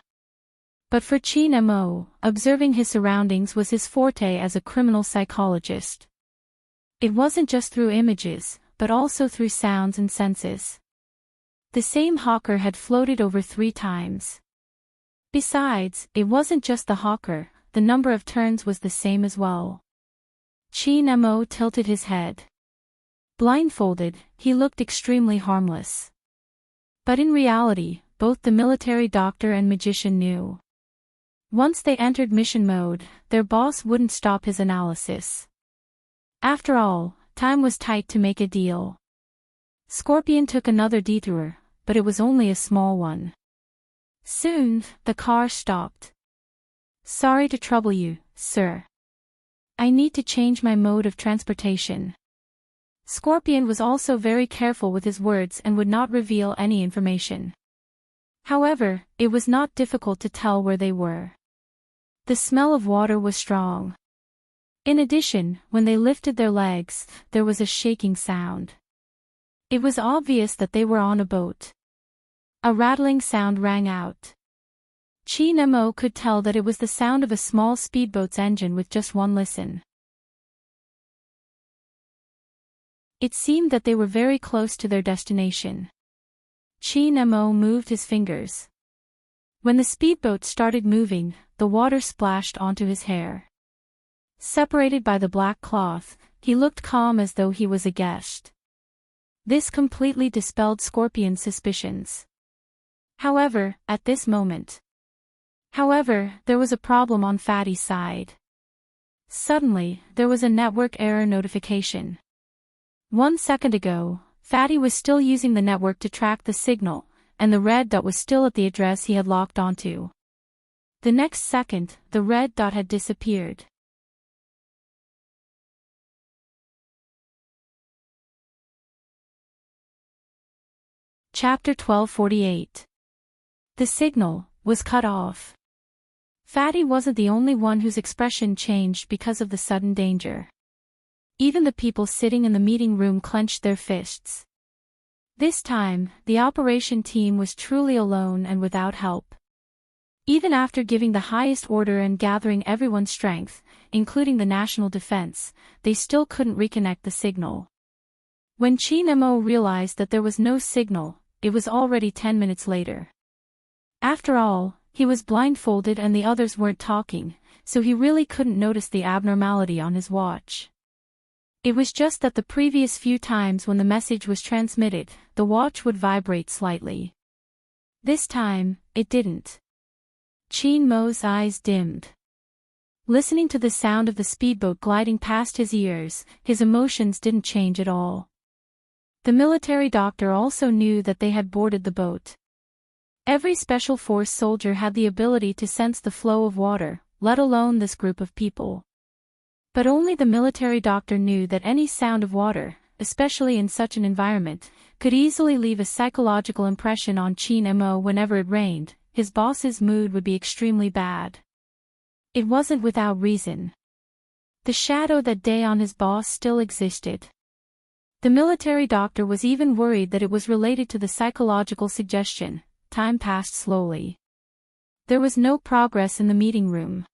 But for Chin Mo, observing his surroundings was his forte as a criminal psychologist. It wasn't just through images, but also through sounds and senses. The same hawker had floated over 3 times. Besides, it wasn't just the hawker, the number of turns was the same as well. Chin Mo tilted his head. Blindfolded, he looked extremely harmless. But in reality, both the military doctor and magician knew. Once they entered mission mode, their boss wouldn't stop his analysis. After all, time was tight to make a deal. Scorpion took another detour, but it was only a small one. Soon, the car stopped. "Sorry to trouble you, sir. I need to change my mode of transportation." Scorpion was also very careful with his words and would not reveal any information. However, it was not difficult to tell where they were. The smell of water was strong. In addition, when they lifted their legs, there was a shaking sound. It was obvious that they were on a boat. A rattling sound rang out. Chin Mo could tell that it was the sound of a small speedboat's engine with just one listen. It seemed that they were very close to their destination. Chin Mo moved his fingers. When the speedboat started moving, the water splashed onto his hair. Separated by the black cloth, he looked calm as though he was a guest. This completely dispelled Scorpion's suspicions. However, there was a problem on Fatty's side. Suddenly, there was a network error notification. 1 second ago, Fatty was still using the network to track the signal, and the red dot was still at the address he had locked onto. The next second, the red dot had disappeared. Chapter 1248. The signal was cut off. Fatty wasn't the only one whose expression changed because of the sudden danger. Even the people sitting in the meeting room clenched their fists. This time, the operation team was truly alone and without help. Even after giving the highest order and gathering everyone's strength, including the national defense, they still couldn't reconnect the signal. When Chin Mo realized that there was no signal, it was already 10 minutes later. After all, he was blindfolded and the others weren't talking, so he really couldn't notice the abnormality on his watch. It was just that the previous few times when the message was transmitted, the watch would vibrate slightly. This time, it didn't. Chin Mo's eyes dimmed. Listening to the sound of the speedboat gliding past his ears, his emotions didn't change at all. The military doctor also knew that they had boarded the boat. Every special force soldier had the ability to sense the flow of water, let alone this group of people. But only the military doctor knew that any sound of water, especially in such an environment, could easily leave a psychological impression on Chin Mo. Whenever it rained, his boss's mood would be extremely bad. It wasn't without reason. The shadow that day on his boss still existed. The military doctor was even worried that it was related to the psychological suggestion. Time passed slowly. There was no progress in the meeting room.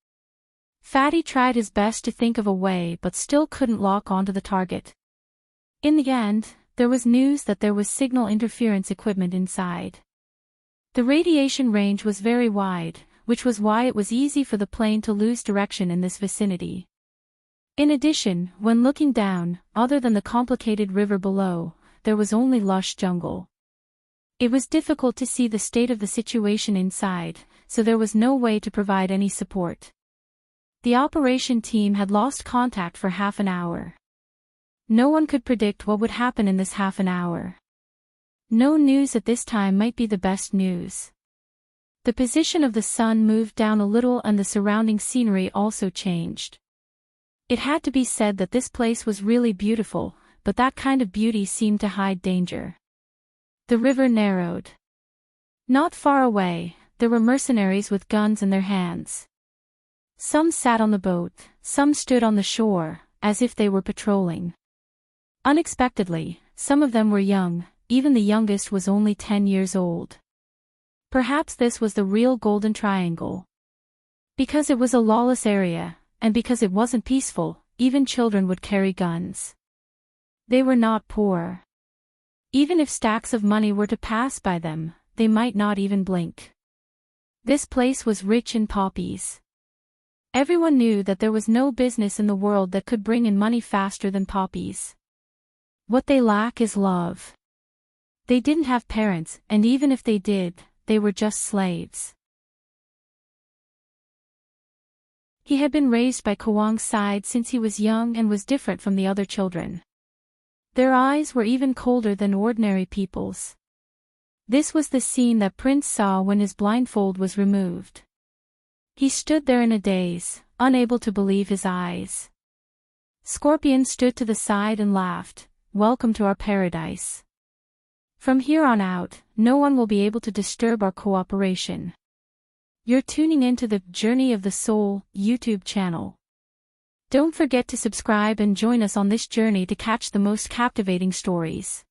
Fatty tried his best to think of a way but still couldn't lock onto the target. In the end, there was news that there was signal interference equipment inside. The radiation range was very wide, which was why it was easy for the plane to lose direction in this vicinity. In addition, when looking down, other than the complicated river below, there was only lush jungle. It was difficult to see the state of the situation inside, so there was no way to provide any support. The operation team had lost contact for half an hour. No one could predict what would happen in this half an hour. No news at this time might be the best news. The position of the sun moved down a little and the surrounding scenery also changed. It had to be said that this place was really beautiful, but that kind of beauty seemed to hide danger. The river narrowed. Not far away, there were mercenaries with guns in their hands. Some sat on the boat, some stood on the shore, as if they were patrolling. Unexpectedly, some of them were young, even the youngest was only 10 years old. Perhaps this was the real Golden Triangle. Because it was a lawless area, and because it wasn't peaceful, even children would carry guns. They were not poor. Even if stacks of money were to pass by them, they might not even blink. This place was rich in poppies. Everyone knew that there was no business in the world that could bring in money faster than poppies. What they lack is love. They didn't have parents, and even if they did, they were just slaves. He had been raised by Kwang's side since he was young and was different from the other children. Their eyes were even colder than ordinary people's. This was the scene that Prince saw when his blindfold was removed. He stood there in a daze, unable to believe his eyes. Scorpion stood to the side and laughed, "Welcome to our paradise. From here on out, no one will be able to disturb our cooperation." You're tuning into the Journey of the Soul YouTube channel. Don't forget to subscribe and join us on this journey to catch the most captivating stories.